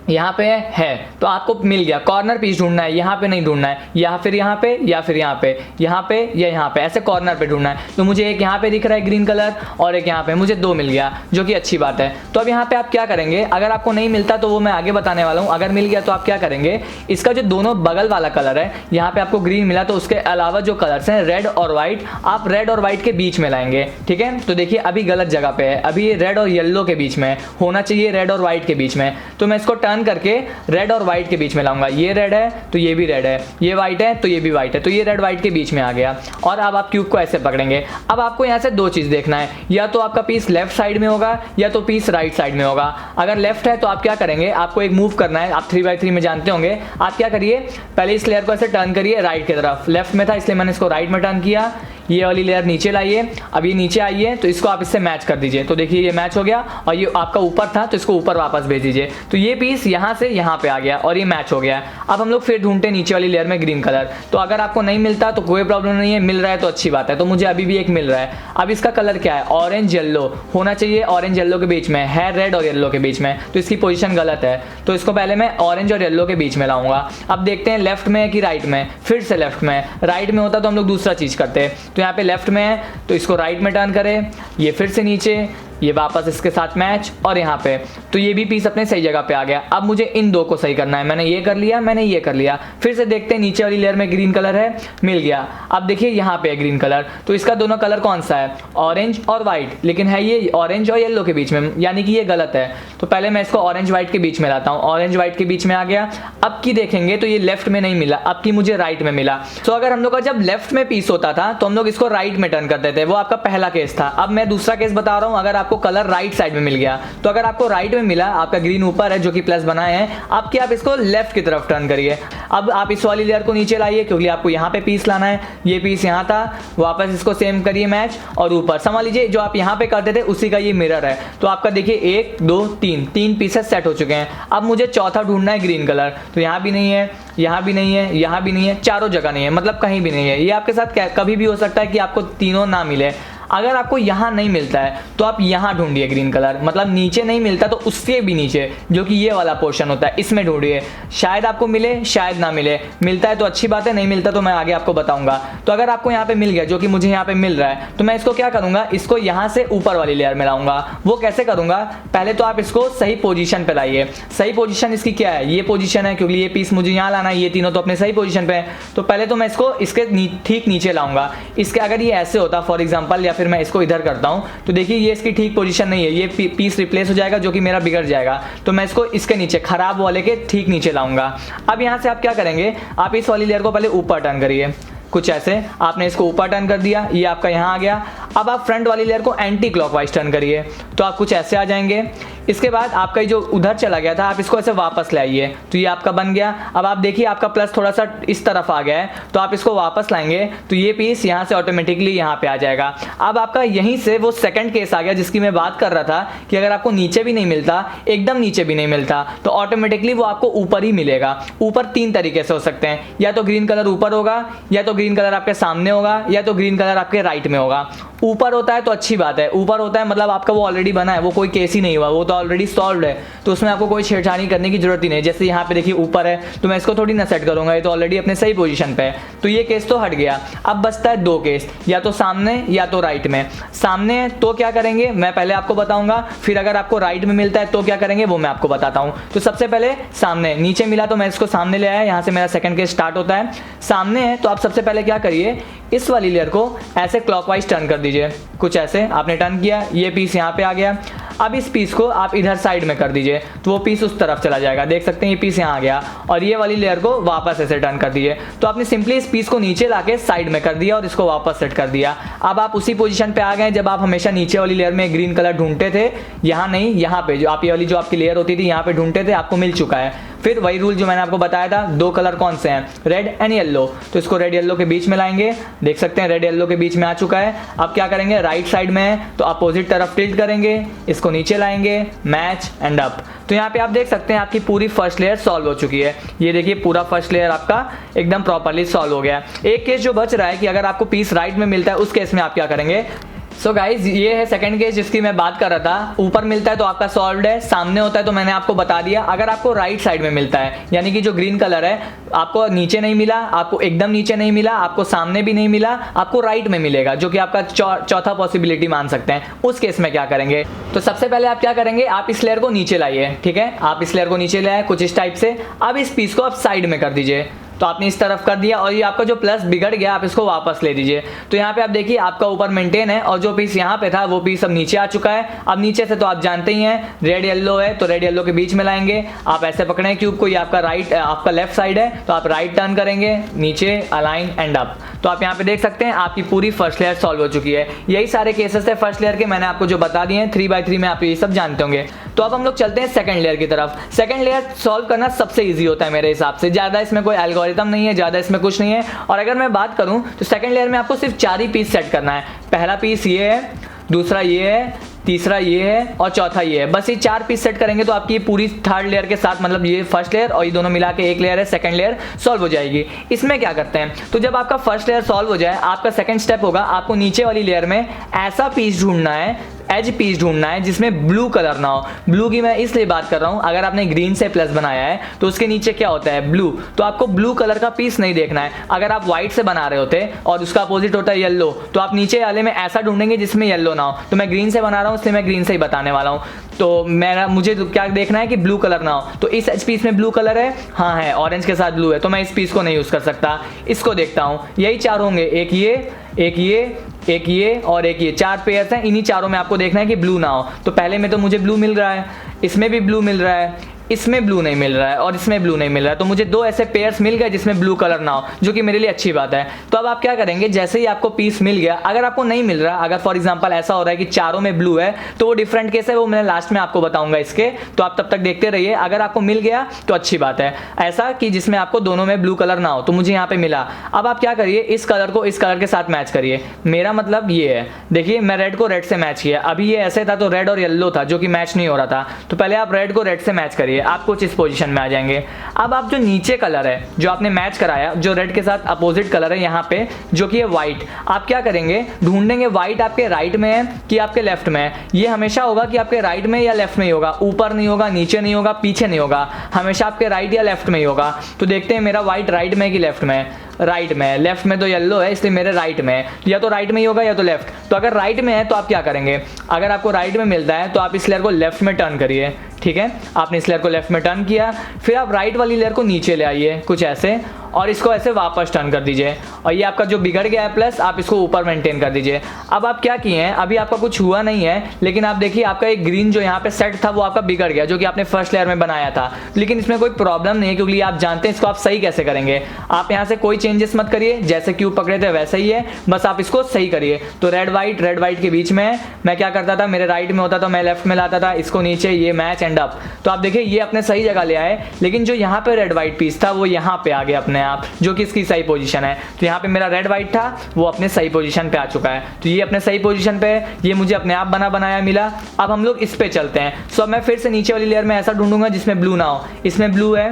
यहाँ पे है, तो आपको मिल गया। कॉर्नर पीस ढूंढना है, यहाँ पे नहीं ढूंढना है, या फिर यहाँ पे या फिर यहाँ पे, यहाँ पे या यहाँ पे, ऐसे कॉर्नर पे ढूंढना है। तो मुझे एक यहाँ पे दिख रहा है ग्रीन कलर और एक यहाँ पे, मुझे 2 मिल गया, जो कि अच्छी बात है। तो अब यहाँ पे आप क्या करेंगे, अगर आपको नहीं मिलता तो वो मैं आगे बताने वाला हूँ। अगर मिल गया तो आप क्या करेंगे, इसका जो दोनों बगल वाला कलर है, यहाँ पे आपको ग्रीन मिला तो उसके अलावा जो कलर्स हैं रेड और व्हाइट, आप रेड और व्हाइट के बीच में लाएंगे, ठीक है। तो देखिए अभी गलत जगह पे है, अभी ये रेड और येलो के बीच में होना चाहिए, रेड और व्हाइट के बीच में। तो मैं इसको टर्न करके रेड और व्हाइट के बीच में लाऊंगा। ये रेड है तो ये भी रेड है, ये व्हाइट है तो ये भी व्हाइट है, तो ये रेड व्हाइट के बीच में आ गया। और अब आप क्यूब को ऐसे पकड़ेंगे। अब आपको यहाँ से 2 चीज देखना है, या तो आपका पीस लेफ्ट साइड में होगा या तो पीस राइट साइड में होगा। अगर लेफ्ट है तो आप क्या करेंगे, आपको एक मूव करना है, आप 3x3 में जानते होंगे। आप क्या करिए, पहले इस लेयर को ऐसे टर्न करिए राइट की तरफ, लेफ्ट में था इसलिए मैंने इसको राइट में टर्न किया। ये वाली लेयर नीचे लाइए, अब ये नीचे आइए तो इसको आप इससे मैच कर दीजिए। तो देखिए ये मैच हो गया, और ये आपका ऊपर था तो इसको ऊपर वापस भेज दीजिए। तो ये पीस यहाँ से यहाँ पे आ गया और ये मैच हो गया। अब हम लोग फिर ढूंढते हैं नीचे वाली लेयर में ग्रीन कलर। तो अगर आपको नहीं मिलता तो कोई प्रॉब्लम नहीं है, मिल रहा है तो अच्छी बात है। तो मुझे अभी भी एक मिल रहा है। अब इसका कलर क्या है, ऑरेंज येलो होना चाहिए, ऑरेंज येलो के बीच में है, रेड और येलो के बीच में, तो इसकी पोजीशन गलत है। तो इसको पहले मैं ऑरेंज और येलो के बीच में लाऊंगा। अब देखते हैं लेफ्ट में है कि राइट में, फिर से लेफ्ट में। राइट में होता तो हम लोग दूसरा चीज करते, तो यहाँ पे लेफ्ट में तो इसको राइट में टर्न करें, ये फिर से नीचे, ये वापस इसके साथ मैच, और यहाँ पे तो ये भी पीस अपने सही जगह पे आ गया। अब मुझे इन 2 को सही करना है, मैंने ये कर लिया, मैंने ये कर लिया। फिर से देखते हैं नीचे वाली लेयर में ग्रीन कलर है, मिल गया। अब देखिए यहाँ पे है ग्रीन कलर, तो इसका दोनों कलर कौन सा है, ऑरेंज और व्हाइट, लेकिन है ये ऑरेंज और येलो के बीच में, यानी कि ये गलत है। तो पहले मैं इसको ऑरेंज व्हाइट के बीच में लाता हूँ, ऑरेंज व्हाइट के बीच में आ गया। अब की देखेंगे तो ये लेफ्ट में नहीं मिला, अब की मुझे राइट में मिला। तो अगर हम लोग का जब लेफ्ट में पीस होता था तो हम लोग इसको राइट में टर्न करते थे, वो आपका पहला केस था। अब मैं दूसरा केस बता रहा हूँ, अगर आपको कलर राइट साइड में मिल गया, तो अगर आपको राइट में मिला, आपका ग्रीन ऊपर है जो कि प्लस बनाए हैं, आपकी आप इसको लेफ्ट की तरफ टर्न करिए। अब आप इस वाली लेयर को नीचे लाइए क्योंकि आपको यहाँ पे पीस लाना है, ये पीस यहाँ था, वापस इसको सेम करिए मैच, और ऊपर समझ लीजिए जो आप यहाँ पे करते थे उसी का ये मिरर है। तो आपका देखिए 1 2 3 पीसेस सेट हो चुके हैं। अब मुझे चौथा ढूंढना है ग्रीन कलर, तो यहाँ भी नहीं है, यहाँ भी नहीं है, यहाँ भी नहीं है, चारों जगह नहीं है, मतलब कहीं भी नहीं है। ये आपके साथ कभी भी हो सकता है कि आपको तीनों ना मिले। अगर आपको यहाँ नहीं मिलता है तो आप यहाँ ढूंढिए ग्रीन कलर, मतलब नीचे नहीं मिलता तो उससे भी नीचे जो कि ये वाला पोर्शन होता है इसमें ढूंढिए। शायद आपको मिले शायद ना मिले, मिलता है तो अच्छी बात है, नहीं मिलता तो मैं आगे आपको बताऊंगा। तो अगर आपको यहाँ पे मिल गया, जो कि मुझे यहाँ पे मिल रहा है, तो मैं इसको क्या करूंगा, इसको यहाँ से ऊपर वाली लेयर में लाऊंगा। वो कैसे करूंगा, पहले तो आप इसको सही पोजीशन पे लाइए। सही पोजीशन इसकी क्या है, ये पोजीशन है, क्योंकि ये पीस मुझे यहाँ लाना है, ये तीनों तो अपने सही पोजीशन पे है। तो पहले तो मैं इसको इसके ठीक नीचे लाऊंगा। इसके अगर ये ऐसे होता फॉर एग्जांपल, या फिर मैं इसको इधर करता हूँ, तो देखिए ये इसकी ठीक पोजीशन नहीं है, ये पीस रिप्लेस हो जाएगा जो कि मेरा बिगड़ जाएगा। तो मैं इसको इसके नीचे खराब वाले के ठीक नीचे लाऊंगा। अब यहाँ से आप क्या करेंगे, आप इस वाली लेयर को पहले ऊपर टर्न करिए, कुछ ऐसे। आपने इसको ऊपर टर्न कर दिया, ये आपका यहाँ आ गया। अब आप फ्रंट वाली लेयर को एंटी क्लॉकवाइज टर्न करिए, तो आप कुछ ऐसे आ जाएंगे। इसके बाद आपका जो उधर चला गया था, आप इसको ऐसे वापस ले आइए, तो ये आपका बन गया। अब आप देखिए आपका प्लस थोड़ा सा इस तरफ आ गया है, तो आप इसको वापस लाएंगे तो ये पीस यहाँ से ऑटोमेटिकली यहाँ पे आ जाएगा। अब आपका यहीं से वो सेकंड केस आ गया जिसकी मैं बात कर रहा था कि अगर आपको नीचे भी नहीं मिलता, एकदम नीचे भी नहीं मिलता, तो ऑटोमेटिकली वो आपको ऊपर ही मिलेगा। ऊपर तीन तरीके से हो सकते हैं, या तो ग्रीन कलर ऊपर होगा, या तो ग्रीन कलर आपके सामने होगा, या तो ग्रीन कलर आपके राइट में होगा। ऊपर होता है तो अच्छी बात है, ऊपर होता है मतलब आपका वो ऑलरेडी बना है, वो कोई केस ही नहीं हुआ, वो तो ऑलरेडी सॉल्व्ड है, तो उसमें आपको कोई छेड़छाड़ी करने की जरूरत ही नहीं। जैसे यहाँ पे देखिए ऊपर है, तो मैं इसको थोड़ी ना सेट करूंगा, ये तो ऑलरेडी अपने सही पोजीशन पे है, तो ये केस तो हट गया। अब बचता है दो केस, या तो सामने या तो राइट में। सामने है तो क्या करेंगे मैं पहले आपको बताऊंगा, फिर अगर आपको राइट में मिलता है तो क्या करेंगे वो मैं आपको बताता हूँ। तो सबसे पहले सामने, नीचे मिला तो मैं इसको सामने ले आया, यहाँ से मेरा सेकंड केस स्टार्ट होता है। सामने है तो आप सबसे पहले क्या करिए, इस वाली लेयर को ऐसे क्लॉकवाइज टर्न कर दीजिए, कुछ ऐसे आपने टर्न किया, ये पीस यहाँ पे आ गया। अब इस पीस को आप इधर साइड में कर दीजिए, तो वो पीस उस तरफ चला जाएगा, देख सकते हैं ये पीस यहाँ आ गया। और ये वाली लेयर को वापस ऐसे टर्न कर दीजिए, तो आपने सिंपली इस पीस को नीचे लाके साइड में कर दिया और इसको वापस सेट कर दिया। अब आप उसी पोजीशन पे आ गए जब आप हमेशा नीचे वाली लेयर में ग्रीन कलर ढूंढते थे, यहाँ नहीं, यहाँ पे जो आप ये वाली जो आपकी लेयर होती थी यहाँ पे ढूंढते थे, आपको मिल चुका है। फिर वही रूल जो मैंने आपको बताया था, दो कलर कौन से हैं, रेड एंड येलो, तो इसको रेड येलो के बीच में लाएंगे, देख सकते हैं रेड येलो के बीच में आ चुका है। अब क्या करेंगे, राइट साइड में है तो अपोजिट तरफ टिल्ट करेंगे, इसको नीचे लाएंगे, मैच एंड अप। तो यहाँ पे आप देख सकते हैं आपकी पूरी फर्स्ट लेयर सॉल्व हो चुकी है। ये देखिए पूरा फर्स्ट लेयर आपका एकदम प्रॉपर्ली सॉल्व हो गया है। एक केस जो बच रहा है कि अगर आपको पीस राइट में मिलता है, उस केस में आप क्या करेंगे। सो गाइज ये है सेकंड केस जिसकी मैं बात कर रहा था। ऊपर मिलता है तो आपका सॉल्व्ड है, सामने होता है तो मैंने आपको बता दिया। अगर आपको राइट साइड में मिलता है, यानी कि जो ग्रीन कलर है, आपको नीचे नहीं मिला, आपको एकदम नीचे नहीं मिला, आपको सामने भी नहीं मिला, आपको राइट में मिलेगा, जो कि आपका चौथा पॉसिबिलिटी मान सकते हैं, उस केस में क्या करेंगे। तो सबसे पहले आप क्या करेंगे, आप इस लेयर को नीचे लाइए, ठीक है, आप इस लेयर को नीचे लाए कुछ इस टाइप से। अब इस पीस को आप साइड में कर दीजिए, तो आपने इस तरफ कर दिया और ये आपका जो प्लस बिगड़ गया आप इसको वापस ले दीजिए। तो यहाँ पे आप देखिए आपका ऊपर मेंटेन है और जो पीस यहाँ पे था वो पीस अब नीचे आ चुका है। अब नीचे से तो आप जानते ही हैं रेड येलो है, तो रेड येलो के बीच में लाएंगे, आप ऐसे पकड़ें क्यूब को, ये आपका राइट आपका लेफ्ट साइड है, तो आप राइट टर्न करेंगे, नीचे अलाइन एंड अप। तो आप यहाँ पे देख सकते हैं आपकी पूरी फर्स्ट लेयर सॉल्व हो चुकी है। यही सारे केसेस थे फर्स्ट लेयर के, मैंने आपको जो बता दिए हैं 3x3 में, आप ये सब जानते होंगे। तो अब हम लोग चलते हैं सेकंड लेयर की तरफ। सेकंड लेयर सॉल्व करना सबसे इजी होता है मेरे हिसाब से, ज़्यादा इसमें कोई एल्गोरिथम नहीं है, ज़्यादा इसमें कुछ नहीं है। और अगर मैं बात करूं तो सेकंड लेयर में आपको सिर्फ 4 ही पीस सेट करना है। पहला पीस ये है, दूसरा ये है, तीसरा ये है और चौथा ये है। बस ये 4 पीस सेट करेंगे तो आपकी पूरी थर्ड लेयर के साथ, मतलब ये फर्स्ट लेयर और ये दोनों मिला के एक लेयर है, सेकंड लेयर सॉल्व हो जाएगी। इसमें क्या करते हैं, तो जब आपका फर्स्ट लेयर सॉल्व हो जाए, आपका सेकंड स्टेप होगा, आपको नीचे वाली लेयर में ऐसा पीस ढूंढना है, एज पीस ढूंढना है जिसमें ब्लू कलर ना हो। ब्लू की मैं इसलिए बात कर रहा हूं, अगर आपने ग्रीन से प्लस बनाया है तो उसके नीचे क्या होता है, ब्लू, तो आपको ब्लू कलर का पीस नहीं देखना है। अगर आप व्हाइट से बना रहे होते और उसका अपोजिट होता है येलो, तो आप नीचे वाले में ऐसा ढूंढेंगे जिसमें येलो ना हो। तो मैं ग्रीन से बना रहा हूं इसलिए मैं ग्रीन से ही बताने वाला हूं। तो मुझे क्या देखना है कि ब्लू कलर ना हो। तो इस एच पीस में ब्लू कलर है, हाँ है, ऑरेंज के साथ ब्लू है, तो मैं इस पीस को नहीं यूज कर सकता। इसको देखता हूँ, यही 4 होंगे, एक ये, एक ये, एक ये और एक ये, 4 पेयर्स हैं। इन्हीं चारों में आपको देखना है कि ब्लू ना हो। तो पहले में तो मुझे ब्लू मिल रहा है, इसमें भी ब्लू मिल रहा है, इसमें ब्लू नहीं मिल रहा है और इसमें ब्लू नहीं मिल रहा है। तो मुझे 2 ऐसे पेयर्स मिल गए जिसमें ब्लू कलर ना हो, जो कि मेरे लिए अच्छी बात है। तो अब आप क्या करेंगे, जैसे ही आपको पीस मिल गया, अगर आपको नहीं मिल रहा, अगर फॉर एग्जांपल ऐसा हो रहा है कि चारों में ब्लू है, तो वो डिफरेंट केस है, वो मैं लास्ट में आपको बताऊंगा इसके, तो आप तब तक देखते रहिए। अगर आपको मिल गया तो अच्छी बात है, ऐसा कि जिसमें आपको दोनों में ब्लू कलर ना हो। तो मुझे यहाँ पे मिला। अब आप क्या करिए, इस कलर को इस कलर के साथ मैच करिए। मेरा मतलब ये है, देखिए मैं रेड को रेड से मैच किया, अभी ये ऐसे था तो रेड और येलो था जो कि मैच नहीं हो रहा था। तो पहले आप रेड को रेड से मैच करिए, करिए, आप कुछ इस पोजीशन में आ जाएंगे। अब आप जो नीचे कलर है जो आपने मैच कराया, जो रेड के साथ अपोजिट कलर है यहाँ पे जो कि है वाइट, आप क्या करेंगे, ढूंढेंगे वाइट आपके राइट में है कि आपके लेफ्ट में है। ये हमेशा होगा कि आपके राइट में या लेफ्ट में ही होगा, ऊपर नहीं होगा, नीचे नहीं होगा, पीछे नहीं होगा, हमेशा आपके राइट या लेफ्ट में ही होगा। तो देखते हैं मेरा वाइट राइट में है कि लेफ्ट में है। राइट में है, लेफ्ट में तो येलो है इसलिए मेरे राइट में है, या तो राइट में ही होगा या तो लेफ्ट। तो अगर राइट में है तो आप क्या करेंगे, अगर आपको राइट में मिलता है तो आप इस लेयर को लेफ्ट में टर्न करिए, ठीक है। आपने इस लेयर को लेफ्ट में टर्न किया, फिर आप राइट वाली लेयर को नीचे ले आइए कुछ ऐसे, और इसको ऐसे वापस टर्न कर दीजिए, और ये आपका जो बिगड़ गया है प्लस आप इसको ऊपर मेंटेन कर दीजिए। अब आप क्या किए हैं, अभी आपका कुछ हुआ नहीं है, लेकिन आप देखिए आपका एक ग्रीन जो यहाँ पे सेट था वो आपका बिगड़ गया, जो कि आपने फर्स्ट लेयर में बनाया था। लेकिन इसमें कोई प्रॉब्लम नहीं है क्योंकि आप जानते हैं इसको आप सही कैसे करेंगे। आप यहाँ से कोई चेंजेस मत करिए, जैसे क्यूब पकड़े थे वैसे ही है, बस आप इसको सही करिए। तो रेड वाइट के बीच में मैं क्या करता था, मेरे राइट में होता था, मैं लेफ्ट में लाता था, इसको नीचे, ये मैच एंड अप। तो आप देखिए ये अपने सही जगह ले आए, लेकिन जो यहाँ पे रेड वाइट पीस था वो यहाँ पे आ गया अपने आप, जो कि इसकी सही पोजीशन है। तो यहाँ पे मेरा रेड वाइट था वो अपने सही पोजीशन पे आ चुका है। तो ये अपने सही पोजीशन पे, ये मुझे अपने आप बनाया मिला। अब हम लोग इस पे चलते हैं। सो मैं फिर से नीचे वाली लेयर में ऐसा ढूंढूंगा जिसमें ब्लू ना हो। इसमें ब्लू है,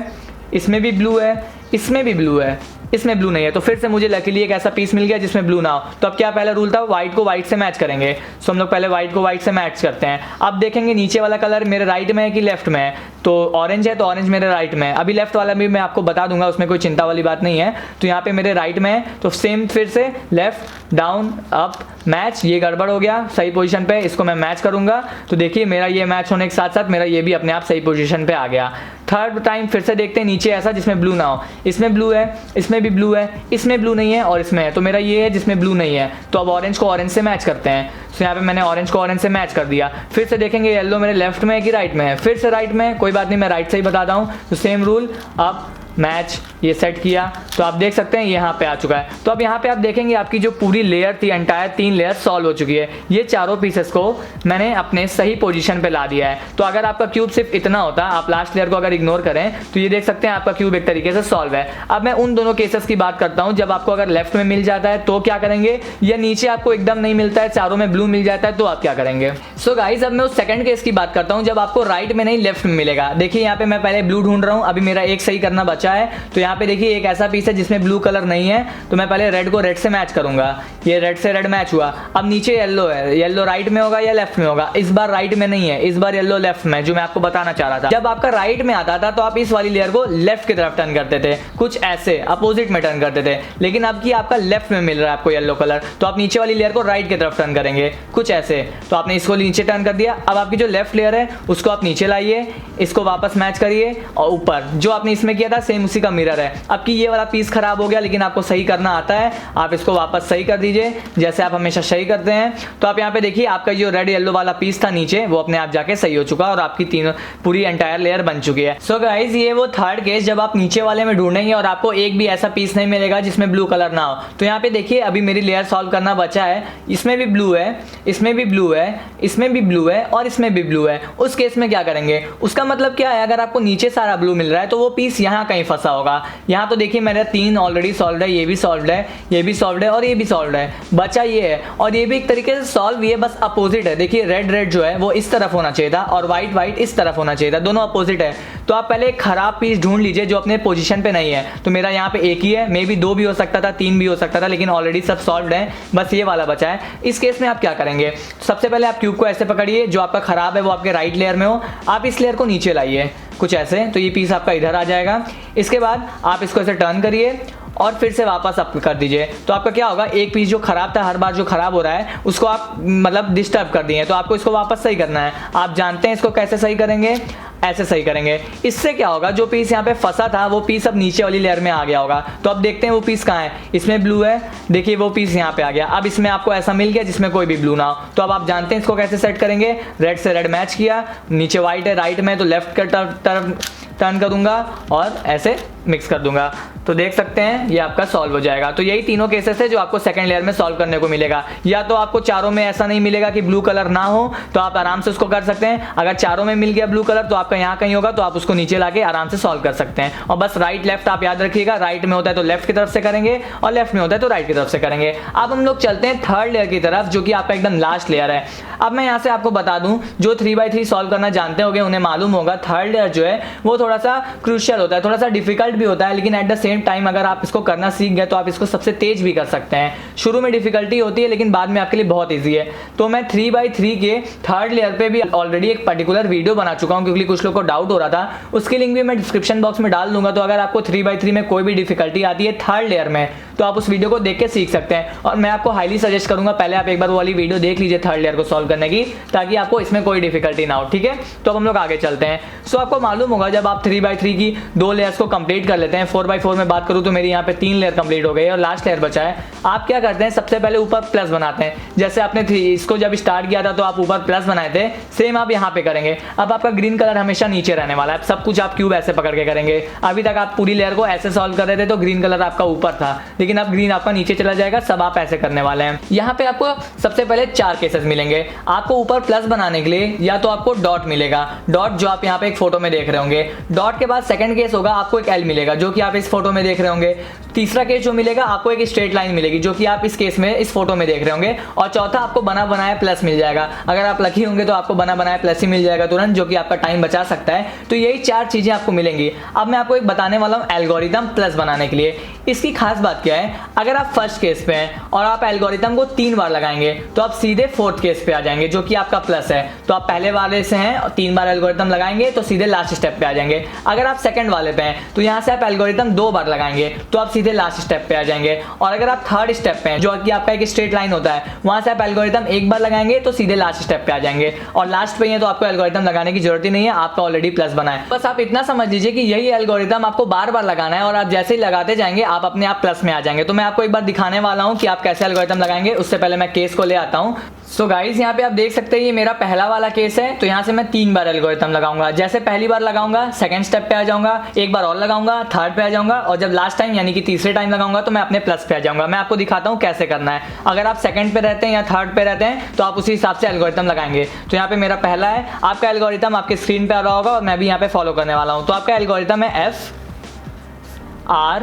इसमें भी ब्लू है, इसमें भी ब्लू है, इसमें ब्लू नहीं है। तो फिर से मुझे लकीली एक ऐसा पीस मिल गया जिसमें ब्लू ना हो। तो अब क्या पहला रूल था, व्हाइट को व्हाइट से मैच करेंगे। सो हम लोग पहले व्हाइट को व्हाइट से मैच करते हैं। अब देखेंगे नीचे वाला कलर मेरे राइट में है कि लेफ्ट में है। तो ऑरेंज है तो ऑरेंज मेरे राइट में है। अभी लेफ्ट वाला भी मैं आपको बता दूंगा, उसमें कोई चिंता वाली बात नहीं है। तो यहाँ पे मेरे राइट में है, तो सेम फिर से लेफ्ट डाउन अप मैच, ये गड़बड़ हो गया सही पोजीशन पे, इसको मैं मैच करूंगा। तो देखिए मेरा ये मैच होने के साथ साथ मेरा ये भी अपने आप सही पोजीशन पे आ गया। थर्ड टाइम फिर से देखते हैं नीचे ऐसा जिसमें ब्लू ना हो। इसमें ब्लू है, इसमें भी ब्लू है, इसमें ब्लू नहीं है और इसमें है। तो मेरा ये है जिसमें ब्लू नहीं है। तो अब ऑरेंज को ऑरेंज से मैच करते हैं। तो यहाँ पे मैंने ऑरेंज को ऑरेंज से मैच कर दिया। फिर से देखेंगे येलो मेरे लेफ्ट में है कि राइट में है। फिर से राइट में है, कोई बात नहीं, मैं राइट से ही बताता हूँ। तो सेम रूल, अब मैच ये सेट किया तो आप देख सकते हैं यहाँ पे आ चुका है। तो अब यहाँ पे आप देखेंगे आपकी जो पूरी लेयर थी, एंटायर 3 लेयर सॉल्व हो चुकी है। ये चारों पीसेस को मैंने अपने सही पोजीशन पे ला दिया है। तो अगर आपका क्यूब सिर्फ इतना होता, आप लास्ट लेयर को अगर इग्नोर करें तो ये देख सकते हैं आपका क्यूब एक तरीके से सॉल्व है। अब मैं उन दोनों केसेस की बात करता हूँ, जब आपको अगर लेफ्ट में मिल जाता है तो क्या करेंगे, या नीचे आपको एकदम नहीं मिलता है, चारों में ब्लू मिल जाता है तो आप क्या करेंगे। सो गाइस अब मैं उस सेकंड केस की बात करता हूँ जब आपको राइट में नहीं लेफ्ट में मिलेगा। देखिए यहाँ पे मैं पहले ब्लू ढूंढ रहा हूँ, अभी मेरा एक सही करना बचा है। तो यहाँ पे देखिए एक ऐसा पीस है जिसमें ब्लू कलर नहीं है, तो मैं पहले रेड को रेड से मैच करूंगा। ये रेड से रेड मैच हुआ। अब नीचे येलो है, येलो राइट में होगा या लेफ्ट में होगा। इस बार राइट में नहीं है, इस बार येलो लेफ्ट में, जो मैं आपको बताना चाह रहा था। जब आपका राइट में आता था तो आप इस वाली लेयर को लेफ्ट की तरफ टर्न करते थे, कुछ ऐसे अपोजिट में टर्न करते थे। लेकिन अब की आपका लेफ्ट में मिल रहा है आपको येलो कलर, तो आप नीचे वाली लेयर को राइट की तरफ टर्न करेंगे कुछ ऐसे। तो आपने इसको नीचे टर्न कर दिया। अब आपकी जो लेफ्ट लेयर है उसको आप नीचे लाइए, इसको वापस मैच करिए, और ऊपर जो आपने इसमें किया था सेम उसी का मिरर है। अब की ये वाला पीस खराब हो गया, लेकिन आपको सही करना आता है, आप इसको वापस सही कर दीजिए जैसे आप हमेशा सही करते हैं। तो आप यहाँ पे देखिए आपका जो रेड येलो वाला पीस था नीचे, वो अपने आप जाके सही हो चुका और आपकी तीनों पूरी एंटायर लेयर बन चुकी है। सो गाइस ये वो थर्ड केस जब आप नीचे वाले में ढूंढेंगे और आपको एक भी ऐसा पीस नहीं मिलेगा जिसमें ब्लू कलर ना हो। तो यहाँ पे देखिए अभी मेरी लेयर सॉल्व करना बचा है, इसमें भी ब्लू है, इसमें भी ब्लू है, इसमें भी ब्लू है और इसमें भी ब्लू है। उस केस में क्या करेंगे, उसका मतलब क्या है, अगर आपको नीचे सारा ब्लू मिल रहा है तो वो पीस यहाँ कहीं फंसा होगा। यहाँ तो देखिए मेरा 3 ऑलरेडी सॉल्व है, ये भी सॉल्व है, ये भी सॉल्व है और ये भी सॉल्व है, बचा ये है। और ये भी एक तरीके से सॉल्व, ये बस अपोजिट है। देखिए रेड रेड जो है वो इस तरफ होना चाहिए था और व्हाइट व्हाइट इस तरफ होना चाहिए था, दोनों अपोजिट है। तो आप पहले एक खराब पीस ढूंढ लीजिए जो अपने पोजीशन पे नहीं है। तो मेरा यहाँ पे एक ही है, मे बी 2 भी हो सकता था, 3 भी हो सकता था, लेकिन ऑलरेडी सब सॉल्व है, बस ये वाला बचा है। इस केस में आप क्या करेंगे, सबसे पहले आप क्यूब को ऐसे पकड़िए, जो आपका खराब है वो आपके राइट लेयर में हो, आप इस लेयर को नीचे लाइए कुछ ऐसे, तो ये पीस आपका इधर आ जाएगा। इसके बाद आप इसको ऐसे टर्न करिए और फिर से वापस अप कर दीजिए। तो आपका क्या होगा, एक पीस जो खराब था, हर बार जो खराब हो रहा है उसको आप मतलब डिस्टर्ब कर दिए, तो आपको इसको वापस सही करना है। आप जानते हैं इसको कैसे सही करेंगे, ऐसे सही करेंगे। इससे क्या होगा, जो पीस यहाँ पे फंसा था वो पीस अब नीचे वाली लेयर में आ गया होगा। तो अब देखते हैं वो पीस कहाँ है, इसमें ब्लू है, देखिए वो पीस यहाँ पे आ गया। अब इसमें आपको ऐसा मिल गया जिसमें कोई भी ब्लू ना हो। तो अब आप जानते हैं इसको कैसे सेट करेंगे, रेड से रेड मैच किया, नीचे व्हाइट है राइट में, तो लेफ्ट की तरफ टर्न करूंगा और ऐसे मिक्स कर दूंगा। तो देख सकते हैं ये आपका सॉल्व हो जाएगा। तो यही तीनों केसेस है जो आपको सेकंड लेयर में सॉल्व करने को मिलेगा। या तो आपको चारों में ऐसा नहीं मिलेगा कि ब्लू कलर ना हो, तो आप आराम से उसको कर सकते हैं। अगर चारों में मिल गया ब्लू कलर तो आपका यहाँ कहीं होगा, तो आप उसको नीचे लाके आराम से सॉल्व कर सकते हैं। और बस राइट लेफ्ट आप याद रखिएगा, राइट में होता है तो लेफ्ट की तरफ से करेंगे और लेफ्ट में होता है तो राइट की तरफ से करेंगे। अब हम लोग चलते हैं थर्ड लेयर की तरफ, जो कि आपका एकदम लास्ट लेयर है। अब मैं यहाँ से आपको बता दूं, जो 3x3 सॉल्व करना जानते होंगे उन्हें मालूम होगा थर्ड लेयर जो है वो थोड़ा सा क्रूशियल होता है, थोड़ा सा डिफिकल्ट भी होता है, लेकिन एट द सेम टाइम अगर आप इसको करना सीख गए तो आप इसको सबसे तेज भी कर सकते हैं। शुरू में डिफिकल्टी होती है लेकिन बाद में आपके लिए बहुत ईजी है। तो मैं 3x3 के थर्ड लेयर पे भी ऑलरेडी एक पर्टिकुलर वीडियो बना चुका हूँ, क्योंकि कुछ लोग को डाउट हो रहा था। उसकी लिंक भी मैं डिस्क्रिप्शन बॉक्स में डाल दूंगा। तो अगर आपको 3x3 में कोई भी डिफिकल्टी आती है थर्ड लेयर में, तो आप उस वीडियो को देख के सीख सकते हैं। और मैं आपको हाईली सजेस्ट करूंगा पहले आप एक बार वो वाली वीडियो देख लीजिए थर्ड लेयर को सॉल्व करने की, ताकि आपको इसमें कोई डिफिकल्टी ना हो। ठीक है, तो अब हम लोग आगे चलते हैं। सो आपको मालूम होगा जब आप 3x3 की 2 लेयर्स को कंप्लीट कर लेते हैं, 4x4 में बात करूं तो मेरी यहाँ पे 3 लेयर कंप्लीट हो गई और लास्ट लेयर बचा है। आप क्या करते हैं, सबसे पहले ऊपर प्लस बनाते हैं। जैसे आपने इसको जब स्टार्ट किया था तो आप ऊपर प्लस बनाए थे, सेम आप यहाँ पे करेंगे। अब आपका ग्रीन कलर हमेशा नीचे रहने वाला है। सब कुछ आप क्यूब ऐसे पकड़ के करेंगे। अभी तक आप पूरी लेयर को ऐसे सॉल्व कर रहे थे तो ग्रीन कलर आपका ऊपर था, लेकिन अब ग्रीन आपका नीचे चला जाएगा। सब आप ऐसे करने वाले हैं। यहाँ पे आपको सबसे पहले 4 केसेस मिलेंगे। आपको ऊपर प्लस बनाने के लिए या तो आपको डॉट मिलेगा, डॉट जो आप यहाँ पे एक फोटो में देख रहे होंगे। डॉट के बाद सेकंड केस होगा आपको एक एल मिलेगा, जो कि आप इस फोटो में देख रहे होंगे। तीसरा केस जो मिलेगा आपको एक स्ट्रेट लाइन मिलेगी, जो कि आप इस केस में इस फोटो में देख रहे होंगे। और चौथा आपको बना बनाया प्लस मिल जाएगा। अगर आप लकी होंगे तो आपको बना बनाया प्लस ही मिल जाएगा तुरंत, जो कि आपका टाइम बचा सकता है। तो यही 4 चीजें आपको मिलेंगी। अब मैं आपको एक बताने वाला हूँ एल्गोरिथम प्लस बनाने के लिए। इसकी खास बात क्या है, अगर आप फर्स्ट केस पे हैं और आप एल्गोरिथम को 3 बार लगाएंगे तो आप सीधे फोर्थ केस पे आ जाएंगे, जो कि आपका प्लस है। तो आप पहले वाले से हैं और 3 बार एल्गोरिथम लगाएंगे तो सीधे लास्ट स्टेप पे आ जाएंगे। अगर आप सेकंड वाले पे हैं तो यहाँ से आप एल्गोरिथम 2 बार लगाएंगे तो आप सीधे लास्ट स्टेप पे आ जाएंगे। और अगर आप थर्ड स्टेप पे हैं, जो कि आपका एक स्ट्रेट लाइन होता है, वहां से आप एल्गोरिथम 1 बार लगाएंगे तो सीधे लास्ट स्टेप पे आ जाएंगे। और लास्ट पे हैं तो आपको एल्गोरिथम लगाने की जरूरत ही नहीं है, आपका ऑलरेडी प्लस बना है। बस आप इतना समझ लीजिए कि यही एल्गोरिथम आपको बार बार लगाना है और आप जैसे ही लगाते जाएंगे आप अपने आप प्लस में आ जाएंगे। तो मैं आपको एक बार दिखाने वाला हूं कि आप कैसे एल्गोरिथम लगाएंगे। उससे पहले मैं केस को ले आता हूं। सो गाइस, यहाँ पे आप देख सकते हैं ये मेरा पहला वाला केस है। तो यहाँ से मैं 3 बार एल्गोरिथम लगाऊंगा। जैसे पहली बार लगाऊंगा सेकंड स्टेप पे आ जाऊंगा, एक बार और लगाऊंगा थर्ड पे आ जाऊंगा, और जब लास्ट टाइम यानी कि तीसरे टाइम लगाऊंगा तो मैं अपने प्लस पे आ जाऊंगा। मैं आपको दिखाता हूँ कैसे करना है। अगर आप सेकंड पे रहते हैं या थर्ड पे रहते हैं तो आप उसी हिसाब से एल्गोरिथम लगाएंगे। तो यहाँ पे मेरा पहला है, आपका एल्गोरिथम आपके स्क्रीन पे आ रहा होगा और मैं भी यहाँ पे फॉलो करने वाला हूँ। तो आपका एल्गोरिथम है F R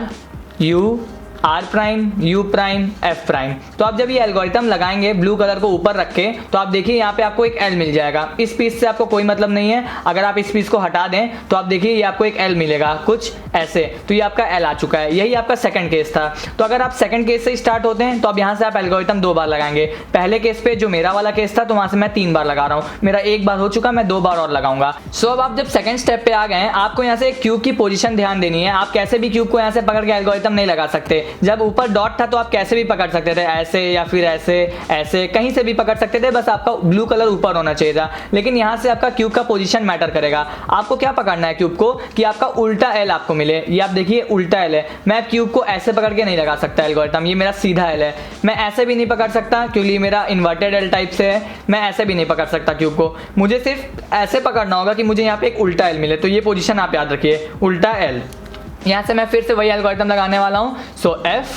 U R prime U prime F prime. तो आप जब ये एल्गोरिथम लगाएंगे ब्लू कलर को ऊपर रख के, तो आप देखिए यहाँ पे आपको एक L मिल जाएगा। इस पीस से आपको कोई मतलब नहीं है। अगर आप इस पीस को हटा दें तो आप देखिए ये आपको एक L मिलेगा कुछ ऐसे। तो ये आपका L आ चुका है। यही आपका सेकंड केस था। तो अगर आप सेकंड केस से स्टार्ट होते हैं तो अब यहाँ से आप एल्गोरिथम 2 बार लगाएंगे। पहले केस पे जो मेरा वाला केस था तो वहां से मैं 3 बार लगा रहा हूँ। मेरा 1 बार हो चुका, मैं 2 बार और लगाऊंगा। सो अब आप जब सेकंड स्टेप पे आ गए, आपको यहाँ से क्यूब की पोजीशन ध्यान देनी है। आप कैसे भी क्यूब को यहाँ से पकड़ के एल्गोरिथम नहीं लगा सकते। जब ऊपर डॉट था तो आप कैसे भी पकड़ सकते थे, ऐसे या फिर ऐसे ऐसे कहीं से भी पकड़ सकते थे, बस आपका ब्लू कलर ऊपर होना चाहिए था। लेकिन यहाँ से आपका क्यूब का पोजीशन मैटर करेगा। आपको क्या पकड़ना है क्यूब को कि आपका उल्टा एल आपको मिले। ये आप देखिए उल्टा एल है। मैं क्यूब को ऐसे पकड़ के नहीं लगा सकता एल्गोरिथम, ये मेरा सीधा एल है। मैं ऐसे भी नहीं पकड़ सकता क्योंकि ये मेरा इन्वर्टेड एल टाइप से है। मैं ऐसे भी नहीं पकड़ सकता क्यूब को। मुझे सिर्फ ऐसे पकड़ना होगा कि मुझे यहाँ पे एक उल्टा एल मिले। तो ये पोजीशन आप याद रखिए, उल्टा एल। यहाँ से मैं फिर से वही एल्गोरिथम लगाने वाला हूँ। सो F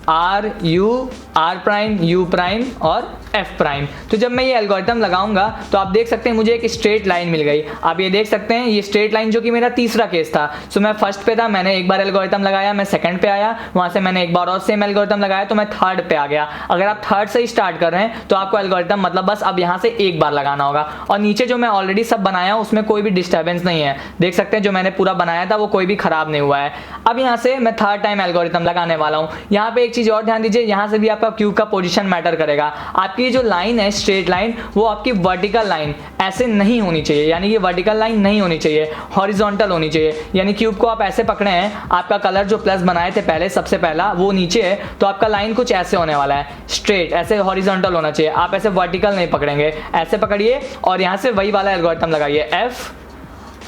R U R prime U prime और F प्राइम। तो जब मैं ये एल्गोरिथम लगाऊंगा तो आप देख सकते हैं मुझे एक स्ट्रेट लाइन मिल गई। आप ये देख सकते हैं ये स्ट्रेट लाइन जो कि मेरा तीसरा केस था। सो मैं फर्स्ट पे था, मैंने 1 बार एल्गोरिथम लगाया, मैं सेकंड पे आया, वहां से मैंने 1 बार और सेम एल्गोरिथम लगाया तो मैं थर्ड पे आ गया। अगर आप थर्ड से ही स्टार्ट कर रहे हैं तो आपको एल्गोरिथम मतलब बस अब यहाँ से 1 बार लगाना होगा। और नीचे जो मैं ऑलरेडी सब बनाया हूँ उसमें कोई भी डिस्टर्बेंस नहीं है। देख सकते हैं जो मैंने पूरा बनाया था वो कोई भी खराब नहीं हुआ है। अब यहाँ से मैं थर्ड टाइम एल्गोरिथम लगाने वाला हूँ। यहाँ पे एक चीज और ध्यान दीजिए, यहाँ से भी आपका क्यूब का पोजीशन मैटर करेगा। आपकी जो लाइन है स्ट्रेट लाइन, वो आपकी वर्टिकल लाइन ऐसे नहीं होनी चाहिए, यानी ये वर्टिकल लाइन नहीं होनी चाहिए, हॉरिजॉन्टल होनी चाहिए। यानी क्यूब को आप ऐसे पकड़े हैं, आपका कलर जो प्लस बनाए थे पहले सबसे पहला वो नीचे है, तो आपका लाइन कुछ ऐसे होने वाला है, स्ट्रेट ऐसे हॉरिजॉन्टल होना चाहिए। आप ऐसे वर्टिकल नहीं पकड़ेंगे, ऐसे पकड़िए और यहाँ से वही वाला एल्गोरिथम लगाइए F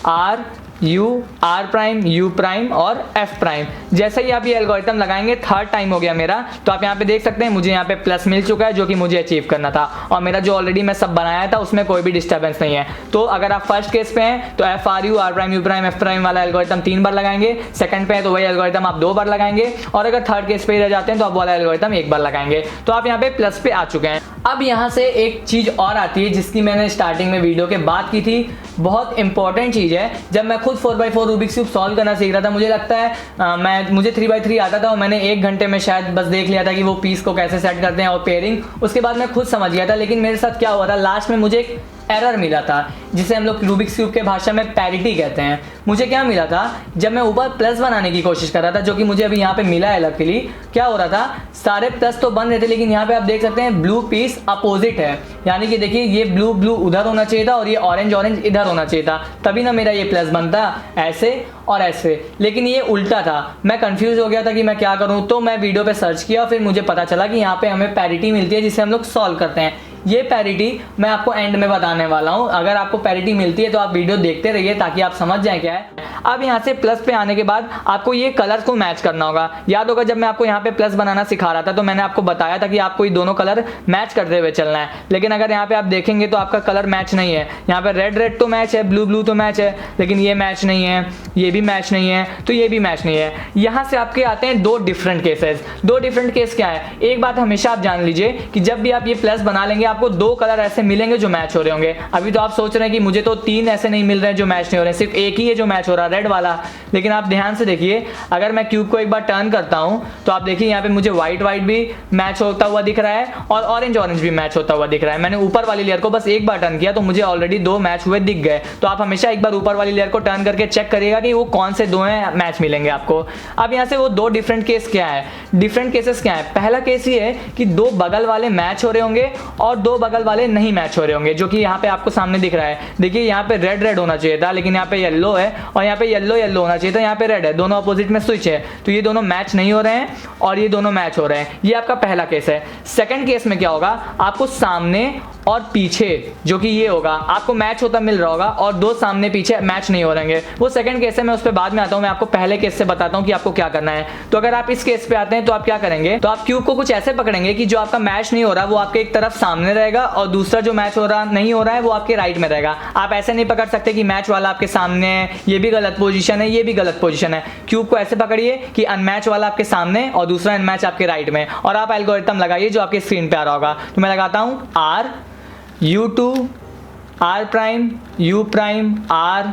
R U R prime U prime और F प्राइम। जैसे ही आप ये एल्गोरिथम लगाएंगे, थर्ड टाइम हो गया मेरा, तो आप यहाँ पे देख सकते हैं मुझे यहाँ पे प्लस मिल चुका है जो कि मुझे अचीव करना था, और मेरा जो ऑलरेडी मैं सब बनाया था उसमें कोई भी डिस्टर्बेंस नहीं है। तो अगर आप फर्स्ट केस पे हैं तो F R U R prime U prime F prime वाला एल्गोरिथम 3 बार लगाएंगे, सेकंड पे है तो वही एल्गोरिथम आप 2 बार लगाएंगे, और अगर थर्ड केस पे रह जाते हैं तो आप वाला एल्गोरिथम 1 बार लगाएंगे। तो आप यहाँ पे प्लस पे आ चुके हैं। अब यहाँ से एक चीज और आती है जिसकी मैंने स्टार्टिंग में वीडियो के बात की थी, बहुत इंपॉर्टेंट चीज है। जब मैं खुद 4x4 रूबिक्स क्यूब सॉल्व करना सीख रहा था, मुझे लगता है मुझे 3x3 आता था और मैंने 1 घंटे में शायद बस देख लिया था कि वो पीस को कैसे सेट करते हैं और पेयरिंग, उसके बाद मैं खुद समझ गया था। लेकिन मेरे साथ क्या हुआ था, लास्ट में मुझे एक एरर मिला था जिसे हम लोग रूबिक्स क्यूब के भाषा में पैरिटी कहते हैं। मुझे क्या मिला था, जब मैं ऊपर प्लस बनाने की कोशिश कर रहा था, जो कि मुझे अभी यहाँ पे मिला है लकीली, क्या हो रहा था, सारे प्लस तो बन रहे थे लेकिन यहाँ पे आप देख सकते हैं ब्लू पीस अपोजिट है, यानी कि देखिए ये ब्लू ब्लू उधर होना चाहिए था और ये ऑरेंज ऑरेंज इधर होना चाहिए था, तभी ना मेरा ये प्लस बनता, ऐसे और ऐसे। लेकिन ये उल्टा था, मैं कंफ्यूज हो गया था कि मैं क्या करूँ। तो मैं वीडियो पे सर्च किया, फिर मुझे पता चला कि यहाँ पे हमें पैरिटी मिलती है जिसे हम लोग सॉल्व करते हैं। ये पैरिटी मैं आपको एंड में बताने वाला हूँ। अगर आपको पैरिटी मिलती है तो आप वीडियो देखते रहिए ताकि आप समझ जाएं क्या है। अब यहाँ से प्लस पे आने के बाद आपको ये कलर को मैच करना होगा। याद होगा जब मैं आपको यहाँ पे प्लस बनाना सिखा रहा था तो मैंने आपको बताया था कि आपको ये दोनों कलर मैच करते हुए चलना है। लेकिन अगर यहाँ पे आप देखेंगे तो आपका कलर मैच नहीं है। यहाँ पे रेड रेड तो मैच है, ब्लू ब्लू तो मैच है, लेकिन ये मैच नहीं है, ये भी मैच नहीं है, तो ये भी मैच नहीं है। यहाँ से आपके आते हैं 2 डिफरेंट केसेस। 2 डिफरेंट केस क्या है, एक बात हमेशा आप जान लीजिए कि जब भी आप ये प्लस बना लेंगे आपको 2 कलर ऐसे मिलेंगे जो मैच हो रहे होंगे। अभी तो आप सोच रहे हैं कि मुझे तो 3 ऐसे नहीं मिल रहे हैं जो मैच नहीं हो रहे हैं, सिर्फ एक ही है जो मैच हो रहा है, रेड वाला। लेकिन आप ध्यान से देखिए, अगर मैं क्यूब को एक बार टर्न करता हूं तो आप देखिए यहाँ पे मुझे व्हाइट व्हाइट भी मैच होता हुआ दिख रहा है और ऑरेंज ऑरेंज भी मैच होता हुआ दिख रहा है। मैंने ऊपर वाली लेयर को बस एक बार टर्न किया तो मुझे ऑलरेडी 2 मैच हुए दिख गए। तो आप हमेशा एक बार ऊपर वाली लेयर को टर्न करके चेक करिएगा कि वो कौन से 2 मैच मिलेंगे आपको। अब यहाँ से वो 2 डिफरेंट केस क्या है, डिफरेंट केसेस क्या है। पहला केस ये है कि 2 बगल वाले मैच हो रहे होंगे और 2 बगल वाले नहीं मैच हो रहे होंगे, जो कि यहाँ पे आपको सामने दिख रहा है। देखिए यहाँ पे रेड रेड होना चाहिए था लेकिन यहाँ पे येलो है, और यहाँ पे येलो येलो होना चाहिए था, यहाँ पे रेड है, दोनों अपोजिट में स्विच है, तो ये दोनों मैच नहीं हो रहे हैं और ये दोनों मैच हो रहे हैं। ये आपका पहला केस है। सेकंड केस में क्या होगा, आपको सामने और पीछे जो कि ये होगा आपको मैच होता मिल रहा होगा और 2 सामने पीछे मैच नहीं हो रहेंगे। वो सेकंड केस है, मैं उस पर बाद में आता हूँ। मैं आपको पहले केस से बताता हूँ कि आपको क्या करना है। तो अगर आप इस केस पे आते हैं तो आप क्या करेंगे, तो आप क्यूब को कुछ ऐसे पकड़ेंगे कि जो आपका मैच नहीं हो रहा वो आपके एक तरफ सामने रहेगा और दूसरा जो मैच हो रहा नहीं हो रहा है वो आपके राइट में रहेगा। आप ऐसे नहीं पकड़ सकते कि मैच वाला आपके सामने है, ये भी गलत पोजीशन है, ये भी गलत पोजीशन है। क्यूब को ऐसे पकड़िए कि अनमैच वाला आपके सामने और दूसरा अनमैच आपके राइट में, और आप एल्गोरिथम लगाइए जो आपके स्क्रीन पे आ रहा होगा। तो मैं लगाता हूँ R U2 R prime U prime R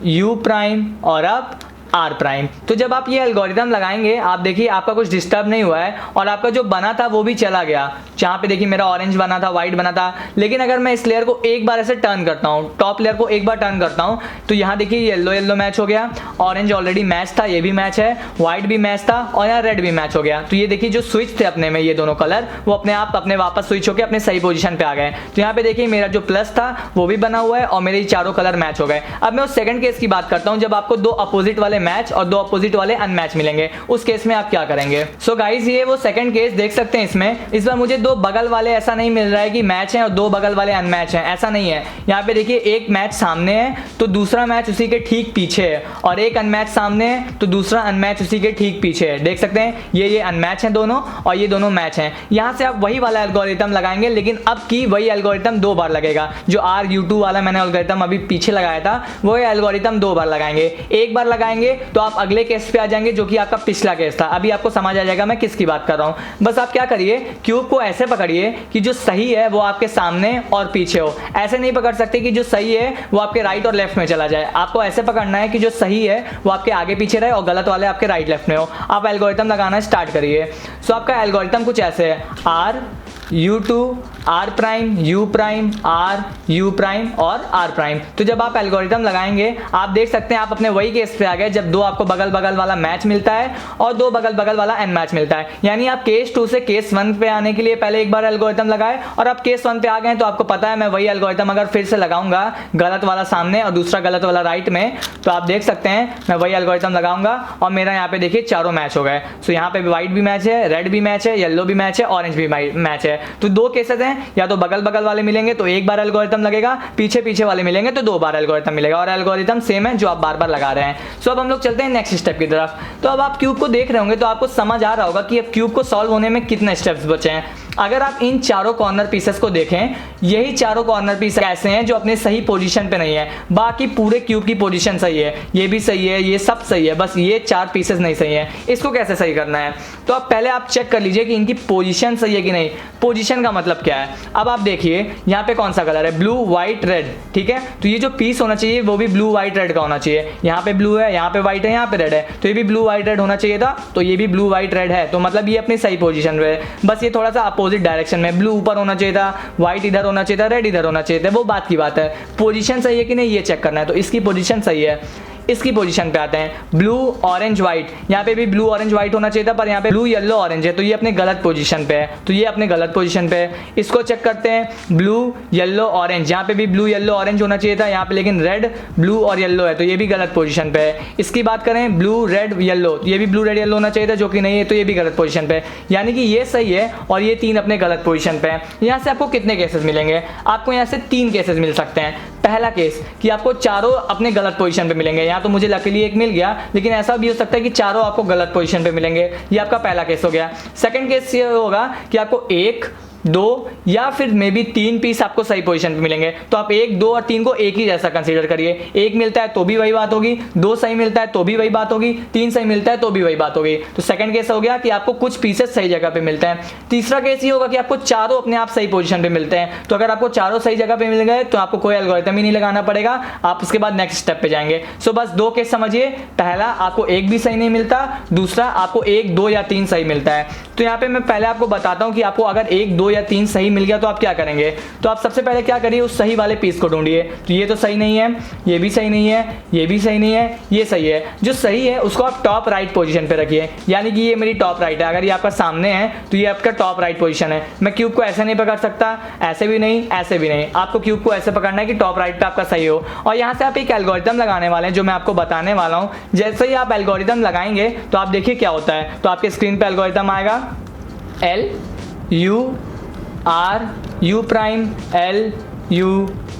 U prime और अब R प्राइम। तो जब आप ये एल्गोरिथम लगाएंगे आप देखिए आपका कुछ डिस्टर्ब नहीं हुआ है और आपका जो बना था वो भी चला गया। जहाँ पे देखिए मेरा ऑरेंज बना था, व्हाइट बना था, लेकिन अगर मैं इस लेयर को एक बार ऐसे टर्न करता हूँ, टॉप लेयर को एक बार टर्न करता हूँ, तो यहाँ देखिए येलो येलो मैच हो गया, ऑरेंज ऑलरेडी मैच था, ये भी मैच है, व्हाइट भी मैच था और यहाँ रेड भी मैच हो गया। तो ये देखिए जो स्विच थे अपने में ये दोनों कलर, वो अपने आप अपने वापस स्विच होकर अपने सही पोजीशन पे आ गए। तो यहाँ पे देखिए मेरा जो प्लस था वो भी बना हुआ है और मेरे चारों कलर मैच हो गए। अब मैं उस सेकंड केस की बात करता हूँ जब आपको 2 अपोजिट वाले मैच और 2 अपोजिट वाले अनमैच मिलेंगे। उस केस में आप क्या करेंगे। सो गाइस ये वो सेकंड केस देख सकते हैं। इसमें इस बार मुझे 2 बगल वाले ऐसा नहीं मिल रहा है कि मैच है और 2 बगल वाले अनमैच हैं, ऐसा नहीं है। यहाँ पे देखिए एक मैच सामने है तो दूसरा मैच उसी के ठीक पीछे है, और एक अनमैच सामने है तो दूसरा अनमैच उसी के ठीक पीछे है। देख सकते हैं ये अनमैच है दोनों और ये दोनों मैच हैं। यहाँ से आप वही वाला एल्गोरिथम लगाएंगे, लेकिन अब की वही एल्गोरिथम 2 बार लगेगा। जो RU2 वाला मैंने एल्गोरिथम अभी पीछे लगाया था वही एल्गोरिथम 2 बार लगाएंगे। एक बार लगाएंगे तो आप अगले केस पे आ जाएंगे जो कि आपका पिछला केस था। अभी आपको समझ आ जाएगा मैं किसकी बात कर रहा हूं। बस आप क्या करिए, क्यूब को ऐसे पकड़िए कि जो सही है वो आपके सामने और पीछे हो। ऐसे नहीं पकड़ सकते कि जो सही है वो आपके राइट और लेफ्ट में चला जाए। आपको ऐसे पकड़ना है कि जो सही है वो आपके आगे पीछे रहे और गलत वाले आपके राइट लेफ्ट में हो। आप एल्गोरिथम लगाना स्टार्ट करिए। सो आपका एल्गोरिथम कुछ ऐसे है, RU2 R prime U prime R U prime और R प्राइम। तो जब आप एल्गोरिथम लगाएंगे आप देख सकते हैं आप अपने वही केस पे आ गए जब 2 आपको बगल बगल वाला मैच मिलता है और 2 बगल बगल वाला अनमैच मिलता है। यानी आप केस 2 से केस 1 पे आने के लिए पहले एक बार एल्गोरिथम लगाए और आप केस 1 पे आ गए। तो आपको पता है मैं वही एल्गोरिथम अगर फिर से लगाऊंगा, गलत वाला सामने और दूसरा गलत वाला राइट में, तो आप देख सकते हैं मैं वही एल्गोरिथम लगाऊंगा और मेरा यहाँ पे देखिए चारों मैच हो गए। सो यहाँ पे व्हाइट भी मैच है, रेड भी मैच है, येलो भी मैच है, ऑरेंज भी मैच है। तो 2 केसेस हैं हैं, या तो बगल बगल वाले मिलेंगे तो एक बार एल्गोरिथम लगेगा, पीछे पीछे वाले मिलेंगे तो 2 बार एल्गोरिथम मिलेगा, और एल्गोरिथम सेम है जो आप बार बार लगा रहे हैं। सो अब हम लोग चलते हैं नेक्स्ट स्टेप की तरफ। तो अब आप क्यूब को देख रहे होंगे तो आपको समझ आ रहा होगा कि अब क्यूब को सॉल्व होने में कितने स्टेप्स बचे हैं। अगर आप इन चारों कॉर्नर पीसेस को देखें, यही चारों कॉर्नर पीस ऐसे हैं जो अपने सही पोजीशन पे नहीं है, बाकी पूरे क्यूब की पोजीशन सही है, ये भी सही है, ये सब सही है, बस ये 4 पीसेस नहीं सही है। इसको कैसे सही करना है, तो अब पहले आप चेक कर लीजिए कि इनकी पोजीशन सही है कि नहीं। पोजीशन का मतलब क्या है, अब आप देखिए यहाँ पे कौन सा कलर है, ब्लू व्हाइट रेड, ठीक है। तो ये जो पीस होना चाहिए वो भी ब्लू व्हाइट रेड का होना चाहिए। यहाँ पे ब्लू है, यहाँ पे व्हाइट है, यहाँ पे रेड है, तो ये भी ब्लू व्हाइट रेड होना चाहिए था, तो ये भी ब्लू व्हाइट रेड है, तो मतलब ये अपनी सही पोजीशन पे है। बस ये थोड़ा सा अपोजिट डायरेक्शन में, ब्लू ऊपर होना चाहिए था, व्हाइट इधर होना चाहिए था, रेड इधर होना चाहिए था, वो बात की बात है। पोजीशन सही है कि नहीं ये चेक करना है, तो इसकी पोजीशन सही है। इसकी पोजीशन पे आते हैं, ब्लू ऑरेंज व्हाइट, यहाँ पे भी ब्लू ऑरेंज व्हाइट होना चाहिए था, पर यहाँ पे ब्लू येलो ऑरेंज है, तो ये अपने गलत पोजीशन पे है, तो ये अपने गलत पोजीशन पे है। इसको चेक करते हैं, ब्लू येलो ऑरेंज, यहाँ पे भी ब्लू येलो ऑरेंज होना चाहिए था, यहाँ पे लेकिन रेड ब्लू और येलो है, तो ये भी गलत पोजीशन पे है। इसकी बात करें, ब्लू रेड येलो, ये भी ब्लू रेड येलो होना चाहिए था, जो कि नहीं है, तो ये भी गलत पोजीशन पे है। यानी कि ये सही है और ये 3 अपने गलत पोजीशन पे है। यहाँ से आपको कितने केसेस मिलेंगे, आपको यहाँ से 3 केसेस मिल सकते हैं। पहला केस कि आपको चारों अपने गलत पोजीशन पे मिलेंगे, यहाँ तो मुझे लकीली एक मिल गया, लेकिन ऐसा भी हो सकता है कि चारों आपको गलत पोजीशन पे मिलेंगे, ये आपका पहला केस हो गया। सेकंड केस ये होगा कि आपको 1, 2 या फिर मे बी 3 पीस आपको सही पोजीशन पे मिलेंगे, तो आप 1, 2 और 3 को एक ही जैसा कंसीडर करिए। 1 मिलता है तो भी वही बात होगी, 2 सही मिलता है तो भी वही बात होगी, 3 सही मिलता है तो भी वही बात होगी। तो सेकंड केस हो गया कि आपको कुछ पीसेस सही जगह पे मिलते हैं। तीसरा केस ये होगा कि आपको चारों अपने आप सही पोजीशन पे मिलते हैं, तो अगर आपको चारों सही जगह पे मिल गए तो आपको कोई एल्गोरिथम ही नहीं लगाना पड़ेगा, आप उसके बाद नेक्स्ट स्टेप पे जाएंगे। सो बस 2 केस समझिए, पहला आपको 1 भी सही नहीं मिलता, दूसरा आपको 1, 2 या 3 सही मिलता है। तो यहाँ पे मैं पहले आपको बताता हूँ कि आपको अगर 1, 2 या 3 सही मिल गया तो आप क्या करेंगे। तो आप सबसे पहले क्या करिए, उस सही वाले पीस को ढूंढिए। तो ये तो सही नहीं है, ये भी सही नहीं है, ये भी सही नहीं है, ये सही है। जो सही है उसको आप टॉप राइट पोजीशन पे रखिए, यानी कि ये मेरी टॉप राइट है। अगर ये आपका सामने है तो ये आपका टॉप राइट पोजीशन है। मैं क्यूब को ऐसे नहीं पकड़ सकता, ऐसे भी नहीं, ऐसे भी नहीं, आपको क्यूब को ऐसे पकड़ना है कि टॉप राइट पे आपका सही हो। और यहाँ से आप एक एल्गोरिथम लगाने वाले हैं जो मैं आपको बताने वाला हूँ। जैसे ही आप एल्गोरिथम लगाएंगे तो आप देखिए क्या होता है। तो आपके स्क्रीन पे एल्गोरिथम आएगा, L U R U prime, L U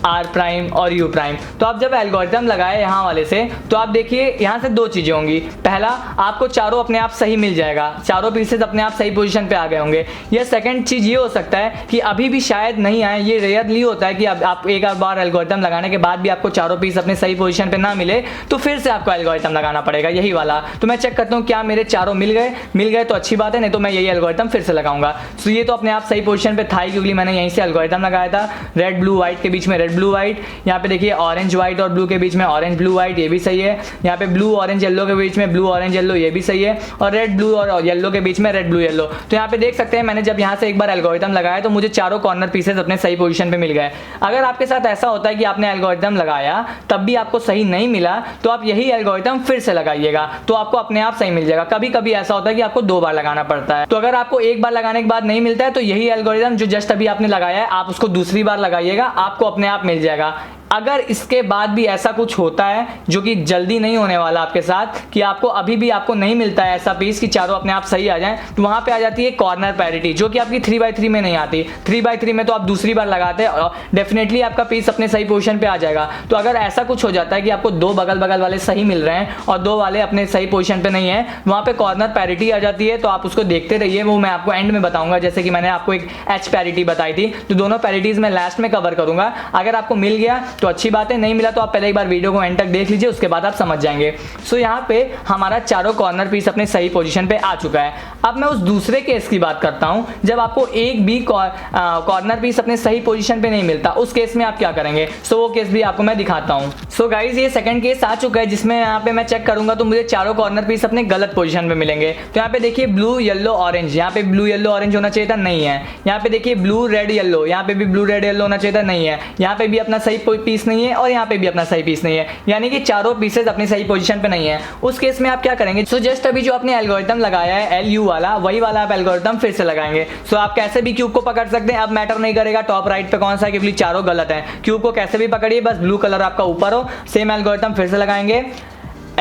R prime और U प्राइम। तो आप जब एल्गोरिथम लगाए यहाँ वाले से, तो आप देखिए यहाँ से 2 चीज़ें होंगी। पहला, आपको चारों अपने आप सही मिल जाएगा, चारों पीसेस अपने आप सही पोजीशन पे आ गए होंगे। या सेकंड चीज़ ये हो सकता है कि अभी भी शायद नहीं आए, ये रेयरली होता है कि अब आप एक बार एल्गोरिथम लगाने के बाद भी आपको चारों पीस अपने सही पोजीशन पे ना मिले, तो फिर से आपको एल्गोरिथम लगाना पड़ेगा यही वाला। तो मैं चेक करता हूँ क्या मेरे चारों मिल गए तो अच्छी बात है, नहीं तो मैं यही एल्गोरिथम फिर से लगाऊंगा। तो ये तो अपने आप सही पोजीशन पे था क्योंकि मैंने यहीं से एल्गोरिथम लगाया था। रेड ब्लू व्हाइट के बीच में रेड ब्लू व्हाइट, यहाँ पे देखिए ऑरेंज व्हाइट और ब्लू के बीच में ऑरेंज ब्लू व्हाइट, ये भी सही है। यहाँ पे ब्लू ऑरेंज येलो के बीच में ब्लू ऑरेंज येलो, ये भी सही है। और रेड ब्लू और येलो के बीच में रेड ब्लू येलो। तो यहाँ पे देख सकते हैं मैंने जब यहाँ से एक बार एल्गोरिथम लगाया तो मुझे चारों कॉर्नर पीसेस अपने सही पोजीशन पे मिल गए। अगर आपके साथ ऐसा होता है कि आपने एल्गोरिथम लगाया तब भी आपको सही नहीं मिला, तो आप यही एल्गोरिथम फिर से लगाइएगा, तो आपको अपने आप सही मिल जाएगा। कभी कभी ऐसा होता है कि आपको 2 बार लगाना पड़ता है। तो अगर आपको एक बार लगाने के बाद नहीं मिलता है तो यही एल्गोरिथम जो जस्ट अभी आपने लगाया है आप उसको दूसरी बार लगाइएगा, आपको अपने आप मिल जाएगा। अगर इसके बाद भी ऐसा कुछ होता है, जो कि जल्दी नहीं होने वाला आपके साथ, कि आपको अभी भी आपको नहीं मिलता है ऐसा पीस कि चारों अपने आप सही आ जाएं, तो वहां पे आ जाती है कॉर्नर पैरिटी, जो कि आपकी 3x3 में नहीं आती। 3x3 में तो आप दूसरी बार लगाते हैं, डेफिनेटली आपका पीस अपने सही पोजीशन पे आ जाएगा। तो अगर ऐसा कुछ हो जाता है कि आपको 2 बगल बगल वाले सही मिल रहे हैं और 2 वाले अपने सही पोजीशन पे नहीं है, वहां पे कॉर्नर पैरिटी आ जाती है। तो आप उसको देखते रहिए, वो मैं आपको एंड में बताऊंगा। जैसे कि मैंने आपको एक एच पैरिटी बताई थी, तो दोनों पैरिटीज मैं लास्ट में कवर करूंगा। अगर आपको मिल गया तो अच्छी बात है, नहीं मिला तो आप पहले एक बार वीडियो को एंड तक देख लीजिए, उसके बाद आप समझ जाएंगे। सो यहाँ पे हमारा चारों कॉर्नर पीस अपने सही पोजीशन पे आ चुका है। अब मैं उस दूसरे केस की बात करता हूं, जब आपको एक भी कॉर्नर पीस अपने सही पोजीशन पे नहीं मिलता, उस केस में आप क्या करेंगे। सो वो केस भी आपको मैं दिखाता हूं। सो गाइज, ये सेकंड केस आ चुका है जिसमें यहाँ पे मैं चेक करूंगा तो मुझे चारों कॉर्नर पीस अपने गलत पोजीशन पे मिलेंगे। तो यहाँ पे देखिए ब्लू येलो ऑरेंज, यहाँ पे ब्लू येलो ऑरेंज होना चाहिए था, नहीं है। यहाँ पे देखिए ब्लू रेड येलो, यहाँ पे भी ब्लू रेड येलो होना चाहिए था, नहीं है। यहाँ पे भी अपना सही पीस नहीं है और यहाँ पे भी अपना सही पीस नहीं है, यानी कि चारों पीसेस अपनी सही पोजीशन पे नहीं है। उस केस में आप क्या करेंगे। सो जस्ट अभी जो आपने एल्गोरिथम लगाया है LU वाला, वही वाला आप एल्गोरिथम फिर से लगाएंगे। सो आप कैसे भी क्यूब को पकड़ सकते हैं, अब मैटर नहीं करेगा टॉप राइट पे कौन सा है, क्योंकि चारों गलत है। क्यूब को कैसे भी पकड़िए, बस ब्लू कलर आपका ऊपर हो। सेम एल्गोरिथम फिर से लगाएंगे,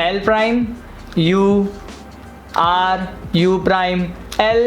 L prime U R U prime L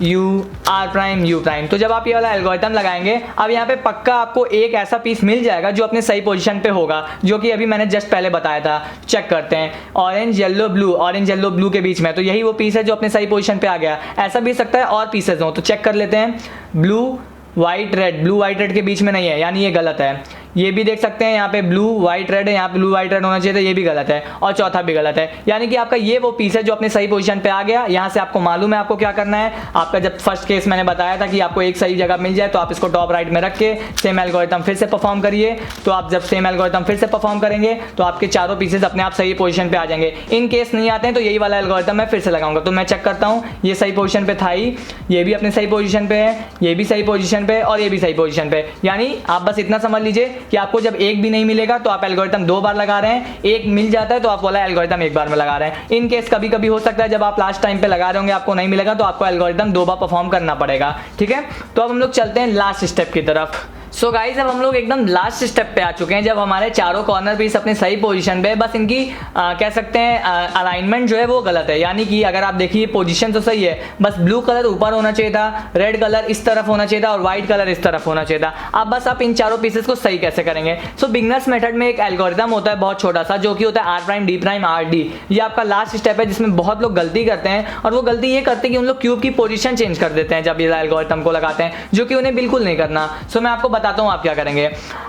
U R prime U prime. तो जब आप ये वाला एल्गोरिथम लगाएंगे, अब यहाँ पे पक्का आपको एक ऐसा पीस मिल जाएगा जो अपने सही पोजीशन पे होगा, जो कि अभी मैंने जस्ट पहले बताया था। चेक करते हैं, orange yellow blue, orange yellow blue के बीच में, तो यही वो पीस है जो अपने सही पोजीशन पे आ गया। ऐसा भी सकता है और पीसेज हो, तो चेक कर लेते हैं। Blue white red, blue white red के बीच में नहीं है, यानी ये गलत है। ये भी देख सकते हैं, यहाँ पे ब्लू वाइट रेड है, यहाँ पे ब्लू वाइट रेड होना चाहिए था, ये भी गलत है, और चौथा भी गलत है। यानी कि आपका ये वो पीस है जो अपने सही पोजीशन पे आ गया। यहाँ से आपको मालूम है आपको क्या करना है। आपका जब फर्स्ट केस मैंने बताया था कि आपको एक सही जगह मिल जाए तो आप इसको टॉप राइट में रख के सेम एल्गोरिथम फिर से परफॉर्म करिए। तो आप जब सेम एल्गोरिथम फिर से परफॉर्म करेंगे तो आपके चारों पीसेस अपने आप सही पोजीशन पे आ जाएंगे। इन केस नहीं आते हैं तो यही वाला एल्गोरिथम मैं फिर से लगाऊंगा। तो मैं चेक करता हूँ, ये सही पोजीशन पे था ही, ये भी अपने सही पोजीशन पे है, ये भी सही पोजीशन पे और ये भी सही पोजीशन पे। यानी आप बस इतना समझ लीजिए कि आपको जब एक भी नहीं मिलेगा तो आप एल्गोरिथम 2 बार लगा रहे हैं, एक मिल जाता है तो आप वाला एल्गोरिथम 1 बार में लगा रहे हैं। इन केस कभी कभी हो सकता है जब आप लास्ट टाइम पे लगा रहे होंगे आपको नहीं मिलेगा तो आपको एल्गोरिथम 2 बार परफॉर्म करना पड़ेगा। ठीक है, तो अब हम लोग चलते हैं लास्ट स्टेप की तरफ। सो गाइस, अब हम लोग एकदम लास्ट स्टेप पे आ चुके हैं, जब हमारे चारों कॉर्नर पीस अपने सही पोजीशन पे, बस इनकी कह सकते हैं अलाइनमेंट जो है वो गलत है। यानी कि अगर आप देखिए पोजीशन तो सही है, बस ब्लू कलर ऊपर होना चाहिए था, रेड कलर इस तरफ होना चाहिए था और व्हाइट कलर इस तरफ होना चाहिए था। अब बस आप इन चारों पीसेस को सही कैसे करेंगे। सो बिगनर्स मेथड में एक एल्गोरिथम होता है बहुत छोटा सा, जो कि होता है R prime D prime R D। ये आपका लास्ट स्टेप है जिसमें बहुत लोग गलती करते हैं, और वो गलती ये करते हैं कि उन लोग क्यूब की पोजीशन चेंज कर देते हैं जब ये एल्गोरिथम को लगाते हैं, जो कि उन्हें बिल्कुल नहीं करना। सो मैं आपको बताता हूँ आप क्या करेंगे।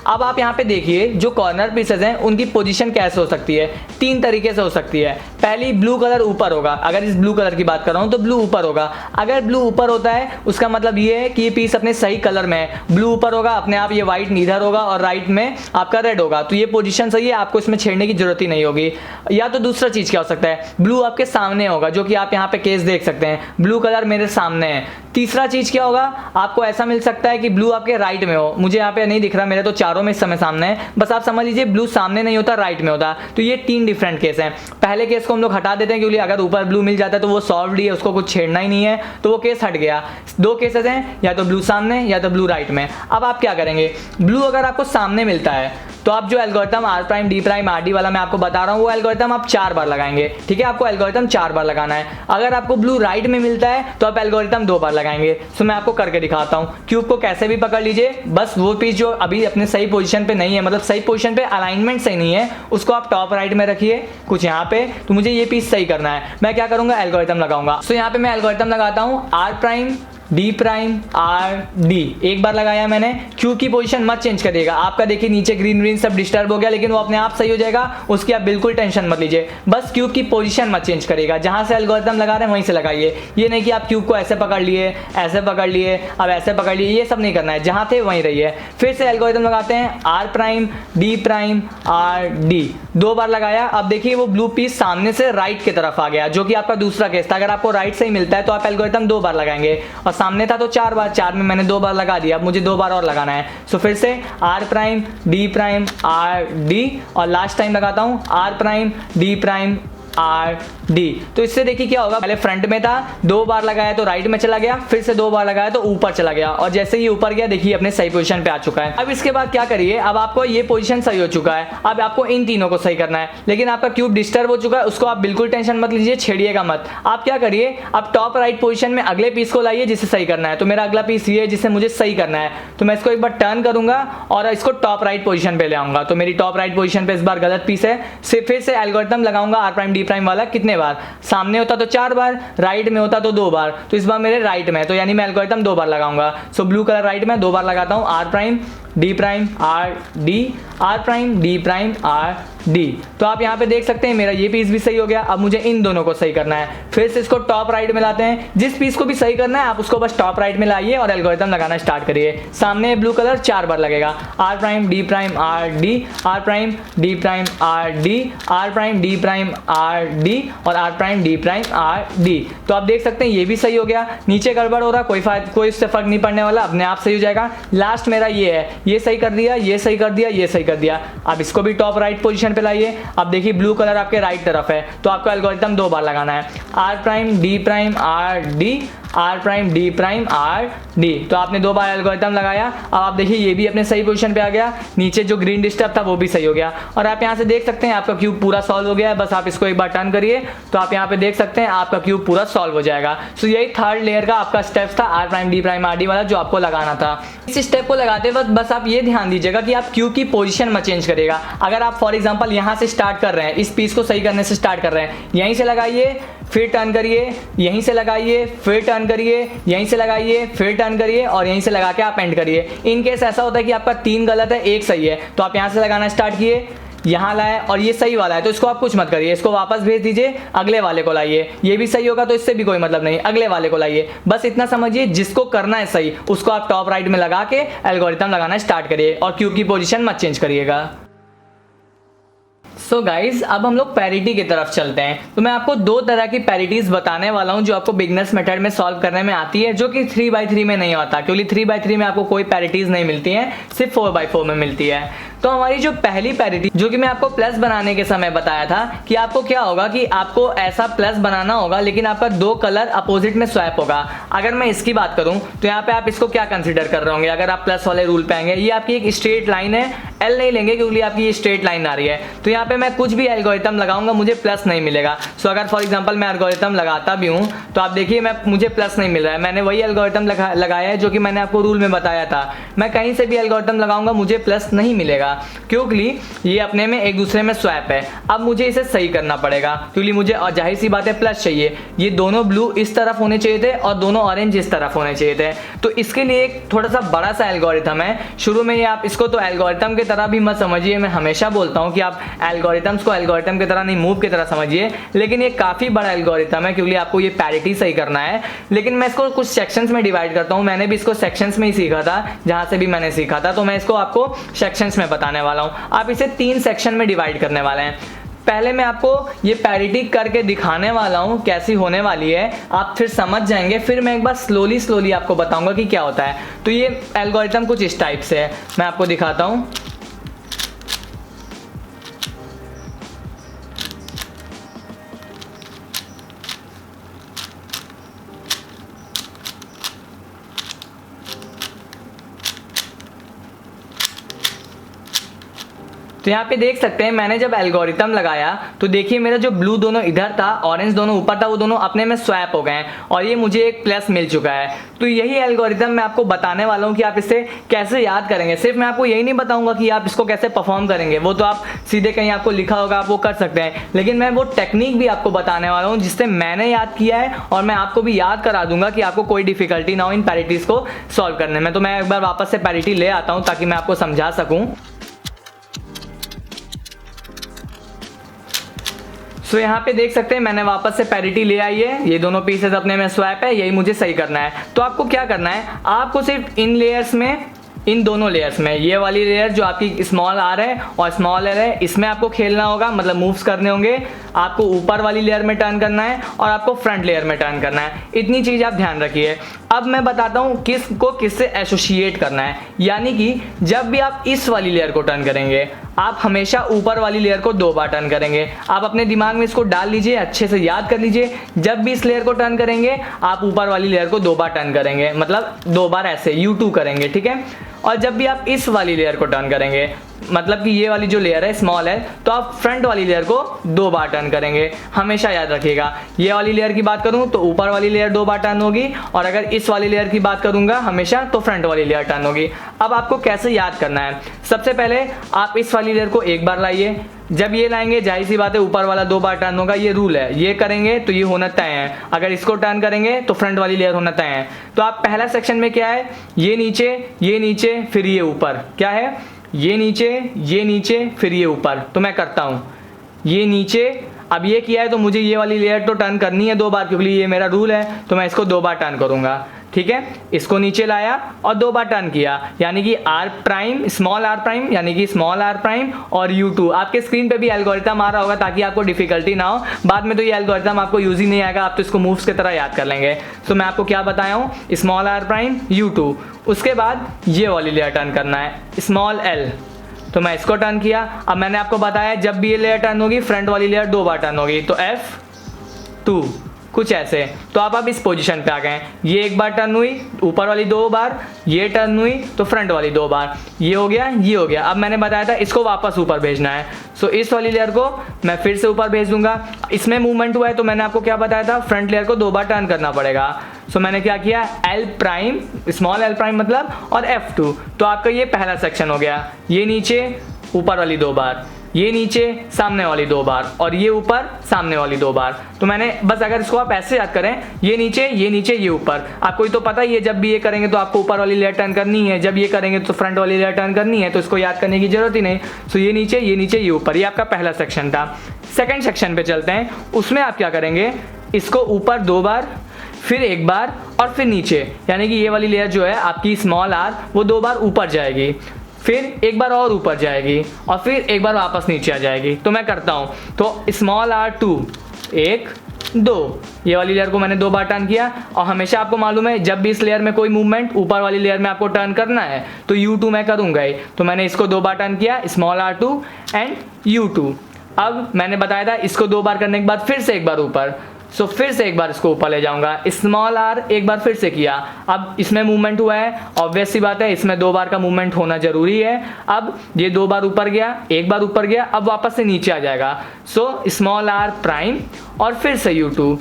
अब आप यहाँ पे देखिए, जो कॉर्नर पीसेस हैं उनकी पोजीशन कैसे हो सकती है। 3 तरीके से हो सकती है। पहली, ब्लू कलर ऊपर होगा। अगर इस ब्लू कलर की बात कर रहा हूं तो ब्लू ऊपर होगा। अगर ब्लू ऊपर होता है उसका मतलब ये है कि ये पीस अपने सही कलर में है। ब्लू ऊपर होगा, अपने आप ये व्हाइट नीदर होगा और राइट में आपका रेड होगा, तो ये पोजीशन सही है, आपको इसमें छेड़ने की जरूरत ही नहीं होगी। या तो दूसरा चीज क्या हो सकता है, ब्लू आपके सामने होगा, जो कि आप यहाँ पे केस देख सकते हैं, ब्लू कलर मेरे सामने है। तीसरा चीज क्या होगा, आपको ऐसा मिल सकता है कि ब्लू आपके राइट में हो। मुझे यहाँ पे नहीं दिख रहा, मेरे तो चारों में इस समय सामने है, बस आप समझ लीजिए ब्लू सामने नहीं होता, राइट में होता। तो ये 3 डिफरेंट केस हैं। पहले केस को हम लोग हटा देते हैं क्योंकि अगर ऊपर ब्लू मिल जाता है तो वो सॉल्वड ही है, उसको कुछ छेड़ना ही नहीं है, तो वो केस हट गया। 2 केसेस हैं, या तो ब्लू सामने या तो ब्लू राइट में। अब आप क्या करेंगे, ब्लू अगर आपको सामने मिलता है तो आप जो algorithm R prime D prime R D वाला मैं आपको बता रहा हूँ वो एल्गोरिथम आप 4 बार लगाएंगे। ठीक है, आपको एल्गोरिथम 4 बार लगाना है। अगर आपको ब्लू राइट में मिलता है तो आप एल्गोरिथम 2 बार लगाएंगे। सो मैं आपको करके दिखाता हूँ। क्यूब को कैसे भी पकड़ लीजिए, बस वो पीस जो अभी अपने सही पोजीशन पे नहीं है, मतलब सही पोजीशन पे अलाइनमेंट सही नहीं है, उसको आप टॉप राइट में रखिए कुछ यहाँ पे। तो मुझे ये पीस सही करना है, मैं क्या करूंगा, एल्गोरिथम लगाऊंगा। सो यहाँ पे मैं एल्गोरिथम लगाता हूँ R prime D prime R D। एक बार लगाया मैंने। क्यू की पोजीशन मत चेंज करिएगा। आपका देखिए नीचे ग्रीन ग्रीन सब डिस्टर्ब हो गया, लेकिन वो अपने आप सही हो जाएगा, उसकी आप बिल्कुल टेंशन मत लीजिए। बस क्यूब की पोजीशन मत चेंज करिएगा, जहां से एल्गोरिथम लगा रहे हैं वहीं से लगाइए। ये नहीं कि आप क्यूब को ऐसे पकड़ लिए, ऐसे पकड़ लिए, अब ऐसे पकड़ लिए, ये सब नहीं करना है, जहां थे वहीं रहिए। फिर से एल्गोरिथम लगाते हैं R prime D prime R D। 2 बार लगाया। अब देखिए वो ब्लू पीस सामने से राइट की तरफ आ गया, जो कि आपका दूसरा केस था। अगर आपको राइट से ही मिलता है तो आप एल्गोरिथम 2 बार लगाएंगे, और सामने था तो 4 बार, 4 में मैंने 2 बार लगा दिया, अब मुझे 2 बार और लगाना है। सो फिर से R prime D prime R D, और लास्ट टाइम लगाता हूं R prime D prime R D। तो इससे देखिए क्या होगा, पहले फ्रंट में था, 2 बार लगाया तो राइट में चला गया, फिर से 2 बार लगाया तो ऊपर चला गया, और जैसे ही ऊपर गया देखिए अपने सही पोजीशन पे आ चुका है। अब इसके बाद क्या करिए, अब आपको ये पोजीशन सही हो चुका है, अब आपको इन तीनों को सही करना है। लेकिन आपका क्यूब डिस्टर्ब हो चुका है, उसको आप बिल्कुल टेंशन मत लीजिए, छेड़िएगा मत। आप क्या करिए, अब टॉप राइट पोजीशन में अगले पीस को लाइए जिसे सही करना है। तो मेरा अगला पीस ये है जिसे मुझे सही करना है, तो मैं इसको एक बार टर्न करूंगा और इसको टॉप राइट पोजीशन पे ले आऊंगा। तो मेरी टॉप राइट पोजीशन पे इस बार गलत पीस है। फिर से एल्गोरिथम लगाऊंगा R प्राइम D प्राइम वाला। कितने बार, सामने होता तो 4 बार, राइट में होता तो 2 बार, तो इस बार मेरे राइट में, तो यानी मैं एल्गोरिथम 2 बार लगाऊंगा। सो ब्लू कलर राइट में 2 बार लगाता हूं, R prime D prime R D, R prime D prime R D। तो आप यहाँ पे देख सकते हैं मेरा ये पीस भी सही हो गया। अब मुझे इन दोनों को सही करना है। फिर से इसको टॉप राइट में लाते हैं। जिस पीस को भी सही करना है आप उसको बस टॉप राइट में लाइए और एल्गोरिथम लगाना स्टार्ट करिए। सामने ब्लू कलर 4 बार लगेगा, R prime D prime R D, R prime D prime R D, R prime D prime R D और R prime D prime R D। तो आप देख सकते हैं ये भी सही हो गया। नीचे गड़बड़ हो रहा, कोई इससे फर्क नहीं पड़ने वाला, अपने आप सही हो जाएगा। लास्ट मेरा ये है, ये सही कर दिया, ये सही कर दिया, ये सही कर दिया। अब इसको भी टॉप राइट पोजीशन पे लाइए। अब देखिए ब्लू कलर आपके राइट तरफ है, तो आपको एल्गोरिथम 2 बार लगाना है, R prime D prime R D, R prime D prime R D. तो आपने 2 बार एल्गोरिथम लगाया। अब आप देखिए ये भी अपने सही पोजीशन पे आ गया, नीचे जो ग्रीन डिस्टर्ब था वो भी सही हो गया और आप यहाँ से देख सकते हैं आपका क्यूब पूरा सॉल्व हो गया है। बस आप इसको एक बार टर्न करिए तो आप यहाँ पे देख सकते हैं आपका क्यूब पूरा सॉल्व हो जाएगा। सो यही थर्ड लेयर का आपका स्टेप था R prime D prime R D वाला जो आपको लगाना था। इस स्टेप को लगाते वक्त बस आप ये ध्यान दीजिएगा कि आप क्यूब की पोजीशन मत चेंज करिएगा। अगर आप फॉर एग्जांपल यहाँ से स्टार्ट कर रहे हैं, इस पीस को सही करने से स्टार्ट कर रहे हैं, यहीं से लगाइए फिर टर्न करिए, यहीं से लगाइए फिर टर्न करिए, यहीं से लगाइए फिर टर्न करिए और यहीं से लगा के आप एंड करिए। इन केस ऐसा होता है कि आपका 3 गलत है 1 सही है तो आप यहाँ से लगाना स्टार्ट किए, यहाँ लाए और ये सही वाला है तो इसको आप कुछ मत करिए, इसको वापस भेज दीजिए, अगले वाले को लाइए। ये भी सही होगा तो इससे भी कोई मतलब नहीं, अगले वाले को लाइए। बस इतना समझिए जिसको करना है सही उसको आप टॉप राइट में लगा के एल्गोरिथम लगाना स्टार्ट करिए और क्यूब की पोजीशन मत चेंज करिएगा। सो गाइज अब हम लोग पैरिटी की तरफ चलते हैं। तो मैं आपको 2 तरह की पैरिटीज बताने वाला हूं जो आपको बिगनर्स मेथड में सॉल्व करने में आती है, जो कि 3x3 में नहीं होता, क्योंकि 3x3 में आपको कोई पैरिटीज नहीं मिलती है, सिर्फ 4x4 में मिलती है। तो हमारी जो पहली पैरिटी जो कि मैं आपको प्लस बनाने के समय बताया था कि आपको क्या होगा कि आपको ऐसा प्लस बनाना होगा लेकिन आपका 2 कलर अपोजिट में स्वैप होगा। अगर मैं इसकी बात करूं तो यहाँ पे आप इसको क्या कंसीडर कर रहे होंगे अगर आप प्लस वाले रूल पे आएंगे, ये आपकी एक स्ट्रेट लाइन है, एल नहीं लेंगे क्योंकि आपकी ये स्ट्रेट लाइन आ रही है। तो यहाँ पे मैं कुछ भी एल्गोरिथम लगाऊंगा मुझे प्लस नहीं मिलेगा। सो अगर फॉर एग्जांपल मैं एल्गोरिथम लगाता भी हूँ तो आप देखिए मुझे प्लस नहीं मिल रहा है, मैंने वही एल्गोरिथम लगाया है जो कि मैंने आपको रूल में बताया था। मैं कहीं से भी एल्गोरिथम लगाऊंगा मुझे प्लस नहीं मिलेगा क्योंकि ये अपने में एक दूसरे में स्वैप है। अब मुझे इसे सही करना पड़ेगा क्योंकि मुझे जाहिर सी बात है प्लस चाहिए। ये दोनों ब्लू इस तरफ होने चाहिए थे और दोनों ऑरेंज इस तरफ होने चाहिए थे। तो इसके लिए एक थोड़ा सा बड़ा सा एल्गोरिथम है। शुरू में ये आप इसको तो एल्गोरिथम की तरह भी मत समझिए, मैं हमेशा बोलता हूँ कि आप एल्गोरिथम्स को एल्गोरिथम की तरह नहीं मूव की तरह समझिए, लेकिन ये काफी बड़ा एल्गोरिथम है क्योंकि आपको ये पैरिटी सही करना है। लेकिन मैं इसको कुछ सेक्शंस में डिवाइड करता हूँ, मैंने भी इसको सेक्शंस में ही सीखा था जहां से भी मैंने सीखा था, तो मैं इसको आपको सेक्शंस में बताने वाला हूँ। आप इसे 3 सेक्शन में डिवाइड करने वाले हैं। पहले मैं आपको ये पैरिटी करके दिखाने वाला हूं कैसी होने वाली है, आप फिर समझ जाएंगे। फिर मैं एक बार स्लोली आपको बताऊंगा कि क्या होता है। तो ये एल्गोरिथम कुछ इस टाइप से है, मैं आपको दिखाता हूं। तो यहाँ पे देख सकते हैं मैंने जब एल्गोरिथम लगाया तो देखिए मेरा जो ब्लू दोनों इधर था, ऑरेंज दोनों ऊपर था, वो दोनों अपने में स्वैप हो गए हैं और ये मुझे एक प्लस मिल चुका है। तो यही एल्गोरिथम मैं आपको बताने वाला हूँ कि आप इसे कैसे याद करेंगे। सिर्फ मैं आपको यही नहीं बताऊंगा कि आप इसको कैसे परफॉर्म करेंगे, वो तो आप सीधे कहीं आपको लिखा होगा आप वो कर सकते हैं, लेकिन मैं वो टेक्निक भी आपको बताने वाला हूँ जिससे मैंने याद किया है और मैं आपको भी याद करा दूंगा कि आपको कोई डिफिकल्टी ना हो इन पैरिटीज को सॉल्व करने में। तो मैं एक बार वापस से पैरिटी ले आता हूँ ताकि मैं आपको समझा सकूँ। सो यहाँ पे देख सकते हैं मैंने वापस से पैरिटी ले आई है, ये दोनों पीसेस अपने में स्वैप है, यही मुझे सही करना है। तो आपको क्या करना है, आपको सिर्फ इन लेयर्स में, इन दोनों लेयर्स में, ये वाली लेयर जो आपकी स्मॉल आर है और स्मॉल एल है, इसमें आपको खेलना होगा, मतलब मूव्स करने होंगे। आपको ऊपर वाली लेयर में टर्न करना है और आपको फ्रंट लेयर में टर्न करना है। इतनी चीज आप ध्यान रखिए। अब मैं बताता हूँ किसको किससे एसोसिएट करना है, यानी कि जब भी आप इस वाली लेयर को टर्न करेंगे आप हमेशा ऊपर वाली लेयर को 2 बार टर्न करेंगे। आप अपने दिमाग में इसको डाल लीजिए, अच्छे से याद कर लीजिए। जब भी इस लेयर को टर्न करेंगे आप ऊपर वाली लेयर को 2 बार टर्न करेंगे, मतलब 2 बार ऐसे U2 करेंगे, ठीक है। और जब भी आप इस वाली लेयर को टर्न करेंगे, मतलब कि ये वाली जो लेयर है स्मॉल है, तो आप फ्रंट वाली लेयर को 2 बार टर्न करेंगे। हमेशा याद रखिएगा। ये वाली लेयर की बात करूं तो ऊपर वाली लेयर 2 बार टर्न होगी और अगर इस वाली लेयर की बात करूंगा हमेशा तो फ्रंट वाली लेयर टर्न होगी। अब आपको कैसे याद करना है, सबसे पहले आप इस वाली लेयर को 1 बार लाइए। जब ये लाएंगे जाहिर सी बात है ऊपर वाला 2 बार टर्न होगा, ये रूल है। ये करेंगे तो ये होना तय है, अगर इसको टर्न करेंगे तो फ्रंट वाली लेयर होना तय है। तो आप पहला सेक्शन में क्या है, ये नीचे फिर ये ऊपर, क्या है, ये नीचे फिर ये ऊपर। तो मैं करता हूं ये नीचे, अब ये किया है तो मुझे ये वाली लेयर तो टर्न करनी है 2 बार क्योंकि ये मेरा रूल है, तो मैं इसको 2 बार टर्न करूंगा, ठीक है। इसको नीचे लाया और 2 बार टर्न किया, यानी कि R prime, small R prime, यानी कि स्मॉल आर प्राइम और U2। आपके स्क्रीन पे भी एल्गोरिथम आ रहा होगा ताकि आपको डिफिकल्टी ना हो। बाद में तो ये एल्गोरिथम आपको यूज ही नहीं आएगा, आप तो इसको मूव्स की तरह याद कर लेंगे। तो मैं आपको क्या बताया हूँ, स्मॉल आर प्राइम U2, उसके बाद ये वाली लेयर टर्न करना है स्मॉल एल, तो मैं इसको टर्न किया। अब मैंने आपको बताया जब भी ये लेयर टर्न होगी फ्रंट वाली लेयर 2 बार टर्न होगी, तो F2, कुछ ऐसे। तो अब इस पोजीशन पे आ गए, ये एक बार टर्न हुई ऊपर वाली 2 बार, ये टर्न हुई तो फ्रंट वाली 2 बार, ये हो गया ये हो गया। अब मैंने बताया था इसको वापस ऊपर भेजना है, सो इस वाली लेयर को मैं फिर से ऊपर भेज दूंगा। इसमें मूवमेंट हुआ है तो मैंने आपको क्या बताया था, फ्रंट लेयर को 2 बार टर्न करना पड़ेगा। सो मैंने क्या किया, L prime, small L prime मतलब, और F2। तो आपका ये पहला सेक्शन हो गया, ये नीचे ऊपर वाली 2 बार, ये नीचे सामने वाली 2 बार, और ये ऊपर सामने वाली 2 बार। तो मैंने बस, अगर इसको आप ऐसे याद करें, ये नीचे ये ऊपर, आपको तो पता ही है जब भी ये करेंगे तो आपको ऊपर वाली लेयर टर्न करनी है, जब ये करेंगे तो फ्रंट वाली लेयर टर्न करनी है, तो इसको याद करने की जरूरत ही नहीं। सो ये नीचे ये ऊपर, ये आपका पहला सेक्शन था। सेकेंड सेक्शन पे चलते हैं, उसमें आप क्या करेंगे, इसको ऊपर 2 बार, फिर 1 बार और फिर नीचे, यानी कि ये वाली लेयर जो है आपकी स्मॉल r वो 2 बार ऊपर जाएगी, फिर 1 बार और ऊपर जाएगी, और फिर 1 बार वापस नीचे आ जाएगी। तो मैं करता हूँ, तो स्मॉल r2 1 2, ये वाली लेयर को मैंने 2 बार टर्न किया। और हमेशा आपको मालूम है जब भी इस लेयर में कोई मूवमेंट ऊपर वाली लेयर में आपको टर्न करना है तो U2 मैं करूँगा ही, तो मैंने इसको 2 बार टर्न किया, स्मॉल r2 एंड U2। अब मैंने बताया था इसको 2 बार करने के बाद फिर से 1 बार ऊपर, सो फिर से 1 बार इसको ऊपर ले जाऊंगा, स्मॉल r 1 बार फिर से किया। अब इसमें मूवमेंट हुआ है, ऑब्वियस सी बात है इसमें 2 बार का मूवमेंट होना जरूरी है। अब ये 2 बार ऊपर गया, 1 बार ऊपर गया, अब वापस से नीचे आ जाएगा, सो स्मॉल r प्राइम और फिर से U2।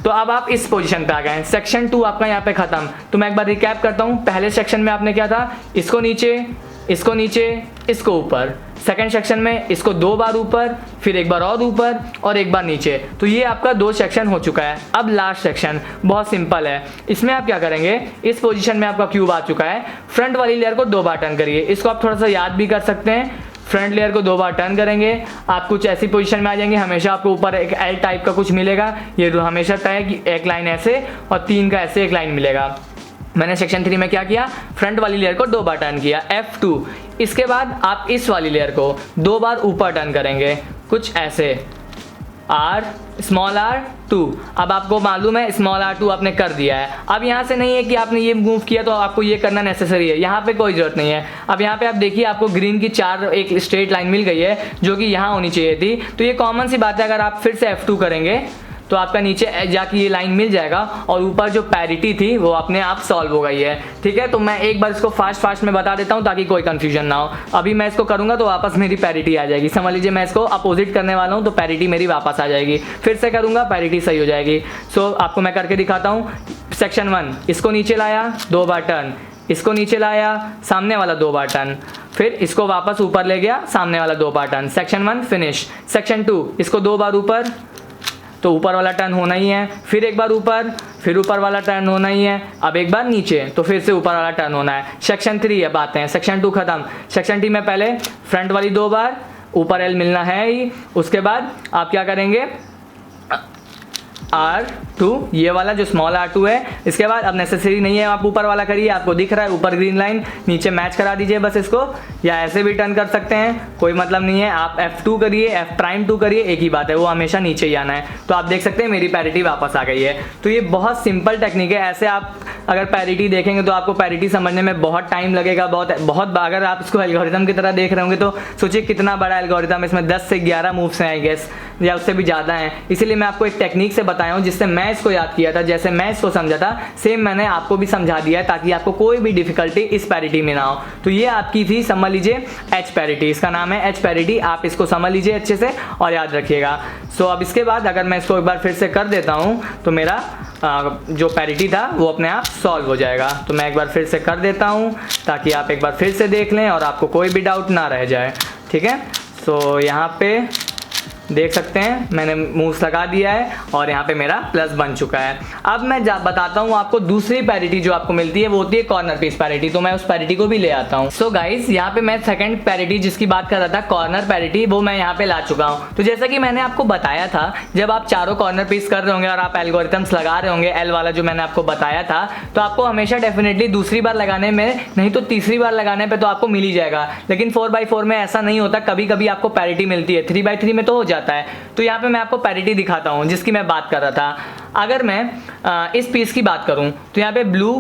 तो अब आप इस पोजीशन पे आ गए, सेक्शन 2 आपका यहाँ पे खत्म। तो मैं एक बार रिकैप करता हूँ, पहले सेक्शन में आपने क्या था, इसको नीचे इसको ऊपर, सेकंड सेक्शन में इसको 2 बार ऊपर, फिर 1 बार और ऊपर और 1 बार नीचे। तो ये आपका 2 सेक्शन हो चुका है। अब लास्ट सेक्शन बहुत सिंपल है, इसमें आप क्या करेंगे, इस पोजीशन में आपका क्यूब आ चुका है, फ्रंट वाली लेयर को 2 बार टर्न करिए। इसको आप थोड़ा सा याद भी कर सकते हैं, फ्रंट लेयर को 2 बार टर्न करेंगे, आप कुछ ऐसी पोजीशन में आ जाएंगे, हमेशा आपको ऊपर एक L टाइप का कुछ मिलेगा, ये हमेशा तय है कि एक लाइन ऐसे और 3 का ऐसे एक लाइन मिलेगा। मैंने सेक्शन 3 में क्या किया, फ्रंट वाली लेयर को 2 बार टर्न किया, F2। इसके बाद आप इस वाली लेयर को 2 बार ऊपर टर्न करेंगे, कुछ ऐसे, स्मॉल r2। अब आपको मालूम है स्मॉल r2 आपने कर दिया है। अब यहाँ से नहीं है कि आपने ये मूव किया तो आपको ये करना नेसेसरी है, यहाँ पे कोई जरूरत नहीं है। अब यहाँ पे आप देखिए आपको ग्रीन की 4 एक स्ट्रेट लाइन मिल गई है जो कि यहाँ होनी चाहिए थी। तो ये कॉमन सी बात है, अगर आप फिर से F2 करेंगे तो आपका नीचे जाके ये लाइन मिल जाएगा और ऊपर जो पैरिटी थी वो अपने आप सॉल्व हो गई है। ठीक है, तो मैं एक बार इसको फास्ट में बता देता हूँ ताकि कोई कंफ्यूजन ना हो। अभी मैं इसको करूँगा तो वापस मेरी पैरिटी आ जाएगी, समझ लीजिए मैं इसको अपोजिट करने वाला हूँ तो पैरिटी मेरी वापस आ जाएगी, फिर से करूँगा पैरिटी सही हो जाएगी। सो आपको मैं करके दिखाता हूँ। सेक्शन 1, इसको नीचे लाया 2 बार टर्न, इसको नीचे लाया सामने वाला 2 बार टर्न, फिर इसको वापस ऊपर ले गया सामने वाला 2 बार टर्न। Section 1 finish. सेक्शन 2, इसको 2 बार ऊपर, तो ऊपर वाला टर्न होना ही है, फिर 1 बार ऊपर, फिर ऊपर वाला टर्न होना ही है, अब 1 बार नीचे, तो फिर से ऊपर वाला टर्न होना है। सेक्शन 3 अब आते हैं, सेक्शन 2 खत्म। सेक्शन 3 में पहले फ्रंट वाली 2 बार, ऊपर L मिलना है ही, उसके बाद आप क्या करेंगे, R2, ये वाला जो स्मॉल r2 है। इसके बाद अब नेसेसरी नहीं है आप ऊपर वाला करिए, आपको दिख रहा है ऊपर ग्रीन लाइन, नीचे मैच करा दीजिए बस इसको, या ऐसे भी टर्न कर सकते हैं, कोई मतलब नहीं है। आप F2 करिए, F'2 करिए, एक ही बात है, वो हमेशा नीचे ही आना है। तो आप देख सकते हैं मेरी पैरिटी वापस आ गई है। तो ये बहुत सिंपल टेक्निक है, ऐसे आप अगर पैरिटी देखेंगे तो आपको पैरिटी समझने में बहुत टाइम लगेगा, बहुत। अगर आप इसको एल्गोरिथम की तरह देख रहे होंगे तो सोचिए कितना बड़ा एल्गोरिथम, इसमें 10 से 11 मूव्स हैं आई गेस, या उससे भी ज़्यादा हैं। इसीलिए मैं आपको एक टेक्निक से बताया हूँ जिससे मैं इसको याद किया था, जैसे मैं इसको समझा था सेम मैंने आपको भी समझा दिया है, ताकि आपको कोई भी डिफिकल्टी इस पैरिटी में ना हो। तो ये आपकी थी, समझ लीजिए H पैरिटी, इसका नाम है H पैरिटी, आप इसको समझ लीजिए अच्छे से और याद रखिएगा। सो अब इसके बाद अगर मैं इसको एक बार फिर से कर देता हूँ तो मेरा जो पैरिटी था वो अपने आप सॉल्व हो जाएगा। तो मैं एक बार फिर से कर देता हूँ ताकि आप एक बार फिर से देख लें और आपको कोई भी डाउट ना रह जाए। ठीक है, सो यहाँ पे देख सकते हैं मैंने मूव्स लगा दिया है और यहाँ पे मेरा प्लस बन चुका है। अब मैं बताता हूँ आपको दूसरी पैरिटी जो आपको मिलती है, वो होती है कॉर्नर पीस पैरिटी। तो मैं उस पैरिटी को भी ले आता हूँ। सो गाइस, यहाँ पे मैं सेकंड पैरिटी जिसकी बात कर रहा था, कॉर्नर पैरिटी, वो मैं यहाँ पे ला चुका हूँ। तो जैसा कि मैंने आपको बताया था, जब आप चारों कॉर्नर पीस कर रहे होंगे और आप एल्गोरिथम्स लगा रहे होंगे, एल वाला जो मैंने आपको बताया था, तो आपको हमेशा डेफिनेटली दूसरी बार लगाने में, नहीं तो तीसरी बार लगाने पर तो आपको मिल ही जाएगा। लेकिन 4x4 में ऐसा नहीं होता, कभी कभी आपको पैरिटी मिलती है, 3x3 में तो हो जाता है। तो यहाँ पे मैं आपको पैरिटी दिखाता हूँ जिसकी मैं बात कर रहा था। अगर मैं इस पीस की बात करूँ तो यहाँ पे ब्लू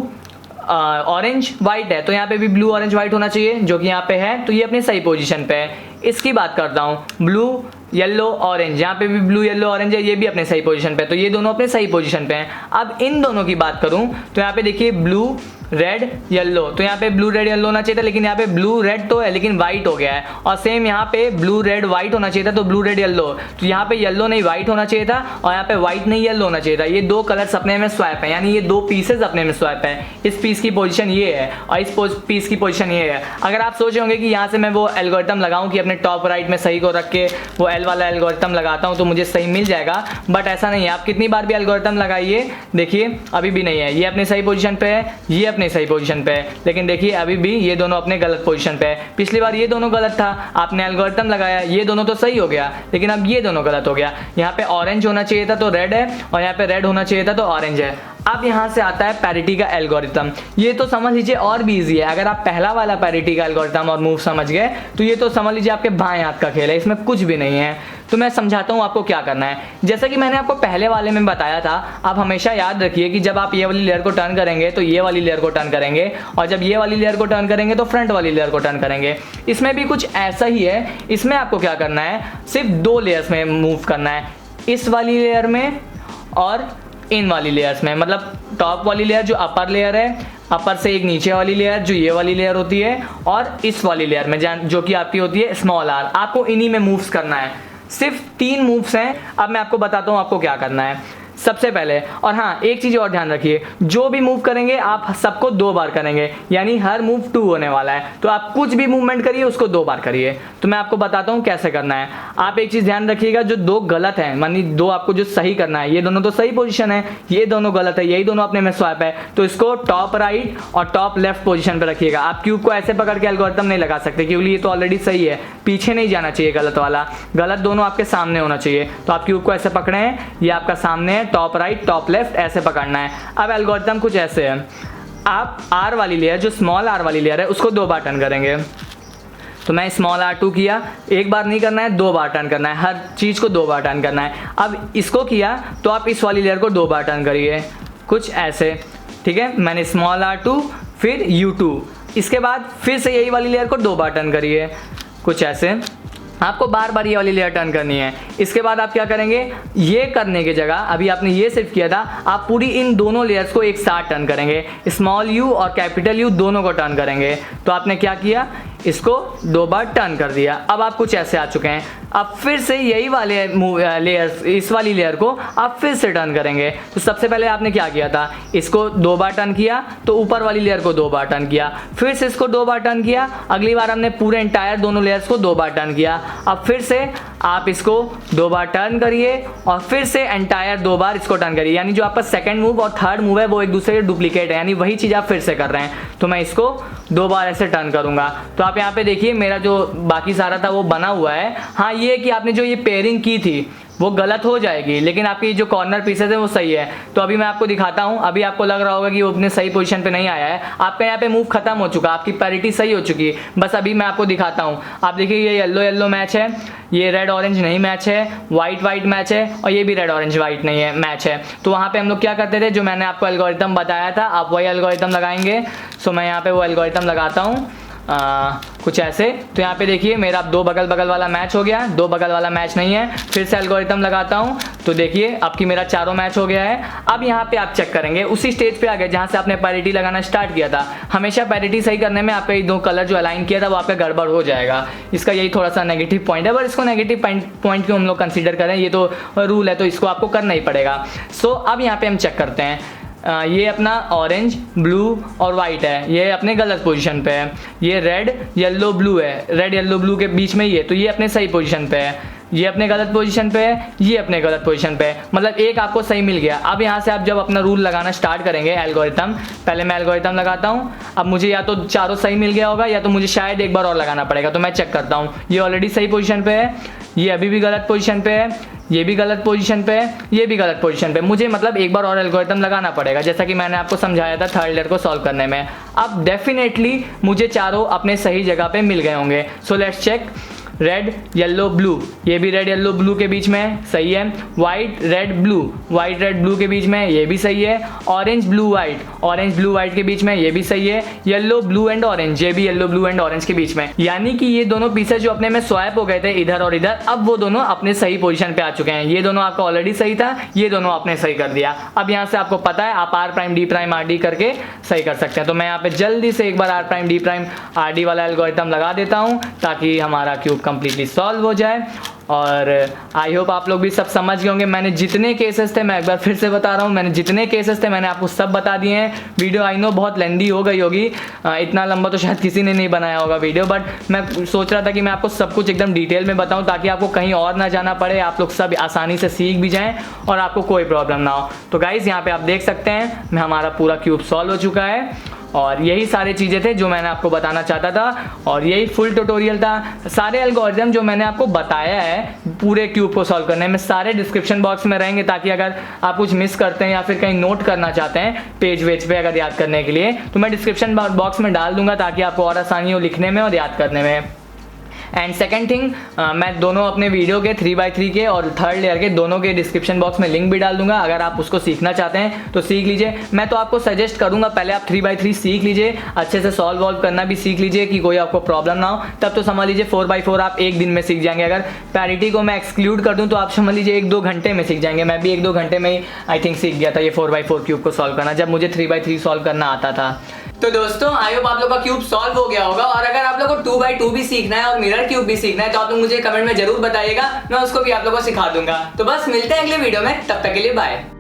ऑरेंज वाइट है, तो यहाँ पे भी ब्लू ऑरेंज वाइट होना चाहिए, जो कि यहाँ पे है। तो ये अपनी सही पोजीशन पे है। इसकी बात करता हूँ, ब्लू येलो ऑरेंज, यहाँ पे भी ब्लू येलो ऑरेंज है, ये भी अपने सही पोजीशन पे है, तो ये दोनों अपने सही पोजीशन पे हैं। अब इन दोनों की बात करूँ तो यहाँ पे देखिए ब्लू रेड येलो, तो यहाँ पे ब्लू रेड येलो होना चाहिए था, लेकिन यहाँ पे ब्लू रेड तो है लेकिन व्हाइट हो गया है। और सेम यहाँ पे ब्लू रेड व्हाइट होना चाहिए था, तो ब्लू रेड येलो, तो यहाँ पे येलो नहीं व्हाइट होना चाहिए था, और यहाँ पे व्हाइट नहीं येलो होना चाहिए था। ये दो कलर्स अपने में स्वैप है, यानी ये दो पीसेस अपने में स्वैप है। इस पीस की पोजीशन ये है और इस पीस की पोजीशन ये है। अगर आप सोचे होंगे कि यहाँ से मैं वो एल्गोरिथम लगाऊं कि अपने टॉप राइट में सही को रख के वो एल वाला एल्गोरिथम लगाता हूँ तो मुझे सही मिल जाएगा, बट ऐसा नहीं है। आप कितनी बार भी एल्गोरिथम लगाइए, देखिए अभी भी नहीं है। ये अपने सही पोजीशन पे है, ये अपने सही पोजीशन पे है, लेकिन देखिए अभी भी ये दोनों अपने गलत पोजीशन पे है। पिछली बार ये दोनों गलत था, आपने एल्गोरिथम लगाया, ये दोनों तो सही हो गया, लेकिन अब ये दोनों गलत हो गया। यहाँ पे ऑरेंज होना चाहिए था तो रेड है, और यहाँ पे रेड होना चाहिए था तो ऑरेंज है। अब यहाँ से आता है पैरिटी का एल्गोरिथम। ये तो समझ लीजिए और भी इजी है। अगर आप पहला वाला पैरिटी का एल्गोरिथम और मूव समझ गए तो ये तो समझ लीजिए आपके बाएं हाथ का खेल है, इसमें कुछ भी नहीं है। तो मैं समझाता हूँ आपको क्या करना है। जैसा कि मैंने आपको पहले वाले में बताया था, आप हमेशा याद रखिए कि जब आप ये वाली लेयर को टर्न करेंगे तो ये वाली लेयर को टर्न करेंगे, और जब ये वाली लेयर को टर्न करेंगे तो फ्रंट वाली लेयर को टर्न करेंगे। इसमें भी कुछ ऐसा ही है। इसमें आपको क्या करना है, सिर्फ दो लेयर्स में मूव करना है, इस वाली लेयर में और इन वाली लेयर्स में। मतलब टॉप वाली लेयर जो अपर लेयर है, अपर से एक नीचे वाली लेयर जो ये वाली लेयर होती है, और इस वाली लेयर में जो कि आपकी होती है स्मॉल आर। आपको इन्हीं में मूव्स करना है। सिर्फ 3 मूव्स हैं। अब मैं आपको बताता हूँ आपको क्या करना है। सबसे पहले, और हाँ एक चीज़ और ध्यान रखिए, जो भी मूव करेंगे आप सबको 2 बार करेंगे, यानी हर मूव 2 होने वाला है। तो आप कुछ भी मूवमेंट करिए उसको 2 बार करिए। तो मैं आपको बताता हूँ कैसे करना है। आप एक चीज़ ध्यान रखिएगा, जो 2 गलत हैं, मानी 2 आपको जो सही करना है, ये दोनों तो सही पोजीशन है, ये दोनों गलत है, यही दोनों अपने में स्वैप है, तो इसको टॉप राइट और टॉप लेफ्ट पोजीशन पर रखिएगा। आप क्यूब को ऐसे पकड़ के एल्गोरिथम नहीं लगा सकते, क्योंकि ये तो ऑलरेडी सही है, पीछे नहीं जाना चाहिए गलत वाला, गलत दोनों आपके सामने होना चाहिए। तो आप क्यूब को ऐसे पकड़े हैं, ये आपका सामने है, टॉप राइट टॉप लेफ्ट ऐसे पकड़ना है। अब एल्गोरिथम कुछ ऐसे है, आप आर वाली लेयर, जो स्मॉल आर वाली लेयर है, उसको 2 बार टर्न करेंगे। तो मैं स्मॉल R2 किया, एक बार नहीं करना है, 2 बार टर्न करना है, हर चीज़ को 2 बार टर्न करना है। अब इसको किया तो आप इस वाली लेयर को 2 बार टर्न करिए, कुछ ऐसे, ठीक है। मैंने स्मॉल R2 फिर U2, इसके बाद फिर से यही वाली लेयर को 2 बार टर्न करिए, कुछ ऐसे। आपको बार बार ये वाली लेयर टर्न करनी है। इसके बाद आप क्या करेंगे, ये करने की जगह, अभी आपने ये सिर्फ किया था, आप पूरी इन दोनों लेयर्स को एक साथ टर्न करेंगे, स्मॉल यू और कैपिटल यू दोनों को टर्न करेंगे। तो आपने क्या किया, इसको 2 बार टर्न कर दिया। अब आप कुछ ऐसे आ चुके हैं। अब फिर से यही वाले लेयर्स, इस वाली लेयर को आप फिर से टर्न करेंगे। तो सबसे पहले आपने क्या किया था, इसको 2 बार टर्न किया, तो ऊपर वाली लेयर को 2 बार टर्न किया, फिर से इसको 2 बार टर्न किया, अगली बार हमने पूरे एंटायर दोनों लेयर्स को 2 बार टर्न किया। अब फिर से आप इसको 2 बार टर्न करिए और फिर से एंटायर 2 बार इसको टर्न करिए, यानी जो आपका सेकंड मूव और थर्ड मूव है वो एक दूसरे के डुप्लीकेट है, यानी वही चीज़ आप फिर से कर रहे हैं। तो मैं इसको 2 बार ऐसे टर्न करूंगा। तो आप यहाँ पे देखिए मेरा जो बाकी सारा था वो बना हुआ है। हाँ, ये कि आपने जो ये पेयरिंग की थी वो गलत हो जाएगी, लेकिन आपकी जो कॉर्नर पीसेस है वो सही है। तो अभी मैं आपको दिखाता हूँ। अभी आपको लग रहा होगा कि वो अपने सही पोजीशन पे नहीं आया है, आपका यहाँ पे मूव खत्म हो चुका, आपकी पैरिटी सही हो चुकी है। बस अभी मैं आपको दिखाता हूँ। आप देखिए ये येलो येलो मैच है, ये रेड ऑरेंज नहीं मैच है, वाइट वाइट मैच है, और ये भी रेड ऑरेंज वाइट नहीं है मैच है। तो वहाँ पे हम लोग क्या करते थे, जो मैंने आपको एल्गोरिथम बताया था आप वही एल्गोरिथम लगाएंगे। सो मैं यहाँ पे वो एल्गोरिथम लगाता हूँ कुछ ऐसे। तो यहाँ पे देखिए मेरा 2 बगल बगल वाला मैच हो गया, 2 बगल वाला मैच नहीं है। फिर से एल्गोरिथम लगाता हूँ, तो देखिए अब की मेरा चारों मैच हो गया है। अब यहाँ पे आप चेक करेंगे, उसी स्टेज पे आ गए जहाँ से आपने पैरिटी लगाना स्टार्ट किया था। हमेशा पैरिटी सही करने में आपका ये 2 कलर जो अलाइन किया था वो आपका गड़बड़ हो जाएगा। इसका यही थोड़ा सा नेगेटिव पॉइंट है, पर इसको नेगेटिव पॉइंट क्यों हम लोग कंसिडर करें, ये तो रूल है, तो इसको आपको करना ही पड़ेगा। सो अब यहाँ पे हम चेक करते हैं। ये अपना ऑरेंज ब्लू और वाइट है, ये अपने गलत पोजीशन पे है। ये रेड येलो ब्लू है, रेड येलो ब्लू के बीच में ही है, तो ये अपने सही पोजीशन पे है। ये अपने गलत पोजीशन पे है, ये अपने गलत पोजीशन पे है, मतलब एक आपको सही मिल गया। अब यहाँ से आप जब अपना रूल लगाना स्टार्ट करेंगे एल्गोरिथम, पहले मैं एल्गोरिथम लगाता हूँ। अब मुझे या तो चारों सही मिल गया होगा या तो मुझे शायद एक बार और लगाना पड़ेगा। तो मैं चेक करता हूँ, ये ऑलरेडी सही पोजीशन पे है, ये अभी भी गलत पोजीशन पे है, ये भी गलत पोजीशन पे है, ये भी गलत पोजीशन पे। मुझे मतलब एक बार और एल्गोरिथम लगाना पड़ेगा, जैसा कि मैंने आपको समझाया था थर्ड लेयर को सॉल्व करने में। अब डेफिनेटली मुझे चारों अपने सही जगह पे मिल गए होंगे। So let's check. Red yellow blue, ये भी रेड येलो ब्लू के बीच में है, सही है। White red blue, white red blue के बीच में, ये भी सही है। Orange blue white, orange blue white के बीच में, ये भी सही है। येलो ब्लू एंड ऑरेंज, ये भी येलो ब्लू एंड ऑरेंज के बीच में। यानी कि ये दोनों पीसेस जो अपने में स्वैप हो गए थे इधर और इधर, अब वो दोनों अपने सही पोजीशन पे आ चुके हैं। ये दोनों आपका ऑलरेडी सही था, ये दोनों आपने सही कर दिया। अब यहाँ से आपको पता है आप R prime D prime R D करके सही कर सकते हैं। तो मैं यहाँ पे जल्दी से एक बार R prime D prime R D वाला एल्गोरिथम लगा देता हूँ ताकि हमारा क्यूब कंप्लीटली सॉल्व हो जाए। और आई होप आप लोग भी सब समझ गए होंगे। मैंने जितने केसेस थे, मैं एक बार फिर से बता रहा हूँ, मैंने जितने केसेस थे मैंने आपको सब बता दिए हैं। वीडियो आई नो बहुत लेंदी हो गई होगी, इतना लंबा तो शायद किसी ने नहीं बनाया होगा वीडियो, बट मैं सोच रहा था कि मैं आपको सब कुछ एकदम डिटेल में बताऊँ ताकि आपको कहीं और ना जाना पड़े, आप लोग सब आसानी से सीख भी जाएँ और आपको कोई प्रॉब्लम ना हो। तो गाइज़ यहाँ पे आप देख सकते हैं हमारा पूरा क्यूब सॉल्व हो चुका है और यही सारी चीज़ें थे जो मैंने आपको बताना चाहता था और यही फुल ट्यूटोरियल था। सारे एल्गोरिथम जो मैंने आपको बताया है पूरे क्यूब को सॉल्व करने में, सारे डिस्क्रिप्शन बॉक्स में रहेंगे ताकि अगर आप कुछ मिस करते हैं या फिर कहीं नोट करना चाहते हैं पेज वेज पे अगर याद करने के लिए, तो मैं डिस्क्रिप्शन बॉक्स में डाल दूंगा ताकि आपको और आसानी हो लिखने में और याद करने में। एंड सेकेंड थिंग, मैं दोनों अपने वीडियो के 3x3 के और थर्ड लेयर के दोनों के डिस्क्रिप्शन बॉक्स में लिंक भी डाल दूंगा। अगर आप उसको सीखना चाहते हैं तो सीख लीजिए। मैं तो आपको सजेस्ट करूंगा पहले आप 3x3 सीख लीजिए, अच्छे से सॉल्व वॉल्व करना भी सीख लीजिए कि कोई आपको प्रॉब्लम ना हो, तब तो समझ लीजिए 4x4 आप एक दिन में सीख जाएंगे। अगर पैरिटी को मैं एक्सक्लूड कर दूं तो आप समझ लीजिए 1-2 घंटे में सीख जाएंगे। मैं भी 1-2 घंटे में ही आई थिंक सीख गया था ये 4x4 क्यूब को सॉल्व करना, जब मुझे 3x3 सॉल्व करना आता था। तो दोस्तों आई होप आप लोग का क्यूब सॉल्व हो गया होगा और अगर आप लोग को 2x2 भी सीखना है और मिरर क्यूब भी सीखना है तो आप लोग मुझे कमेंट में जरूर बताइएगा, मैं उसको भी आप लोगों को सिखा दूंगा। तो बस मिलते हैं अगले वीडियो में, तब तक के लिए बाय।